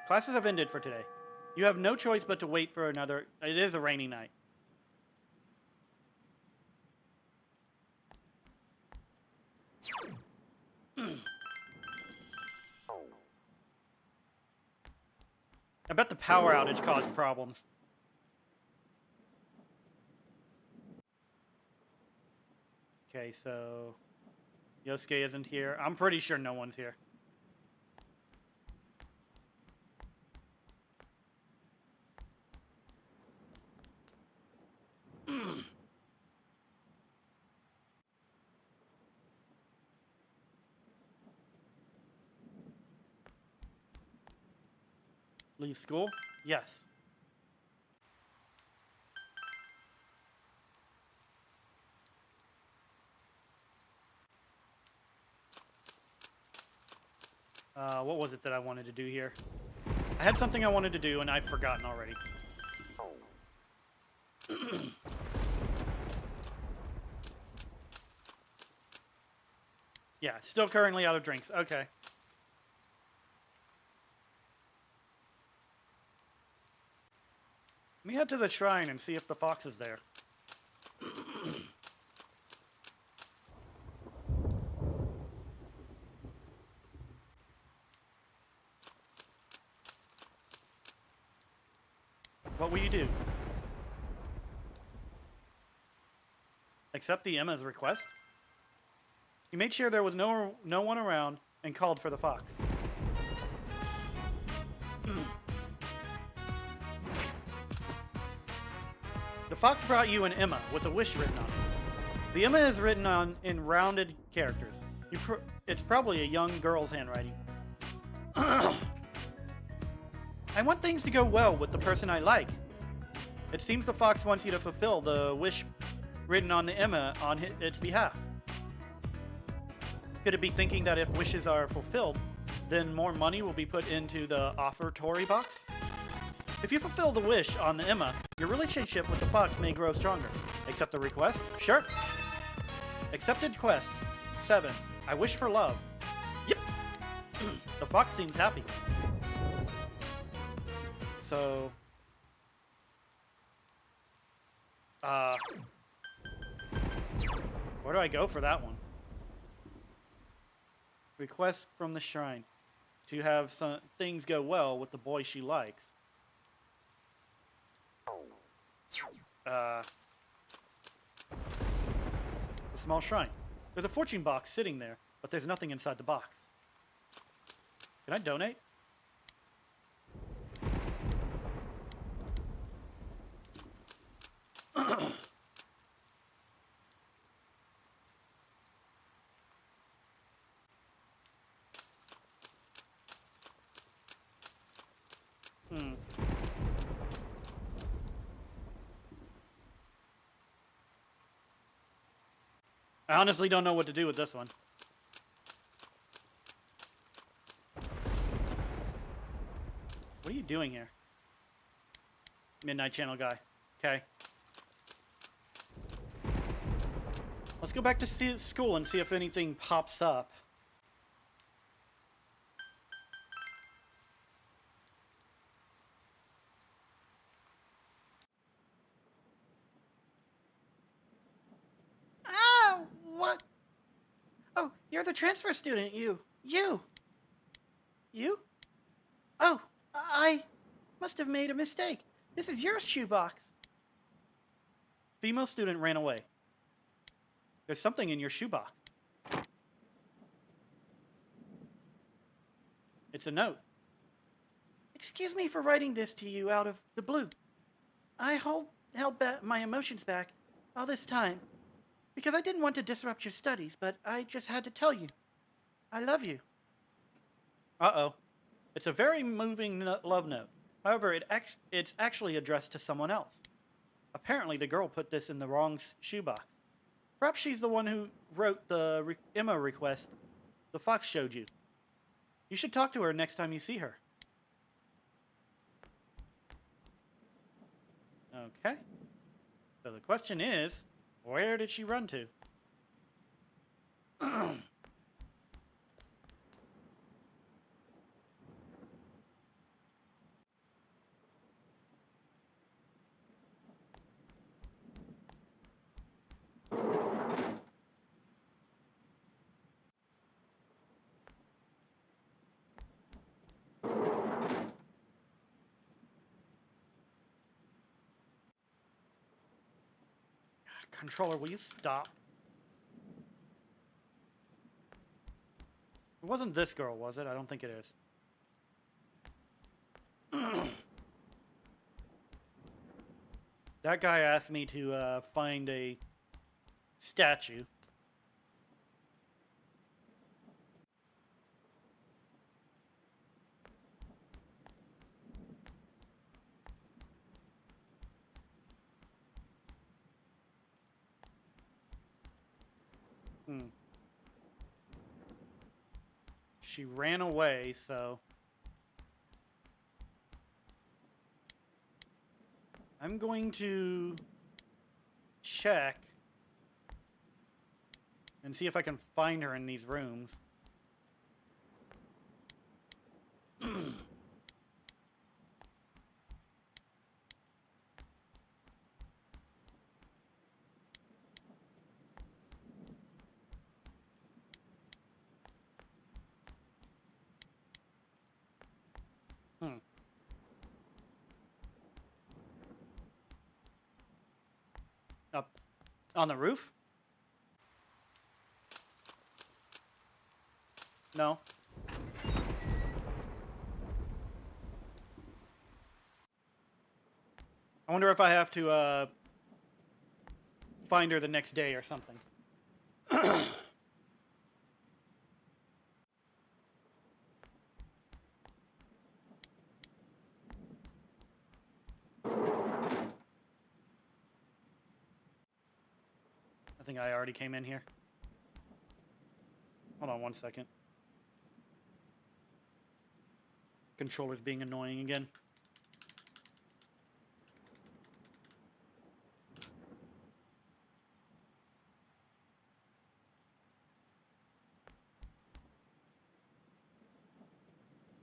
Classes have ended for today. You have no choice but to wait for another... It is a rainy night. I bet the power outage caused problems. Okay, so... Yosuke isn't here. I'm pretty sure no one's here. Leave school? Yes. What was it that I wanted to do here? I had something I wanted to do and I've forgotten already. Yeah, still currently out of drinks. Okay. Let me head to the shrine and see if the fox is there. What will you do? Accept the Emma's request? He made sure there was no one around and called for the fox. The fox brought you an Emma with a wish written on it. The Emma is written on in rounded characters. It's probably a young girl's handwriting. I want things to go well with the person I like. It seems the fox wants you to fulfill the wish written on the Emma on its behalf. Could it be thinking that if wishes are fulfilled, then more money will be put into the offertory box? If you fulfill the wish on the Emma, your relationship with the fox may grow stronger. Accept the request? Sure. Accepted quest 7. I wish for love. Yep. The fox seems happy. So... where do I go for that one? Request from the shrine. To have some things go well with the boy she likes. A small shrine. There's a fortune box sitting there, but there's nothing inside the box. Can I donate? I honestly don't know what to do with this one. What are you doing here? Midnight Channel guy. Okay. Let's go back to school and see if anything pops up. Ow! What? Oh, you're the transfer student, you. You? Oh, I must have made a mistake. This is your shoebox. Female student ran away. There's something in your shoebox. It's a note. Excuse me for writing this to you out of the blue. I held back my emotions back all this time because I didn't want to disrupt your studies, but I just had to tell you. I love you. Uh-oh. It's a very moving love note. However, it's actually addressed to someone else. Apparently, the girl put this in the wrong shoebox. Perhaps she's the one who wrote the Emma request the fox showed you. You should talk to her next time you see her. Okay. So the question is, where did she run to? Controller, will you stop? It wasn't this girl, was it? I don't think it is. That guy asked me to find a statue. She ran away, so I'm going to check and see if I can find her in these rooms. Up on the roof? No. I wonder if I have to find her the next day or something. I think I already came in here. Hold on one second. Controller's being annoying again.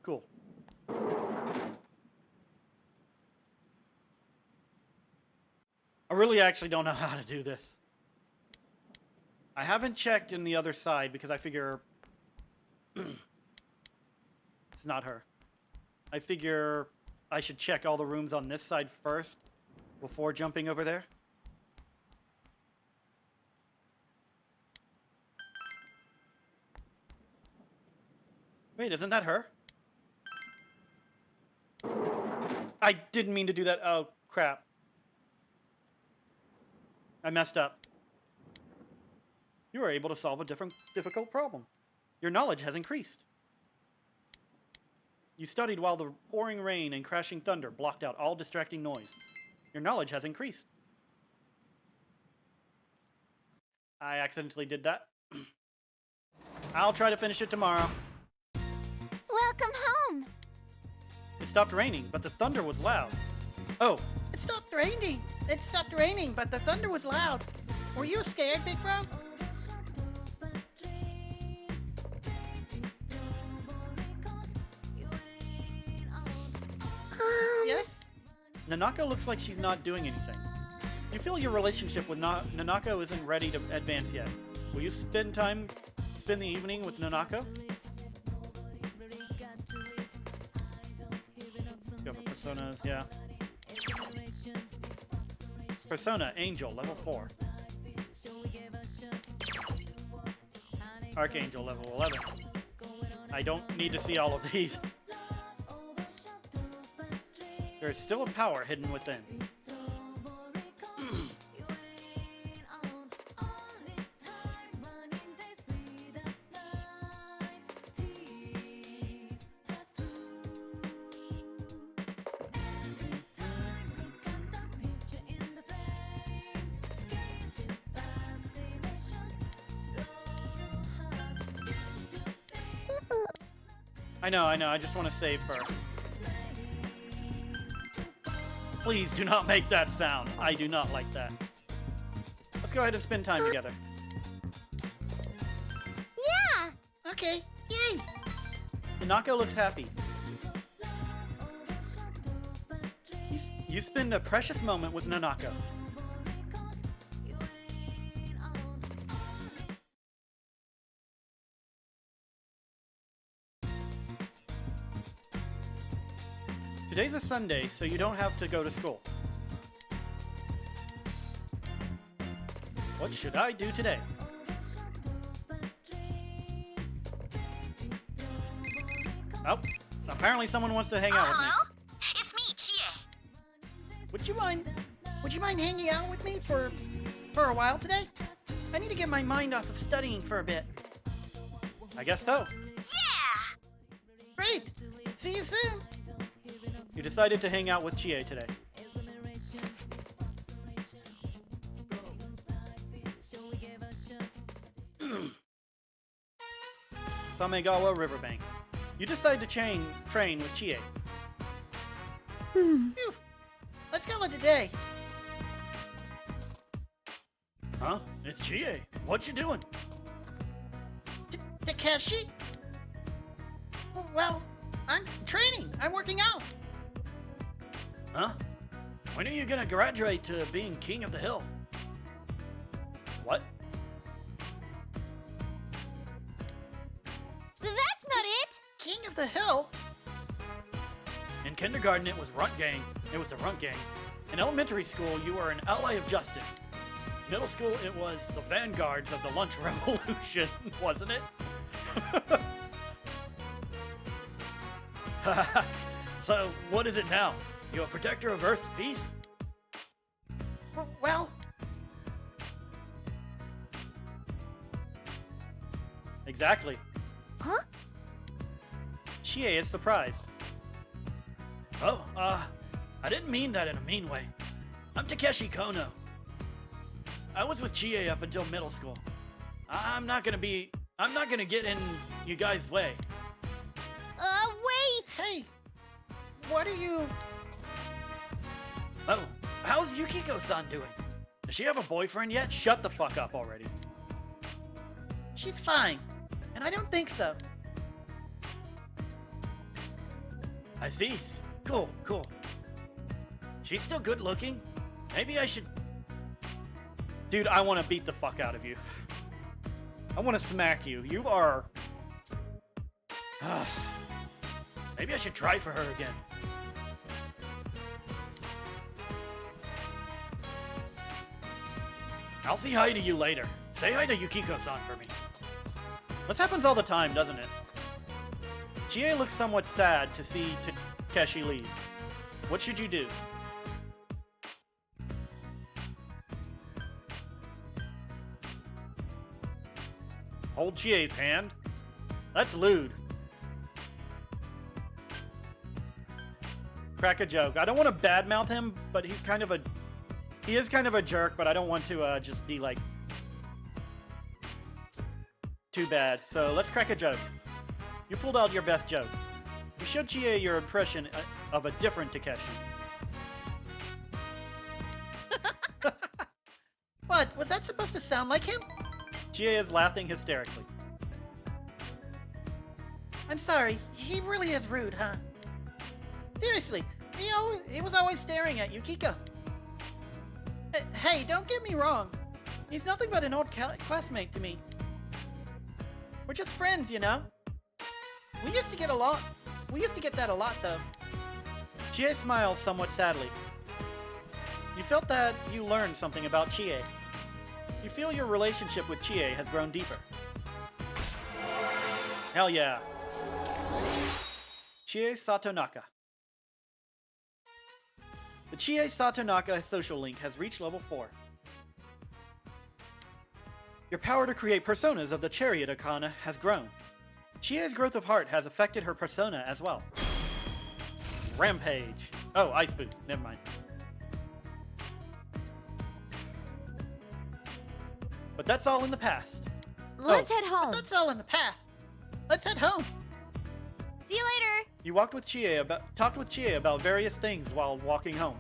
Cool. I really actually don't know how to do this. I haven't checked in the other side because I figure it's not her. I figure I should check all the rooms on this side first before jumping over there. Wait, isn't that her? I didn't mean to do that. Oh, crap. I messed up. You were able to solve a difficult problem. Your knowledge has increased. You studied while the pouring rain and crashing thunder blocked out all distracting noise. Your knowledge has increased. I accidentally did that. I'll try to finish it tomorrow. Welcome home. stopped raining, but the thunder was loud. Oh, It stopped raining. It stopped raining, but the thunder was loud. Were you scared, Big Bro? Yes? Nanako looks like she's not doing anything. You feel your relationship with Nanako isn't ready to advance yet. Will you spend the evening with Nanako? Go for personas, yeah. Persona, Angel, level 4. Archangel, level 11. I don't need to see all of these. There's still a power hidden within. I know, I just want to save her. Please do not make that sound. I do not like that. Let's go ahead and spend time together. Yeah! Okay, yay! Nanako looks happy. You spend a precious moment with Nanako. Today's a Sunday, so you don't have to go to school. What should I do today? Oh, apparently someone wants to hang out with me. Hello? It's me, Chie. Would you mind hanging out with me for a while today? I need to get my mind off of studying for a bit. I guess so. Yeah! Great! See you soon! You decided to hang out with Chie today. Pamgaea Riverbank. You decide to train with Chie. Phew. Let's call it a day. Huh? It's Chie. What you doing? Takeshi? Well, I'm training. I'm working out. Huh? When are you gonna graduate to being king of the hill? What? That's not it! King of the hill? In kindergarten, it was Runt Gang. It was the Runt Gang. In elementary school, you were an ally of justice. Middle school, it was the vanguards of the lunch revolution, wasn't it? So, what is it now? You a protector of Earth's peace? Well, Exactly. Huh? Chie is surprised. Oh, I didn't mean that in a mean way. I'm Takeshi Kono. I was with Chie up until middle school. I'm not gonna get in you guys' way. Wait! hey, what are you... Oh, how's Yukiko-san doing? Does she have a boyfriend yet? Shut the fuck up already. She's fine, and I don't think so. I see. Cool. She's still good looking. Maybe I should... Dude, I want to beat the fuck out of you. I want to smack you. You are... Maybe I should try for her again. I'll say hi to you later. Say hi to Yukiko-san for me. This happens all the time, doesn't it? Chie looks somewhat sad to see Takeshi leave. What should you do? Hold Chie's hand? That's lewd. Crack a joke. I don't want to badmouth him, but he is kind of a jerk, but I don't want to just be like too bad. So let's crack a joke. You pulled out your best joke. You showed Chie your impression of a different Takeshi. What? Was that supposed to sound like him? Chie is laughing hysterically. I'm sorry. He really is rude, huh? Seriously, he was always staring at Yukiko. Hey, don't get me wrong. He's nothing but an old classmate to me. We're just friends, you know? We used to get along. We used to get that a lot, though. Chie smiles somewhat sadly. You felt that you learned something about Chie. You feel your relationship with Chie has grown deeper. Hell yeah. Chie Satonaka. The Chie Satonaka social link has reached level 4. Your power to create personas of the Chariot Arcana has grown. Chie's growth of heart has affected her persona as well. Rampage. Oh, Ice Boost. Never mind. But that's all in the past. Let's head home. That's all in the past. Let's head home. See you later. You talked with Chie about various things while walking home.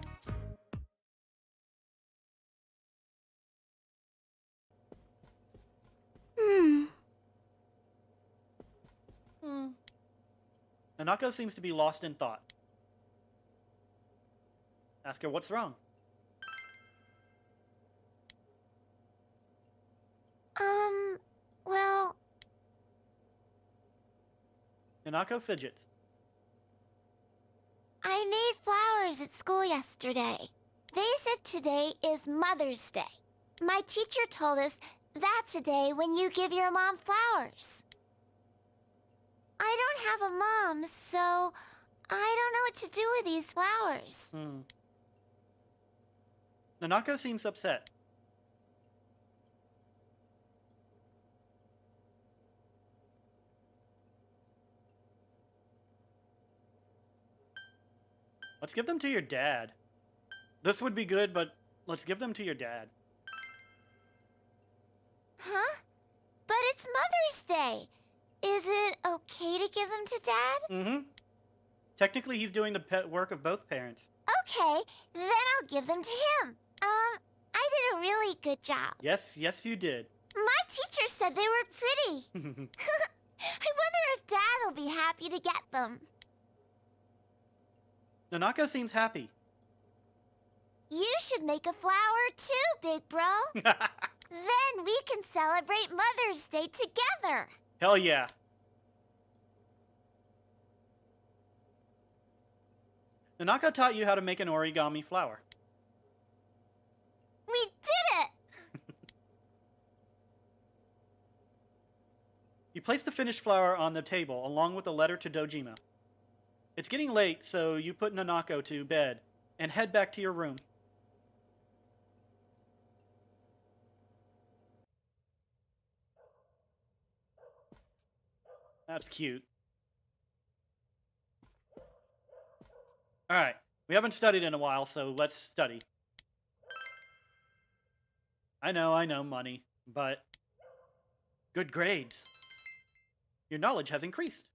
Nanako seems to be lost in thought. Ask her what's wrong. Well... Nanako fidgets. I made flowers at school yesterday. They said today is Mother's Day. My teacher told us that's a day when you give your mom flowers. I don't have a mom, so I don't know what to do with these flowers. Nanako seems upset. Let's give them to your dad. This would be good, but let's give them to your dad. Huh? But it's Mother's Day. Is it okay to give them to Dad? Mm-hmm. Technically, he's doing the work of both parents. Okay, then I'll give them to him. I did a really good job. Yes, you did. My teacher said they were pretty. I wonder if Dad will be happy to get them. Nanako seems happy. You should make a flower too, big bro. Then we can celebrate Mother's Day together. Hell yeah. Nanako taught you how to make an origami flower. We did it! You place the finished flower on the table along with a letter to Dojima. It's getting late, so you put Nanako to bed and head back to your room. That's cute. Alright, we haven't studied in a while, so let's study. I know, money, but good grades. Your knowledge has increased.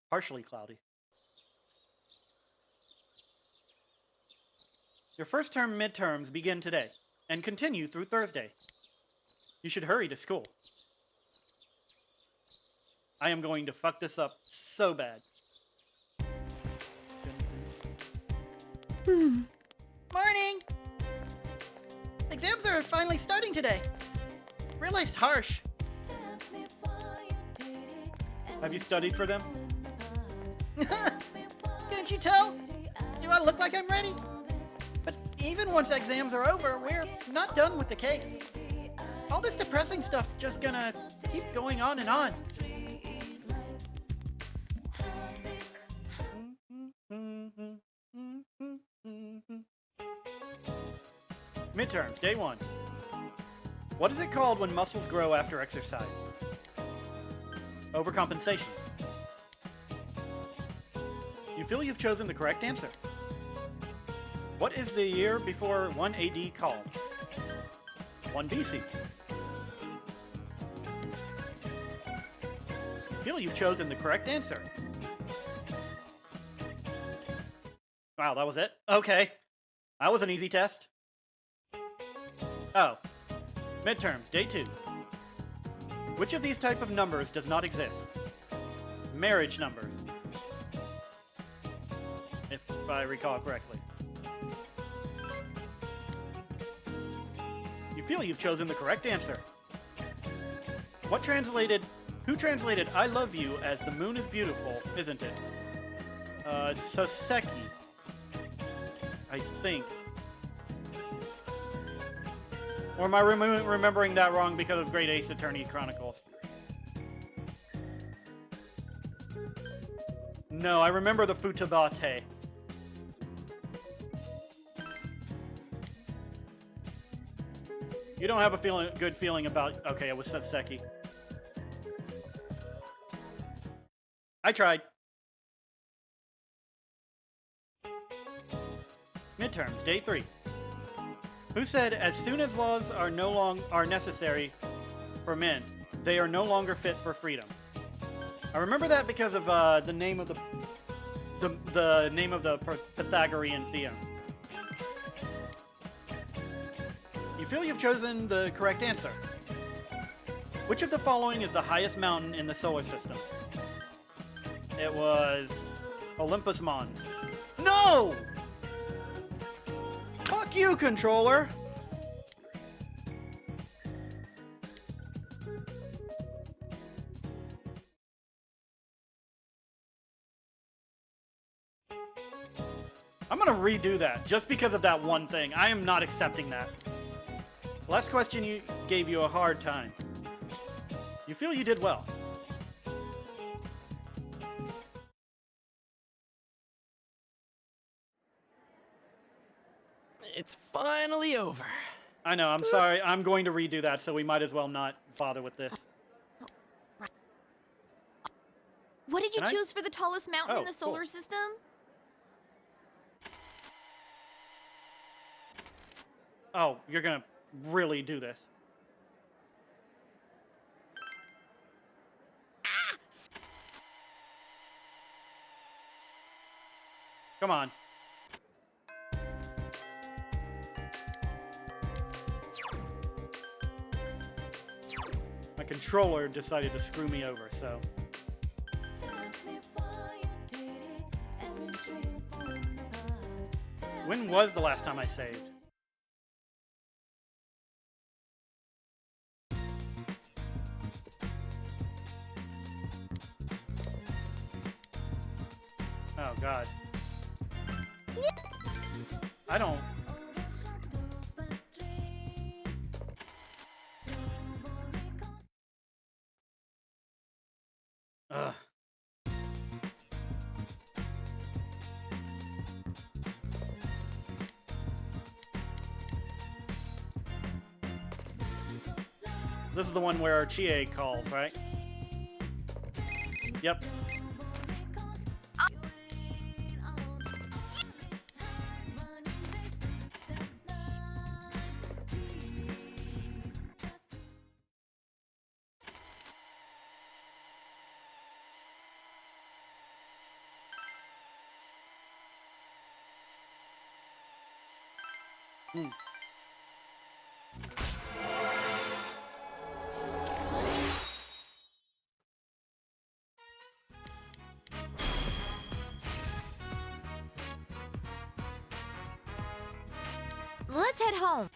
Partially cloudy. Your first term midterms begin today and continue through Thursday. You should hurry to school. I am going to fuck this up so bad. Morning! Exams are finally starting today. Real life's harsh. Have you studied for them? Can't you tell? Do I look like I'm ready? But even once exams are over, we're not done with the case. All this depressing stuff's just gonna keep going on and on. Midterms, day 1. What is it called when muscles grow after exercise? Overcompensation. You feel you've chosen the correct answer. What is the year before 1 AD called? 1 BC. feel you've chosen the correct answer. Wow, that was it? Okay. That was an easy test. Oh. Midterms, day 2. Which of these type of numbers does not exist? Marriage numbers. If I recall correctly. You feel you've chosen the correct answer. Who translated I love you as the moon is beautiful, isn't it? Soseki. I think. Or am I remembering that wrong because of Great Ace Attorney Chronicles? No, I remember the Futabate. You don't have a good feeling about... Okay, it was Soseki. I tried. Midterms, day 3. Who said, as soon as laws are necessary for men, they are no longer fit for freedom? I remember that because of the name of the name of the Pythagorean theorem. You feel you've chosen the correct answer. Which of the following is the highest mountain in the solar system? It was Olympus Mons. No! Fuck you, controller! I'm gonna redo that, just because of that one thing. I am not accepting that. Last question gave you a hard time. You feel you did well. It's finally over. I know, I'm sorry. I'm going to redo that, so we might as well not bother with this. What did you choose for the tallest mountain in the solar cool. system? Oh, you're gonna really do this. Come on. My controller decided to screw me over, so... When was the last time I saved? Oh, God. I don't... Ugh. This is the one where Chie calls, right? Yep. Let's head home.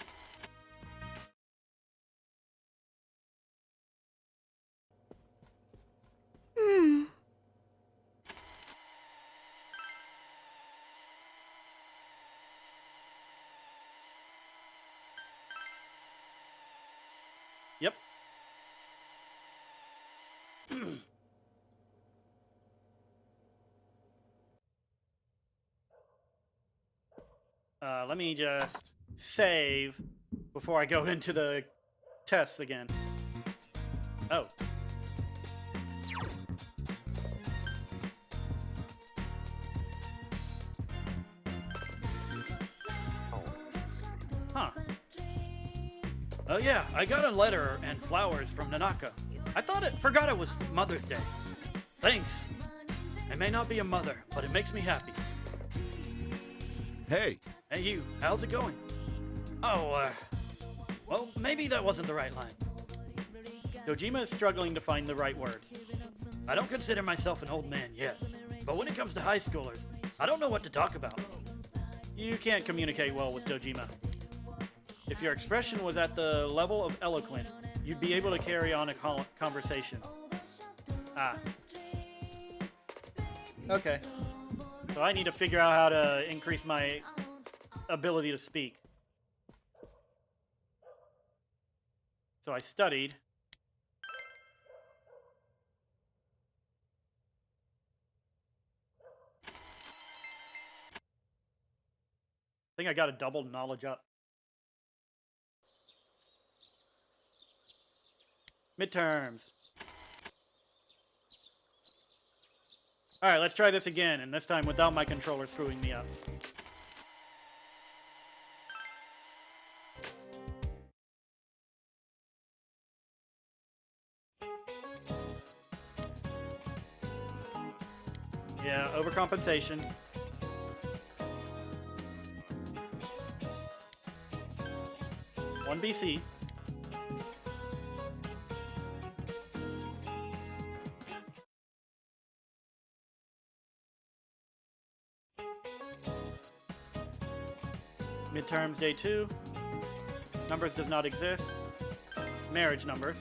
Yep. Let me just save before I go into the tests again. Oh. Huh. Oh yeah, I got a letter and flowers from Nanako. Forgot it was Mother's Day. Thanks. I may not be a mother, but it makes me happy. Hey, Hey, you. How's it going? Oh, well, maybe that wasn't the right line. Dojima is struggling to find the right word. I don't consider myself an old man yet, but when it comes to high schoolers, I don't know what to talk about. You can't communicate well with Dojima. If your expression was at the level of eloquent, you'd be able to carry on a conversation. Ah. Okay. So I need to figure out how to increase my ability to speak. So I studied. I think I got a double knowledge up. Midterms. Alright, let's try this again, and this time without my controller screwing me up. Yeah, overcompensation. One BC. Midterms day 2. Numbers does not exist. Marriage numbers.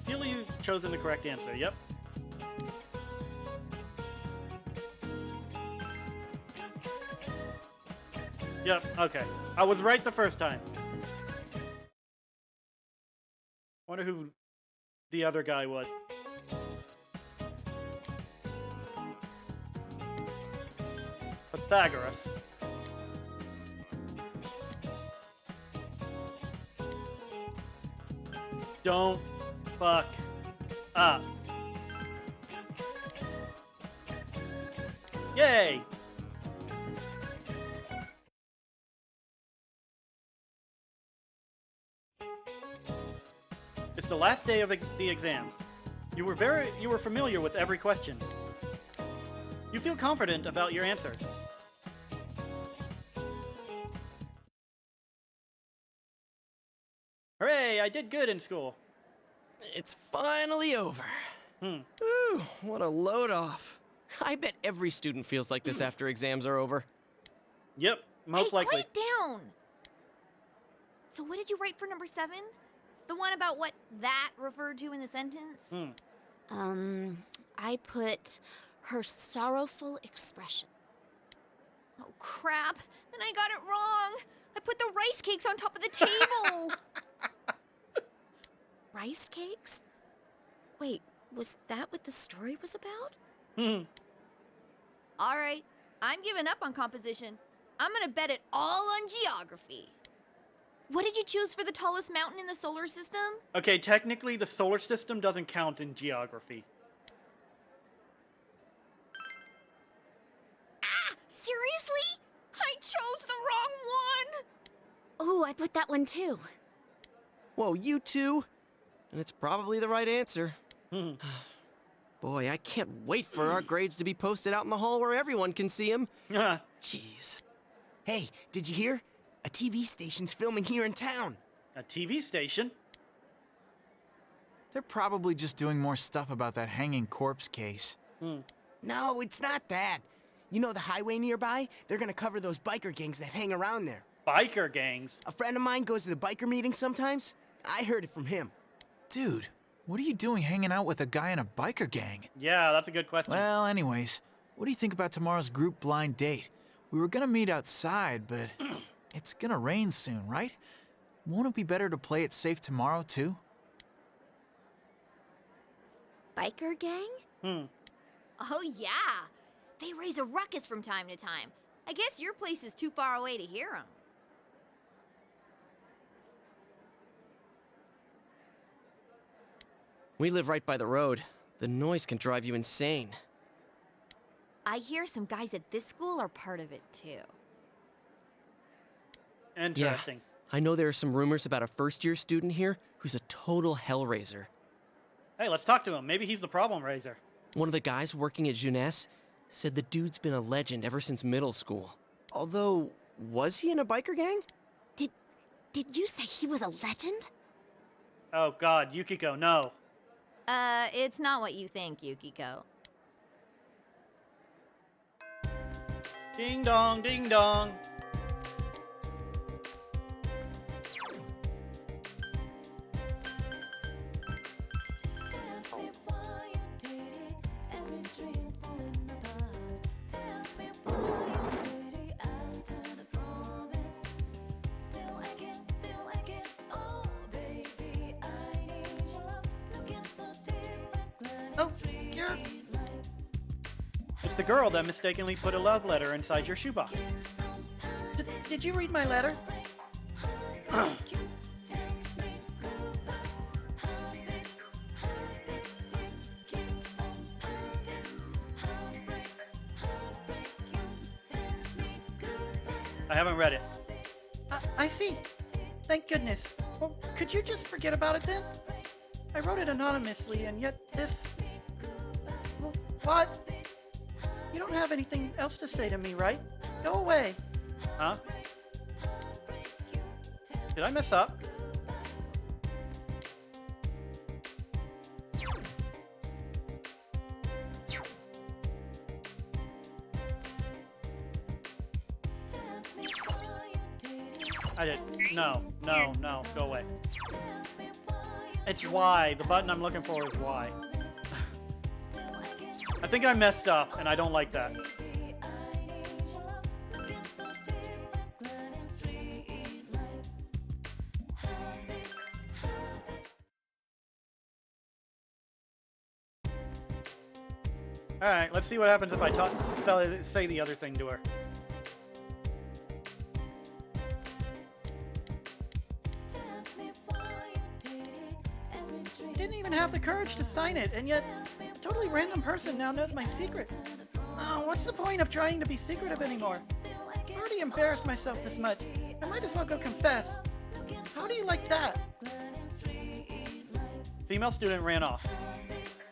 Feel you've chosen the correct answer. Yep. Yep, okay. I was right the first time. Wonder who the other guy was. Pythagoras. Don't fuck up. Yay! It's the last day of the exams. You were familiar with every question. You feel confident about your answers. Hooray, I did good in school. It's finally over. Ooh, what a load off. I bet every student feels like this after exams are over. Yep, most likely. Quiet down. So what did you write for number 7? The one about what that referred to in the sentence? I put her sorrowful expression. Oh, crap. Then I got it wrong. I put the rice cakes on top of the table. Rice cakes? Wait, was that what the story was about? All right, I'm giving up on composition. I'm gonna bet it all on geography. What did you choose for the tallest mountain in the solar system? Okay, technically the solar system doesn't count in geography. Ah, seriously? I chose the wrong one. Oh, I put that one too. Whoa, you two? And it's probably the right answer. Boy, I can't wait for our grades to be posted out in the hall where everyone can see them. Jeez. Hey, did you hear? A TV station's filming here in town. A TV station? They're probably just doing more stuff about that hanging corpse case. No, it's not that. You know the highway nearby? They're gonna cover those biker gangs that hang around there. Biker gangs? A friend of mine goes to the biker meeting sometimes. I heard it from him. Dude, what are you doing hanging out with a guy in a biker gang? Yeah, that's a good question. Well, anyways, what do you think about tomorrow's group blind date? We were gonna meet outside, but it's gonna rain soon, right? Won't it be better to play it safe tomorrow, too? Biker gang? Oh, yeah. They raise a ruckus from time to time. I guess your place is too far away to hear them. We live right by the road. The noise can drive you insane. I hear some guys at this school are part of it, too. Interesting. I know there are some rumors about a first-year student here who's a total hellraiser. Hey, let's talk to him. Maybe he's the problem raiser. One of the guys working at Jeunesse said the dude's been a legend ever since middle school. Although, was he in a biker gang? Did you say he was a legend? Oh God, Yukiko, no. It's not what you think, Yukiko. Ding dong, ding dong. Oh, you're... It's the girl that mistakenly put a love letter inside your shoebox. Did you read my letter? I haven't read it. I see. Thank goodness. Well, could you just forget about it then? I wrote it anonymously, and yet this... Well, what? You don't have anything else to say to me, right? Go away. Huh? Did I mess up? I did. No, go away. It's Y. The button I'm looking for is Y. I think I messed up, and I don't like that. Alright, let's see what happens if I say the other thing to her. Didn't even have the courage to sign it, and yet a totally random person now knows my secret. Oh, what's the point of trying to be secretive anymore? I've already embarrassed myself this much. I might as well go confess. How do you like that? Female student ran off.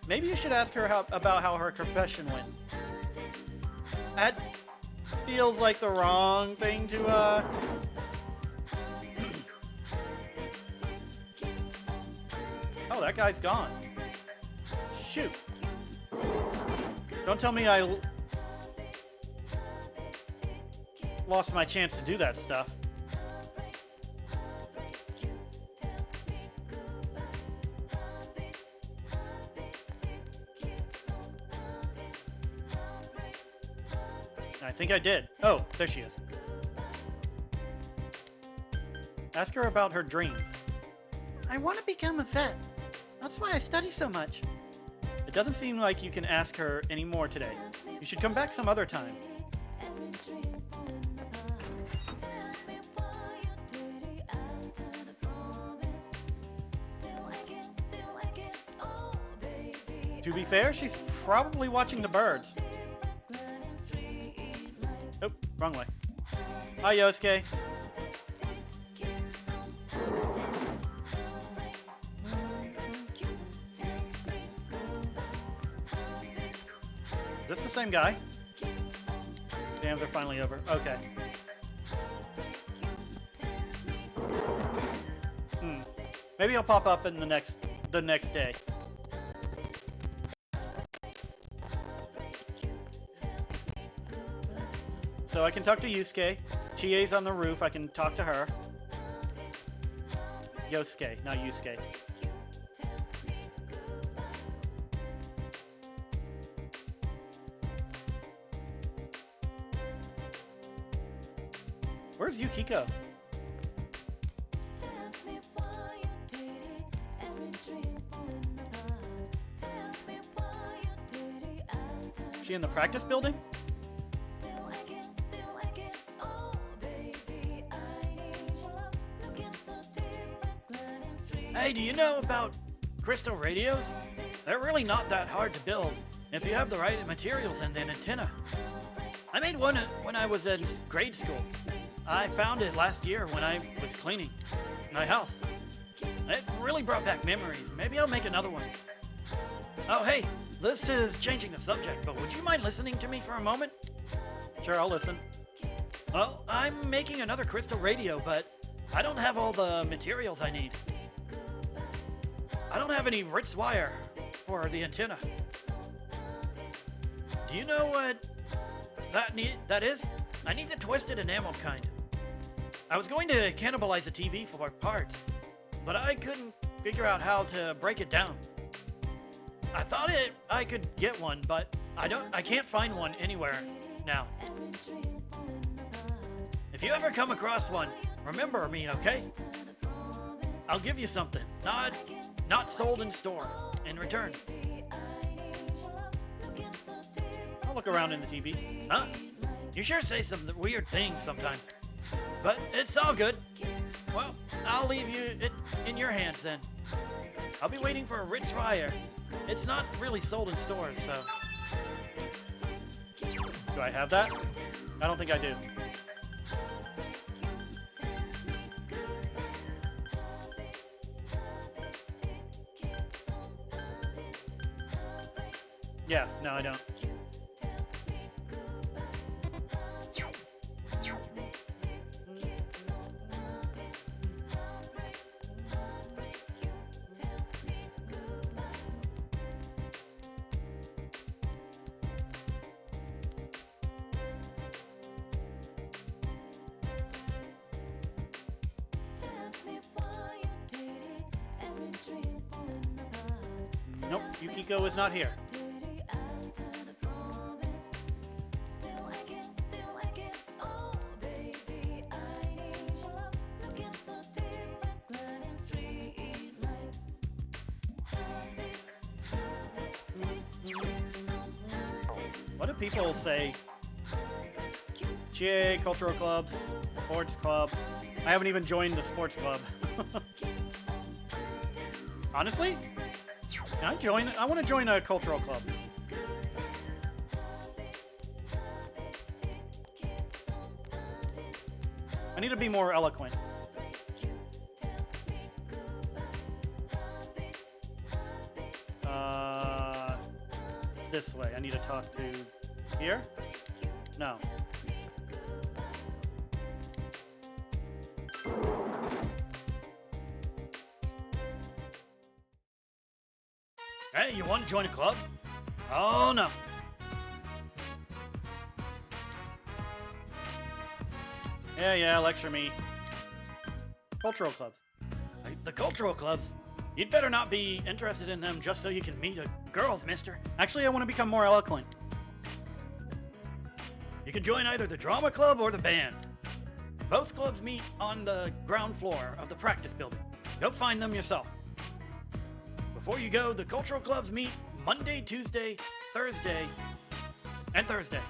Maybe you should ask her about how her confession went. That feels like the wrong thing to, Oh, that guy's gone. Shoot. Don't tell me I lost my chance to do that stuff. I think I did. Oh, there she is. Ask her about her dreams. I want to become a vet. That's why I study so much. It doesn't seem like you can ask her any more today. You should come back some other time. To be fair, she's probably watching the birds. Oh, wrong way. Hi, Yosuke. Is this the same guy? Dams are finally over. Okay. Maybe I'll pop up in the next day. So I can talk to Yusuke. Chie's on the roof. I can talk to her. Yosuke, not Yusuke. Where's Yukiko? She in the practice building? Hey, do you know about crystal radios? They're really not that hard to build if you have the right materials and an antenna. I made one when I was in grade school. I found it last year when I was cleaning my house. It really brought back memories. Maybe I'll make another one. Oh, hey, this is changing the subject, but would you mind listening to me for a moment? Sure, I'll listen. Well, I'm making another crystal radio, but I don't have all the materials I need. I don't have any Ritz wire for the antenna. Do you know what that is? I need the twisted enameled kind. I was going to cannibalize a TV for parts, but I couldn't figure out how to break it down. I thought I could get one, but I can't find one anywhere now. If you ever come across one, remember me, okay? I'll give you something, not sold in store, in return. I'll look around in the TV. Huh? You sure say some weird things sometimes. But it's all good. Well, I'll leave it in your hands then. I'll be waiting for a Ritz wire. It's not really sold in stores, so... Do I have that? I don't think I do. Yeah, no, I don't. Nope, Yukiko is not here. What do people say? GA, cultural clubs, sports club. I haven't even joined the sports club. Honestly? Can I join? I want to join a cultural club. I need to be more eloquent. This way. I need to talk to here? No. Hey, you want to join a club? Oh, no. Yeah, lecture me. Cultural clubs. The cultural clubs? You'd better not be interested in them just so you can meet girls, mister. Actually, I want to become more eloquent. You can join either the drama club or the band. Both clubs meet on the ground floor of the practice building. Go find them yourself. Before you go, the cultural clubs meet Monday, Tuesday, Thursday, and Thursday.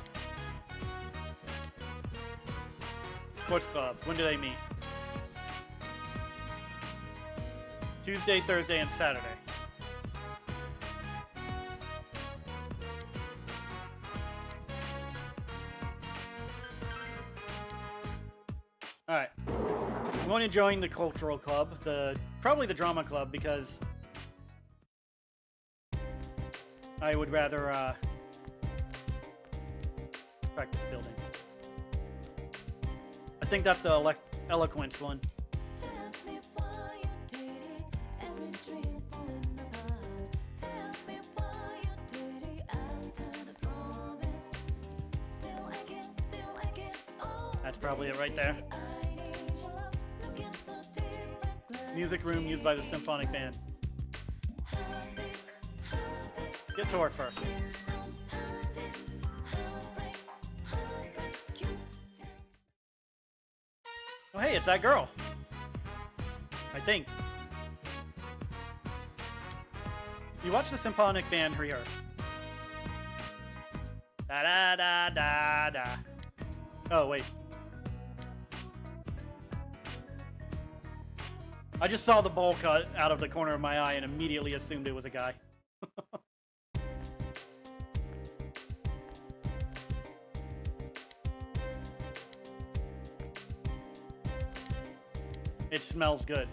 Sports clubs, when do they meet? Tuesday, Thursday, and Saturday. Alright. I'm going to join the cultural club, probably the drama club, because I would rather practice building. I think that's the eloquence one. That's probably it right there. Music room used by the symphonic band. Get to work first. Oh, hey, it's that girl. I think. You watch the symphonic band rehearse. Da da da da da. Oh, wait. I just saw the bowl cut out of the corner of my eye and immediately assumed it was a guy. It smells good.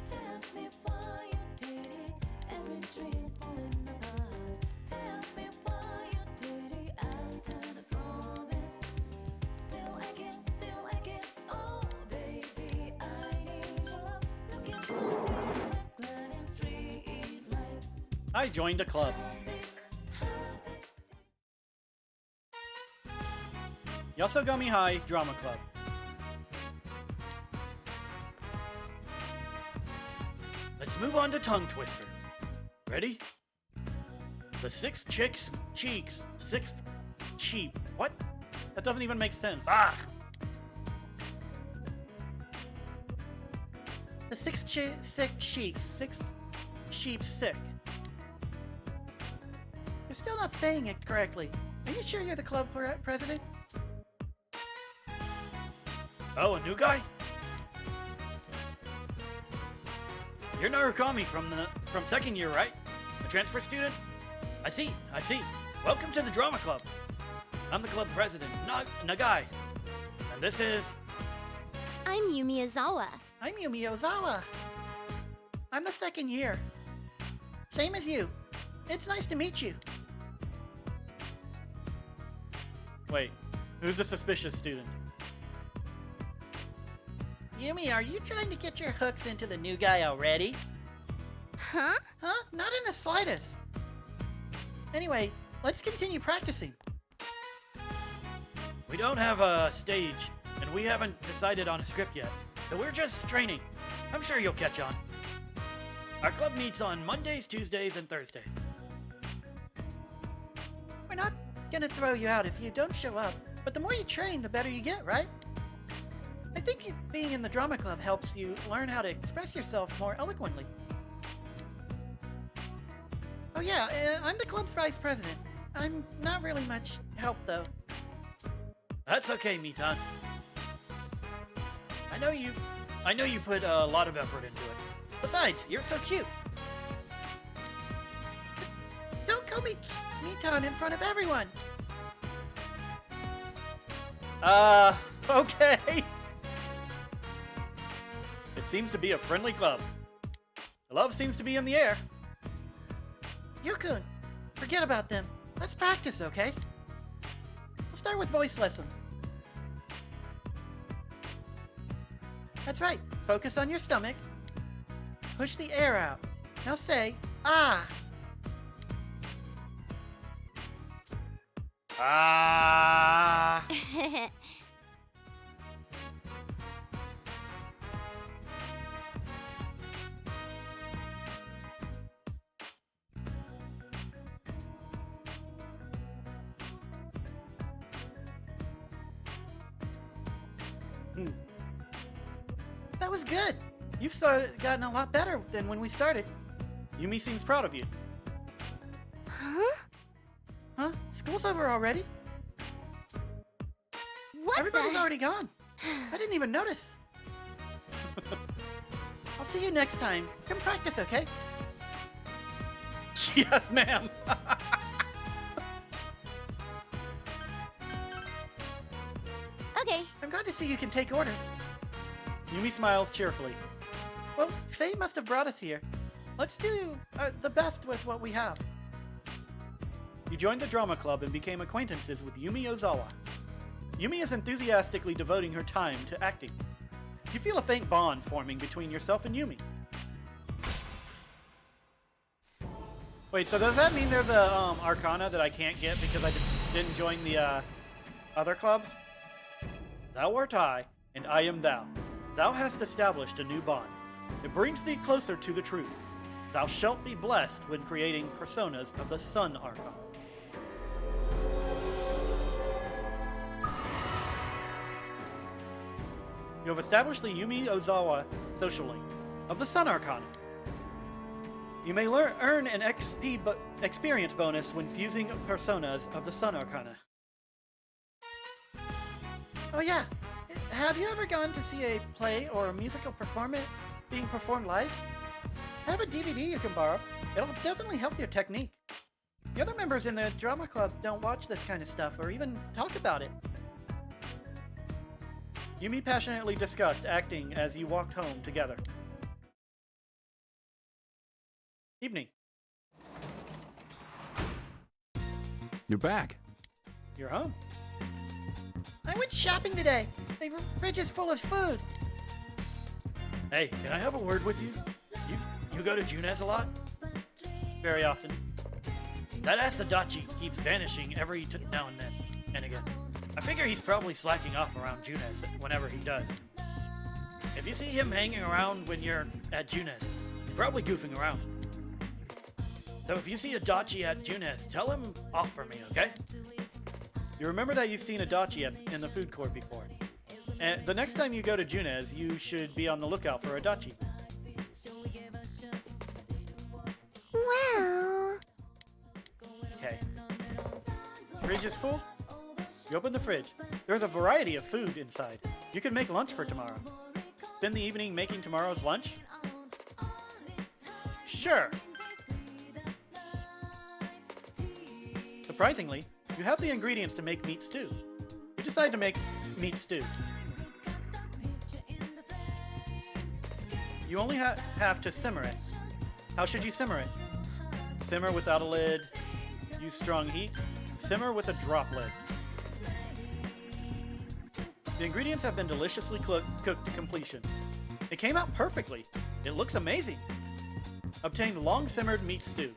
I joined a club. Yasogami High Drama Club. Let's move on to Tongue Twister. Ready? The six chicks cheeks. Six sheep. What? That doesn't even make sense. Ah! The sick sheep. Six sheep sick. You're still not saying it correctly. Are you sure you're the club president? Oh, a new guy? You're Narukami from second year, right? A transfer student? I see. Welcome to the drama club. I'm the club president, Nagai. And this is... I'm Yumi Ozawa. I'm Yumi Ozawa. I'm the second year. Same as you. It's nice to meet you. Wait, who's the suspicious student? Yumi, are you trying to get your hooks into the new guy already? Huh? Huh? Not in the slightest. Anyway, let's continue practicing. We don't have a stage, and we haven't decided on a script yet, so we're just training. I'm sure you'll catch on. Our club meets on Mondays, Tuesdays, and Thursdays. We're not gonna throw you out if you don't show up, but the more you train, the better you get, right? I think being in the drama club helps you learn how to express yourself more eloquently. Oh yeah, I'm the club's vice president. I'm not really much help, though. That's okay, Mitan. I know you put a lot of effort into it. Besides, you're so cute. Don't call me Mitan in front of everyone. Okay. It seems to be a friendly club. The love seems to be in the air. Yukun, forget about them. Let's practice, okay? We'll start with voice lessons. That's right. Focus on your stomach. Push the air out. Now say, ah. Ah. That was good. You've gotten a lot better than when we started. Yumi seems proud of you. Huh? Huh? School's over already? What Everybody's the... already gone. I didn't even notice. I'll see you next time. Come practice, okay? Yes, ma'am. Okay. I'm glad to see you can take orders. Yumi smiles cheerfully. Well, Faye must have brought us here. Let's do the best with what we have. You joined the drama club and became acquaintances with Yumi Ozawa. Yumi is enthusiastically devoting her time to acting. You feel a faint bond forming between yourself and Yumi. Wait, so does that mean there's a Arcana that I can't get because I didn't join the other club? Thou art I, and I am thou. Thou hast established a new bond. It brings thee closer to the truth. Thou shalt be blessed when creating personas of the Sun Arcana. You have established the Yumi Ozawa social link of the Sun Arcana. You may earn an experience bonus when fusing personas of the Sun Arcana. Oh yeah. Have you ever gone to see a play or a musical performance being performed live? I have a DVD you can borrow. It'll definitely help your technique. The other members in the drama club don't watch this kind of stuff or even talk about it. Yumi passionately discussed acting as you walked home together. Evening. You're back. You're home. I went shopping today. The fridge is full of food. Hey, can I have a word with you? You go to Junez a lot? very often. That Asadachi keeps vanishing every now and then and again. I figure he's probably slacking off around Junes whenever he does. If you see him hanging around when you're at Junes, he's probably goofing around. So if you see Adachi at Junes, tell him off for me, okay? You remember that you've seen Adachi in the food court before. And the next time you go to Junes, you should be on the lookout for Adachi. Well... Okay. Fridge is full? You open the fridge. There's a variety of food inside. You can make lunch for tomorrow. Spend the evening making tomorrow's lunch? Sure. Surprisingly, you have the ingredients to make meat stew. You decide to make meat stew. You only have to simmer it. How should you simmer it? Simmer without a lid. Use strong heat. Simmer with a drop lid. The ingredients have been deliciously cooked to completion. It came out perfectly. It looks amazing. Obtain long simmered meat stew.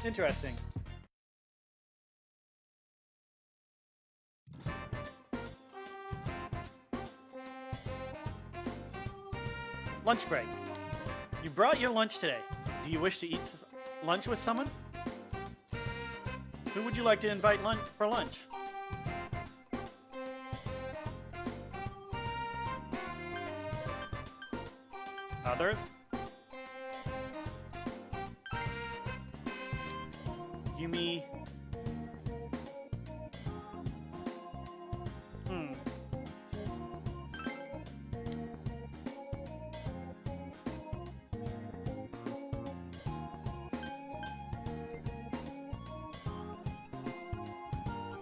Interesting. Lunch break. You brought your lunch today. Do you wish to eat lunch with someone? Who would you like to invite for lunch? Others? Yumi.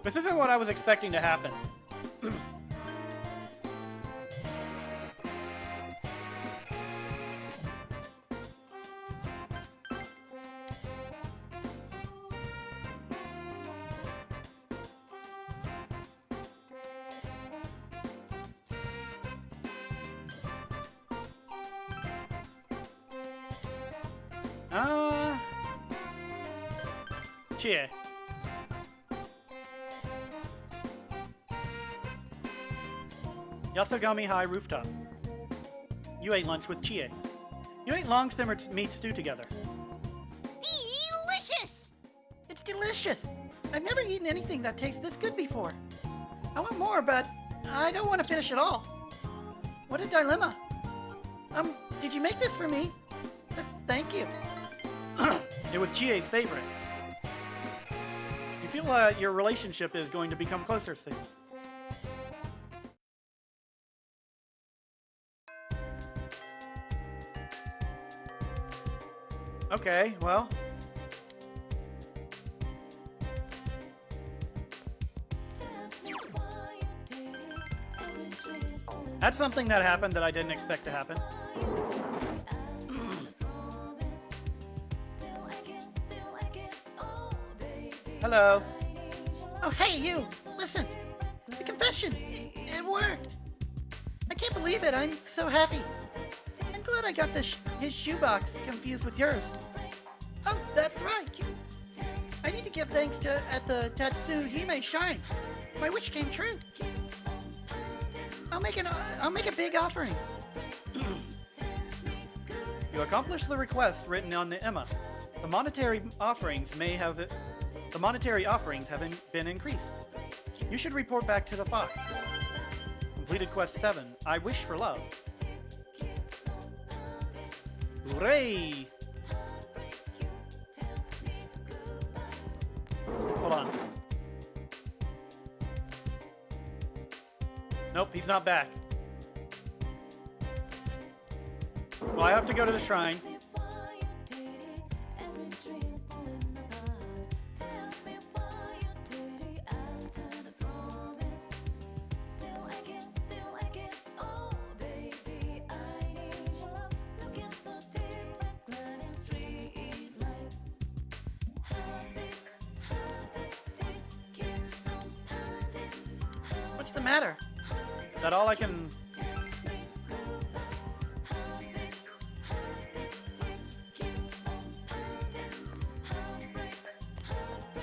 This isn't what I was expecting to happen. Chie. Yasogami High Rooftop. You ate lunch with Chie. You ate long simmered meat stew together. Delicious! It's delicious. I've never eaten anything that tastes this good before. I want more, but I don't want to finish it all. What a dilemma. Did you make this for me? Thank you. It was Chie's favorite. You feel your relationship is going to become closer soon. Okay, well. That's something that happened that I didn't expect to happen. Hello. Oh, hey, you. Listen. The confession. It worked. I can't believe it. I'm so happy. I'm glad I got his shoebox confused with yours. Oh, that's right. I need to give thanks at the Tatsuhime Shrine. My wish came true. I'll make a big offering. You accomplished the request written on the Emma. The monetary offerings haven't been increased. You should report back to the Fox. Completed quest 7. I wish for love. Hooray! Hold on. Nope, he's not back. Well, I have to go to the shrine. What's the matter? Is that all I can...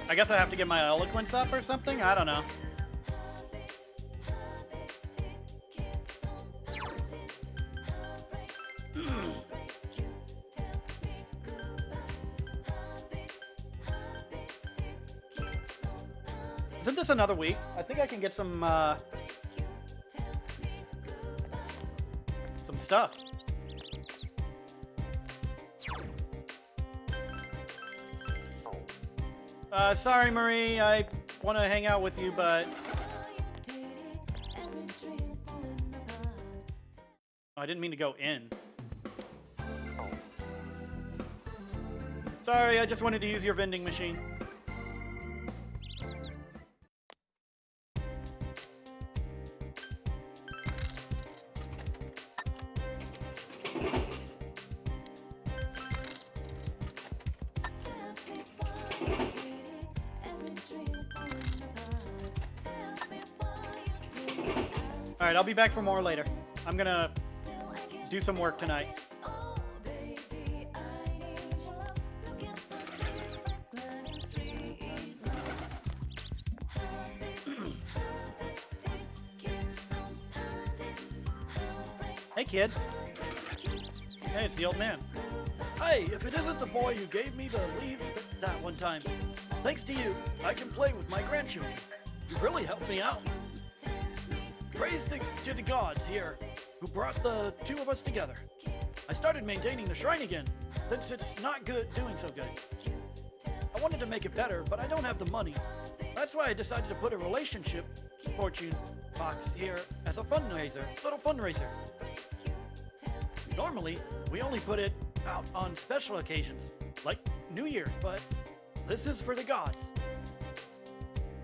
I guess I have to get my eloquence up or something? I don't know. Isn't this another week? I think I can get some stuff. Sorry, Marie. I want to hang out with you, but... Oh, I didn't mean to go in. Sorry, I just wanted to use your vending machine. Alright, I'll be back for more later. I'm gonna do some work tonight. Hey, kids. Hey, it's the old man. Hey, if it isn't the boy who gave me the leaves that one time, thanks to you, I can play with my grandchildren. You really helped me out. Praise to the gods here, who brought the two of us together. I started maintaining the shrine again, since it's not doing so good. I wanted to make it better, but I don't have the money. That's why I decided to put a relationship fortune box here as a little fundraiser. Normally, we only put it out on special occasions, like New Year's, but this is for the gods.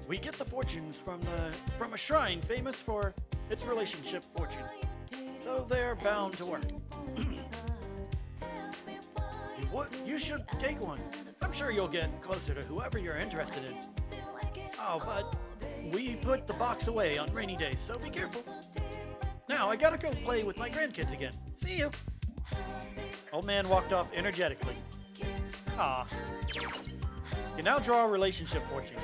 We get the fortunes from a shrine famous for its relationship fortune, so they're bound to work. You should take one. I'm sure you'll get closer to whoever you're interested in. Oh, but we put the box away on rainy days, so be careful. Now, I gotta go play with my grandkids again. See you. Old man walked off energetically. Ah. You now draw a relationship fortune.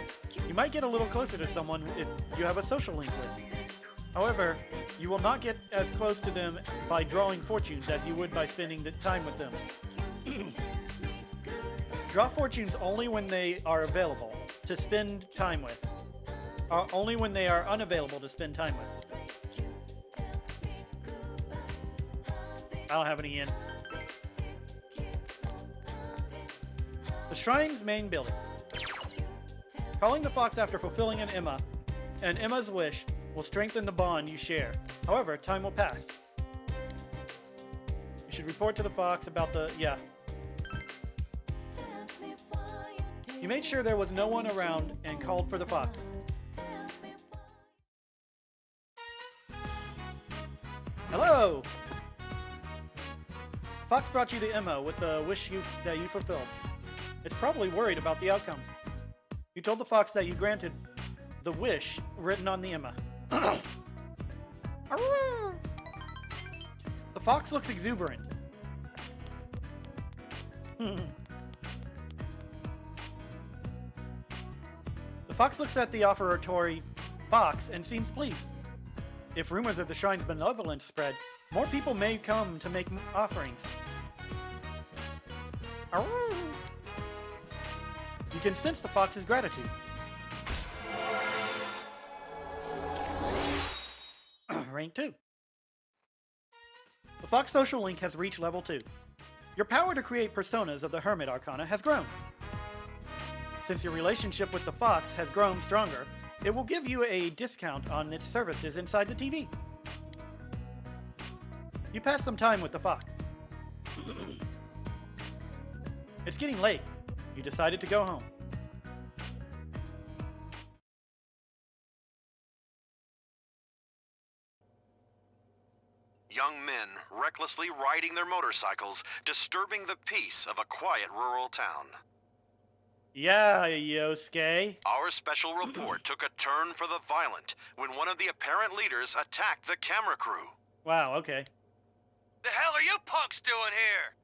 You might get a little closer to someone if you have a social link with. However, you will not get as close to them by drawing fortunes as you would by spending the time with them. Draw fortunes only when they are available to spend time with. Only when they are unavailable to spend time with. I don't have any in. The shrine's main building. Calling the fox after fulfilling an Emma's wish will strengthen the bond you share. However, time will pass. You should report to the fox about yeah. You made sure there was no one around and called for the fox. Hello! Fox brought you the Emma with the wish that you fulfilled. It's probably worried about the outcome. You told the fox that you granted the wish written on the Emma. The fox looks exuberant. The fox looks at the offertory fox and seems pleased. If rumors of the shrine's benevolence spread, more people may come to make offerings. You can sense the fox's gratitude. Rank 2. The Fox social link has reached level 2. Your power to create personas of the Hermit Arcana has grown. Since your relationship with the Fox has grown stronger, it will give you a discount on its services inside the TV. You pass some time with the Fox. It's getting late. You decided to go home. Young men recklessly riding their motorcycles, disturbing the peace of a quiet rural town. Yeah, Yosuke. Our special report took a turn for the violent when one of the apparent leaders attacked the camera crew. Wow, okay. The hell are you punks doing here?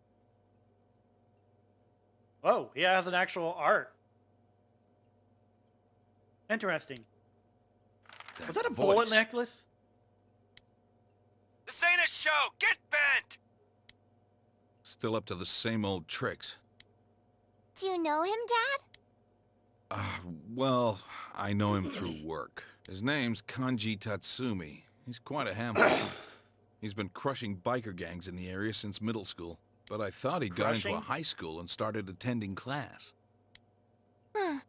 Whoa, he has an actual art. Interesting. Was that a voice. bullet necklace? This ain't a show! Get bent! Still up to the same old tricks. Do you know him, Dad? Well, I know him through work. His name's Kanji Tatsumi. He's quite a handful. He's been crushing biker gangs in the area since middle school. But I thought he'd got into a high school and started attending class. Huh.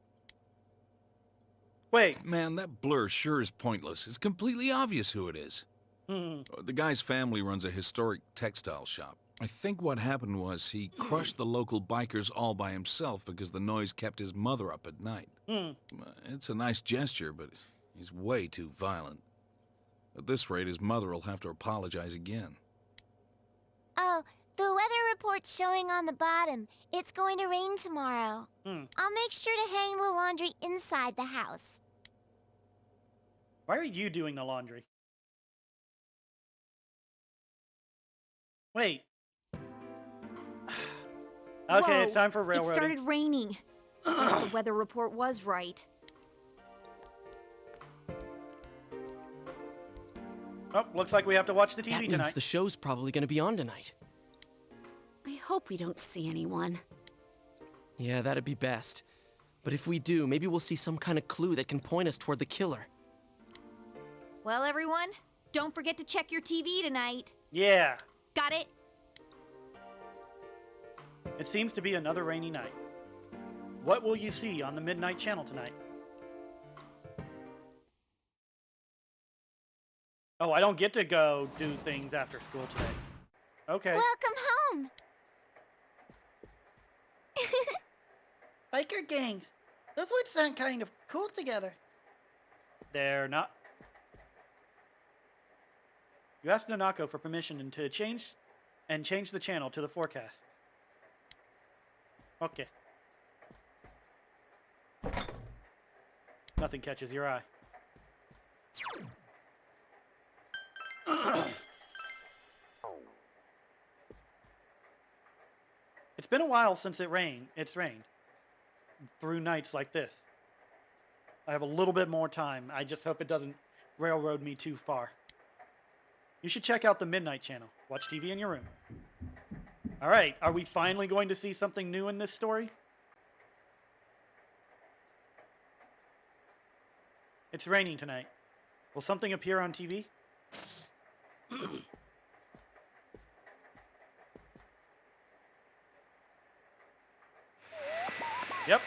Wait. Man, that blur sure is pointless. It's completely obvious who it is. The guy's family runs a historic textile shop. I think what happened was he crushed the local bikers all by himself because the noise kept his mother up at night. It's a nice gesture, but he's way too violent. At this rate, his mother will have to apologize again. Oh, the weather report's showing on the bottom. It's going to rain tomorrow. I'll make sure to hang the laundry inside the house. Why are you doing the laundry? Wait. Okay, Whoa, it's time for railroading. It started raining. I guess the weather report was right. Oh, looks like we have to watch the TV That means tonight. the show's probably gonna be on tonight. I hope we don't see anyone. Yeah, that'd be best. But if we do, maybe we'll see some kind of clue that can point us toward the killer. Well, everyone, don't forget to check your TV tonight. Yeah. Got it? It seems to be another rainy night. What will you see on the Midnight Channel tonight? Oh, I don't get to go do things after school today. Okay. Welcome home. Biker gangs. Those would sound kind of cool together. They're not. You asked Nanako for permission to change the channel to the forecast. Okay. Nothing catches your eye. It's been a while since it's rained. Through nights like this. I have a little bit more time. I just hope it doesn't railroad me too far. You should check out the Midnight Channel. Watch TV in your room. Alright, are we finally going to see something new in this story? It's raining tonight. Will something appear on TV? Yep.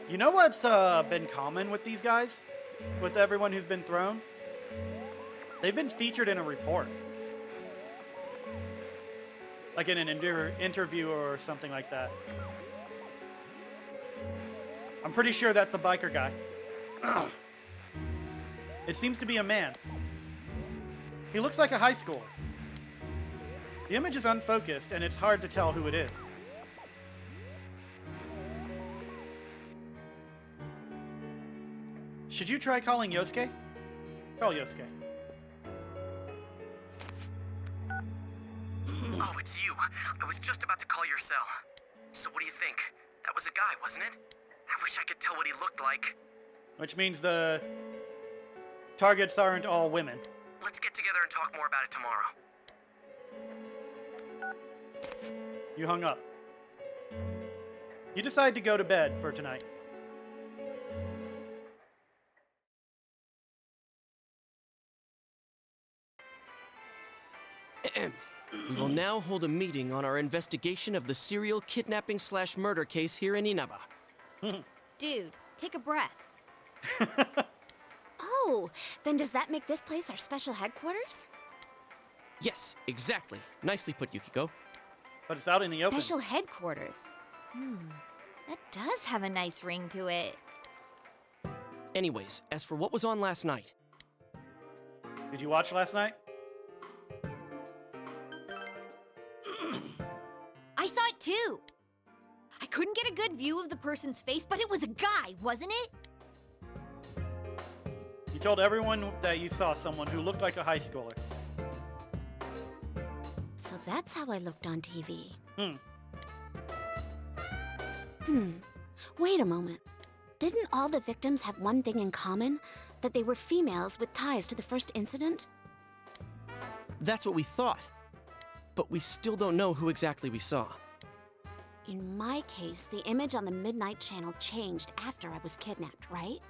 You know what's been common with these guys? With everyone who's been thrown? They've been featured in a report. Like in an interview or something like that. I'm pretty sure that's the biker guy. It seems to be a man. He looks like a high schooler. The image is unfocused and it's hard to tell who it is. Should you try calling Yosuke? Call Yosuke. Oh, it's you. I was just about to call your cell. So what do you think? That was a guy, wasn't it? I wish I could tell what he looked like. Which means the targets aren't all women. Let's get together and talk more about it tomorrow. You hung up. You decide to go to bed for tonight. We will now hold a meeting on our investigation of the serial kidnapping/murder case here in Inaba. Dude, take a breath. Oh, then does that make this place our special headquarters? Yes, exactly. Nicely put, Yukiko. But it's out in the open. Special headquarters. That does have a nice ring to it. Anyways, as for what was on last night. Did you watch last night? I saw it too. I couldn't get a good view of the person's face, but it was a guy, wasn't it? told everyone that you saw someone who looked like a high schooler. So that's how I looked on TV. Wait a moment. Didn't all the victims have one thing in common? That they were females with ties to the first incident? That's what we thought. But we still don't know who exactly we saw. In my case, the image on the Midnight Channel changed after I was kidnapped, right?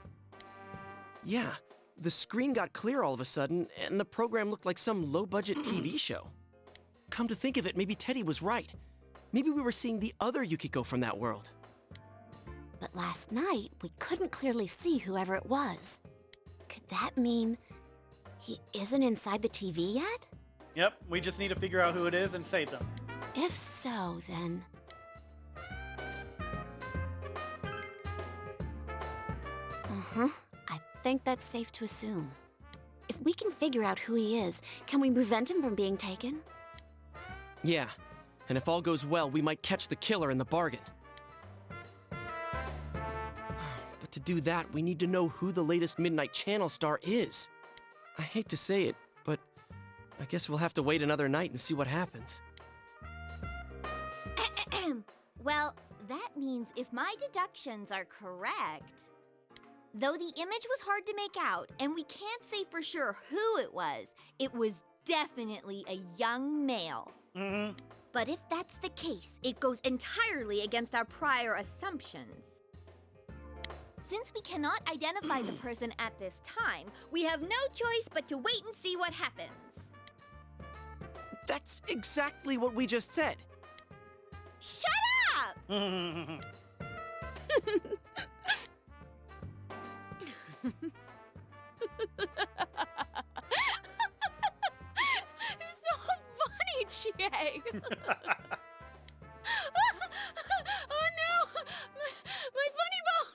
Yeah, the screen got clear all of a sudden, and the program looked like some low-budget TV show. Come to think of it, maybe Teddy was right. Maybe we were seeing the other Yukiko from that world. But last night, we couldn't clearly see whoever it was. Could that mean he isn't inside the TV yet? Yep, we just need to figure out who it is and save them. If so, then... I think that's safe to assume. If we can figure out who he is, can we prevent him from being taken? Yeah, and if all goes well, we might catch the killer in the bargain. But to do that, we need to know who the latest Midnight Channel star is. I hate to say it, but I guess we'll have to wait another night and see what happens. Well, that means if my deductions are correct, though the image was hard to make out, and we can't say for sure who it was definitely a young male. But if that's the case, it goes entirely against our prior assumptions. Since we cannot identify the person at this time, we have no choice but to wait and see what happens. That's exactly what we just said. Shut up! You're so funny, Chie. Oh no! My funny bone!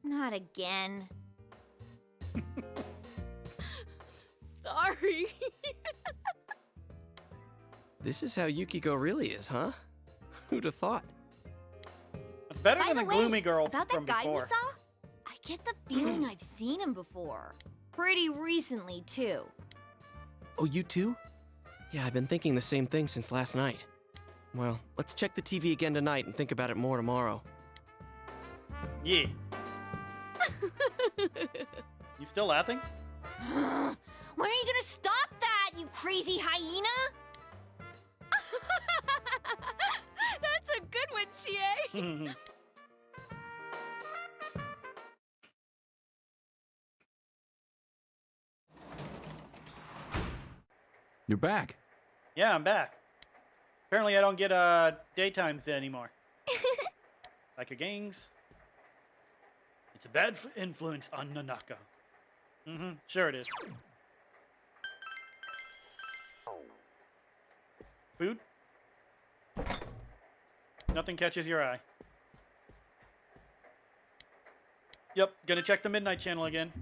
Not again. Sorry. This is how Yukiko really is, huh? Who'd have thought? It's better By than the way, gloomy girl about from that guy before. we saw, I get the feeling I've seen him before. Pretty recently, too. Oh, you too? Yeah, I've been thinking the same thing since last night. Well, let's check the TV again tonight and think about it more tomorrow. Yeah. You still laughing? When are you gonna stop that, you crazy hyena? That's a good one, Chie. You're back. Yeah, I'm back. Apparently I don't get daytimes anymore. Like a gangs. It's a bad influence on Nanako. Sure it is. Food? Nothing catches your eye. Yep, gonna check the Midnight Channel again.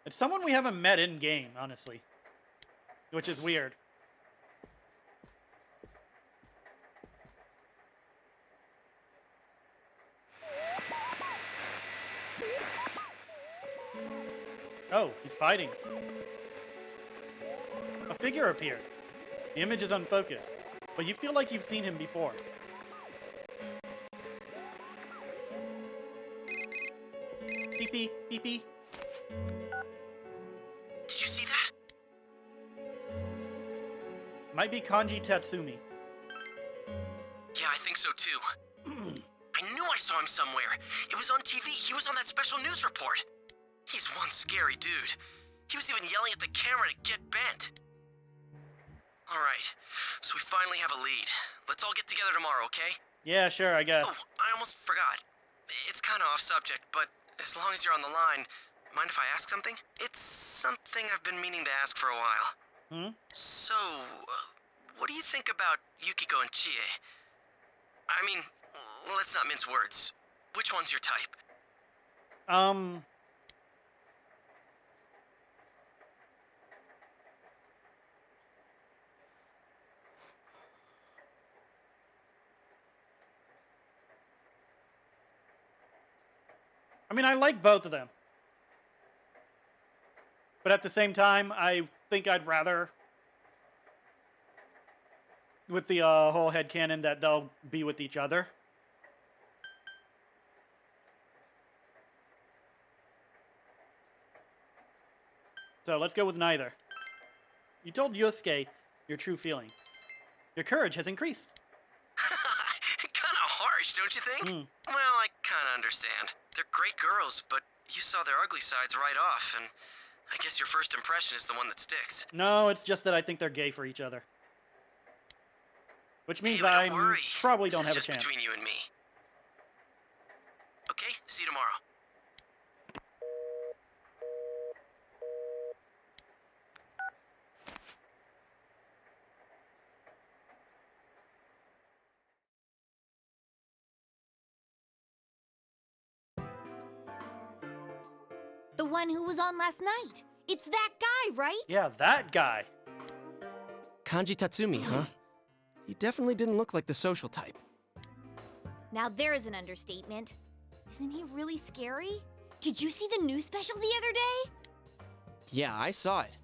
It's someone we haven't met in-game, honestly. Which is weird. Oh, he's fighting. A figure appeared. The image is unfocused, but you feel like you've seen him before. Pee-pee, pee-pee. Did you see that? Might be Kanji Tatsumi. Yeah, I think so too. I knew I saw him somewhere. It was on TV. He was on that special news report. He's one scary dude. He was even yelling at the camera to get bent. All right, so we finally have a lead. Let's all get together tomorrow, okay? Yeah, sure, I guess. Oh, I almost forgot. It's kind of off subject, but as long as you're on the line, mind if I ask something? It's something I've been meaning to ask for a while. So, what do you think about Yukiko and Chie? I mean, let's not mince words. Which one's your type? I mean, I like both of them. But at the same time, I think I'd rather, with the whole headcanon, that they'll be with each other. So let's go with neither. You told Yosuke your true feeling. Your courage has increased. Kinda harsh, don't you think? Well, I kinda understand. They're great girls, but you saw their ugly sides right off, and I guess your first impression is the one that sticks. No, it's just that I think they're gay for each other. Which means Hey, but I don't worry. probably This don't is have a just chance. between you and me. Okay, see you tomorrow. The one who was on last night. It's that guy, right? Yeah, that guy. Kanji Tatsumi, huh? He definitely didn't look like the social type. Now there's an understatement. Isn't he really scary? Did you see the news special the other day? Yeah, I saw it.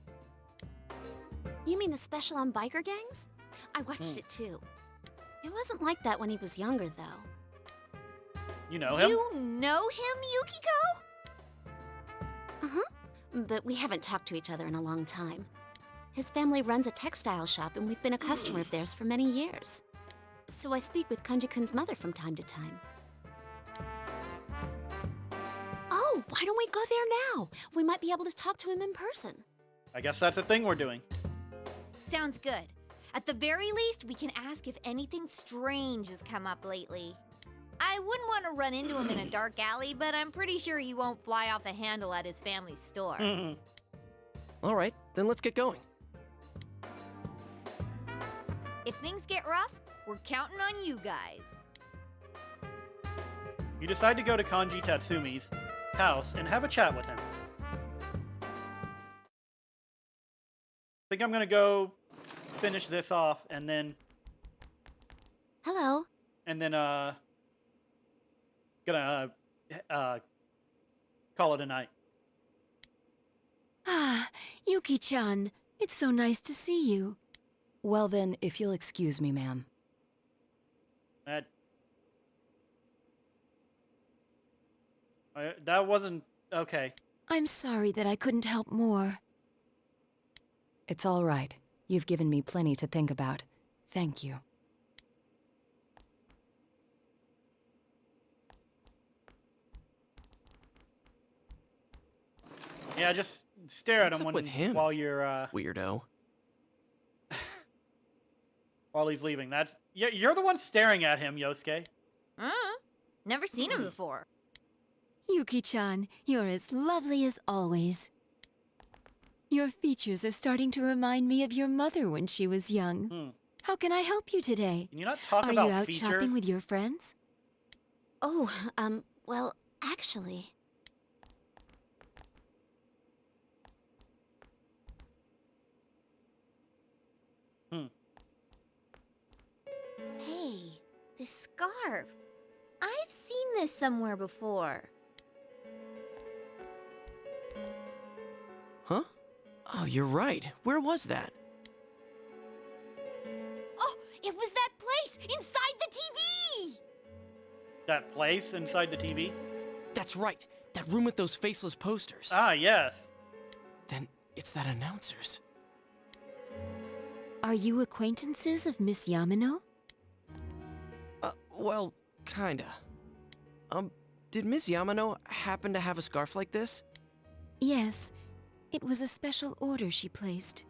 You mean the special on biker gangs? I watched it too. It wasn't like that when he was younger, though. You know him? You know him, Yukiko? Uh-huh. But we haven't talked to each other in a long time. His family runs a textile shop, and we've been a customer of theirs for many years. So I speak with Kanji-kun's mother from time to time. Oh, why don't we go there now? We might be able to talk to him in person. I guess that's a thing we're doing. Sounds good. At the very least, we can ask if anything strange has come up lately. I wouldn't want to run into him in a dark alley, but I'm pretty sure he won't fly off the handle at his family's store. All right, then let's get going. If things get rough, we're counting on you guys. You decide to go to Kanji Tatsumi's house and have a chat with him. I think I'm gonna go finish this off and then Hello. Gonna call it a night. Ah, Yuki-chan, it's so nice to see you. Well then, if you'll excuse me, ma'am. That wasn't okay. I'm sorry that I couldn't help more. It's all right. You've given me plenty to think about. Thank you. Yeah, just stare at What's him, up with him? while you're Weirdo. while he's leaving. That's you're the one staring at him, Yosuke. Never seen him before. Yuki-chan, you're as lovely as always. Your features are starting to remind me of your mother when she was young. How can I help you today? Can you not talk Are about you out features? shopping with your friends? Oh, well, actually... Hey, this scarf. I've seen this somewhere before. Huh? Oh, you're right. Where was that? Oh, it was that place inside the TV! That place inside the TV? That's right. That room with those faceless posters. Ah, yes. Then it's that announcer's. Are you acquaintances of Miss Yamano? Well, kinda. Did Miss Yamano happen to have a scarf like this? Yes. It was a special order she placed.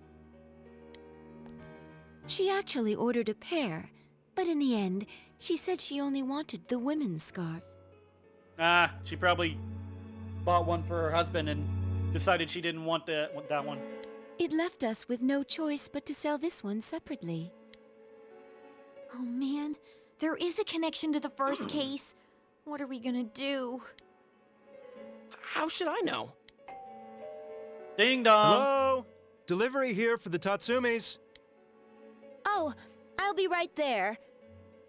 She actually ordered a pair, but in the end, she said she only wanted the women's scarf. Ah, she probably bought one for her husband and decided she didn't want that one. It left us with no choice but to sell this one separately. Oh man, there is a connection to the first case. What are we gonna do? How should I know? Ding dong. Hello? Delivery here for the Tatsumis. Oh, I'll be right there.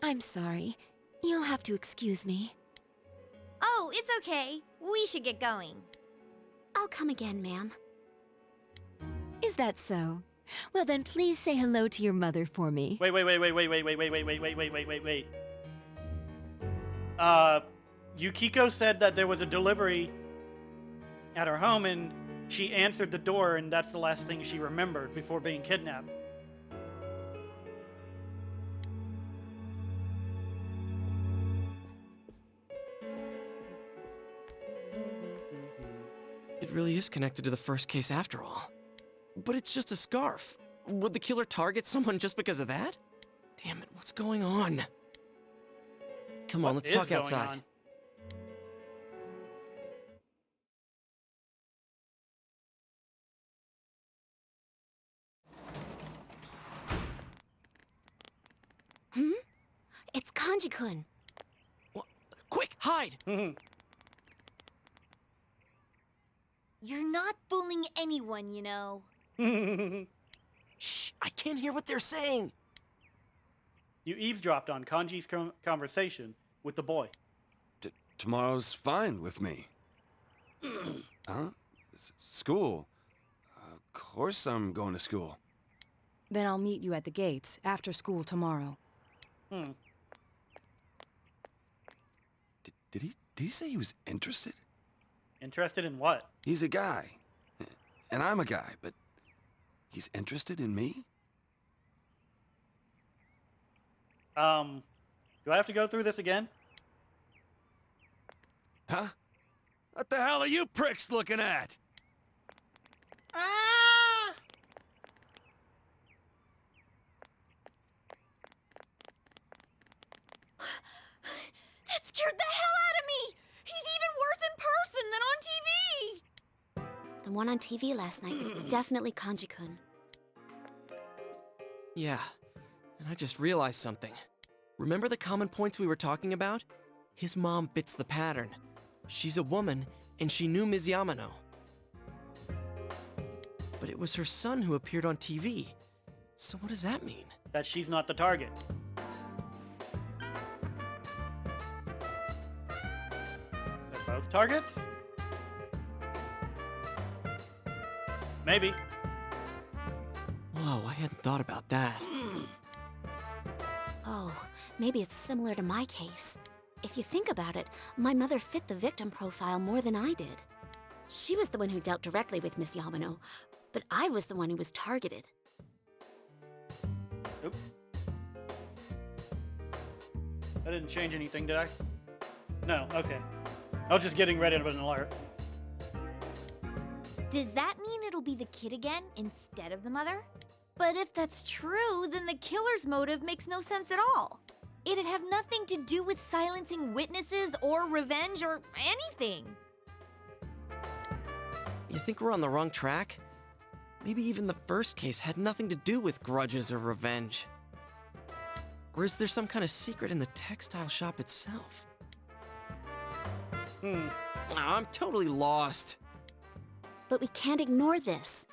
I'm sorry. You'll have to excuse me. Oh, it's okay. We should get going. I'll come again, ma'am. Is that so? Well, then please say hello to your mother for me. Wait. Yukiko said that there was a delivery at her home and she answered the door and that's the last thing she remembered before being kidnapped. It really is connected to the first case after all. But it's just a scarf. Would the killer target someone just because of that? Damn it, what's going on? Come on, What let's is talk going outside. on? It's Kanji-kun. Quick, hide! You're not fooling anyone, you know. Shh, I can't hear what they're saying. You eavesdropped on Kanji's conversation with the boy. Tomorrow's fine with me. Huh? School? Of course I'm going to school. Then I'll meet you at the gates after school tomorrow. Did he say he was interested? Interested in what? He's a guy. And I'm a guy, but he's interested in me? Do I have to go through this again? Huh? What the hell are you pricks looking at? Ah! That scared the hell out of me! He's even worse in person than on TV! The one on TV last night was definitely Kanji-kun. Yeah, and I just realized something. Remember the common points we were talking about? His mom fits the pattern. She's a woman, and she knew Ms. Yamano. But it was her son who appeared on TV. So what does that mean? That she's not the target. They're both targets? Maybe. Whoa, I hadn't thought about that. Oh, maybe it's similar to my case. If you think about it, my mother fit the victim profile more than I did. She was the one who dealt directly with Miss Yamano, but I was the one who was targeted. Oop. That didn't change anything, did I? No, okay. I was just getting ready of an alert. Does that mean it'll be the kid again instead of the mother? But if that's true, then the killer's motive makes no sense at all. It'd have nothing to do with silencing witnesses or revenge or anything. You think we're on the wrong track? Maybe even the first case had nothing to do with grudges or revenge. Or is there some kind of secret in the textile shop itself? I'm totally lost. But we can't ignore this.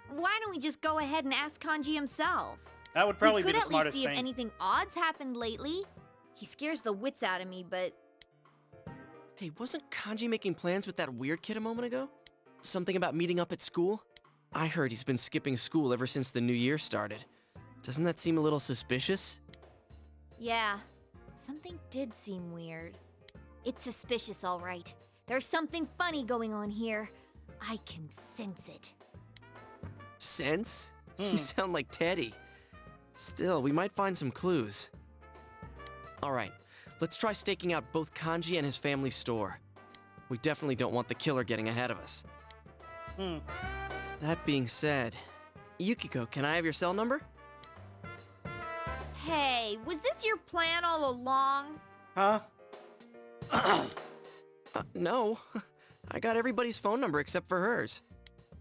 Why don't we just go ahead and ask Kanji himself? That would probably we be could the at least smartest see thing. if anything odd's happened lately. He scares the wits out of me, but Hey, wasn't Kanji making plans with that weird kid a moment ago? Something about meeting up at school? I heard he's been skipping school ever since the new year started. Doesn't that seem a little suspicious? yeah, something did seem weird. It's suspicious, all right. There's something funny going on here. I can sense it. Sense? You sound like Teddy. Still, we might find some clues. Alright, let's try staking out both Kanji and his family's store. We definitely don't want the killer getting ahead of us. That being said, Yukiko, can I have your cell number? Hey, was this your plan all along? Huh? No. I got everybody's phone number except for hers.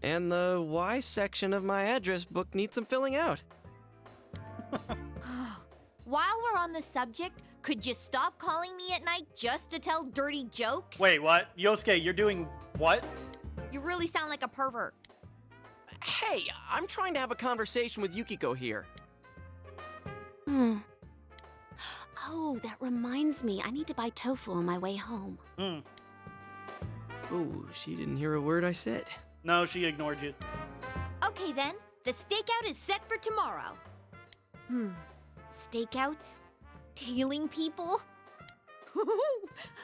And the Y section of my address book needs some filling out. While we're on the subject, could you stop calling me at night just to tell dirty jokes? Wait, what? Yosuke, you're doing what? You really sound like a pervert. Hey, I'm trying to have a conversation with Yukiko here. Oh, that reminds me. I need to buy tofu on my way home. Oh, she didn't hear a word I said. No, she ignored you. Okay then, the stakeout is set for tomorrow. Stakeouts? Tailing people?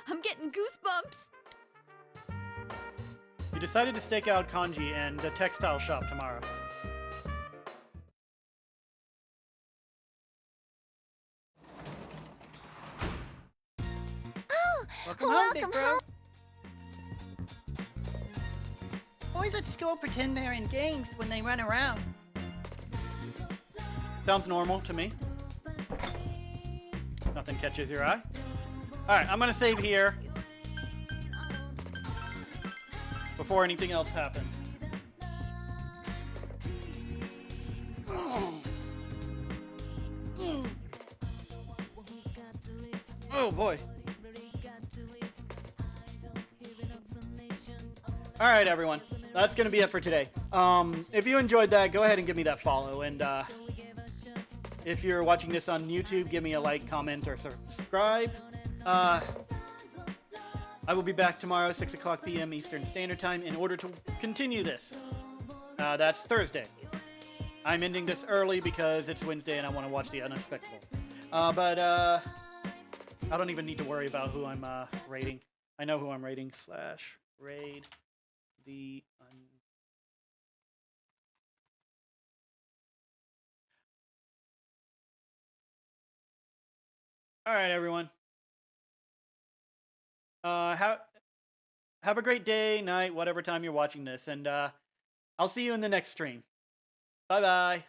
I'm getting goosebumps. You decided to stake out Kanji and the textile shop tomorrow. Oh, Welcome home, big bro. home. Boys at school pretend they're in gangs when they run around. Sounds normal to me. Nothing catches your eye. Alright, I'm gonna save here before anything else happens. Oh boy. Alright, everyone. That's gonna be it for today. If you enjoyed that, go ahead and give me that follow. And if you're watching this on YouTube, give me a like, comment, or subscribe. I will be back tomorrow, 6 o'clock p.m. Eastern Standard Time, in order to continue this. That's Thursday. I'm ending this early because it's Wednesday and I want to watch The Unexpected. But I don't even need to worry about who I'm rating. I know who I'm rating. / raid the All right, everyone. Have a great day, night, whatever time you're watching this, and I'll see you in the next stream. Bye-bye.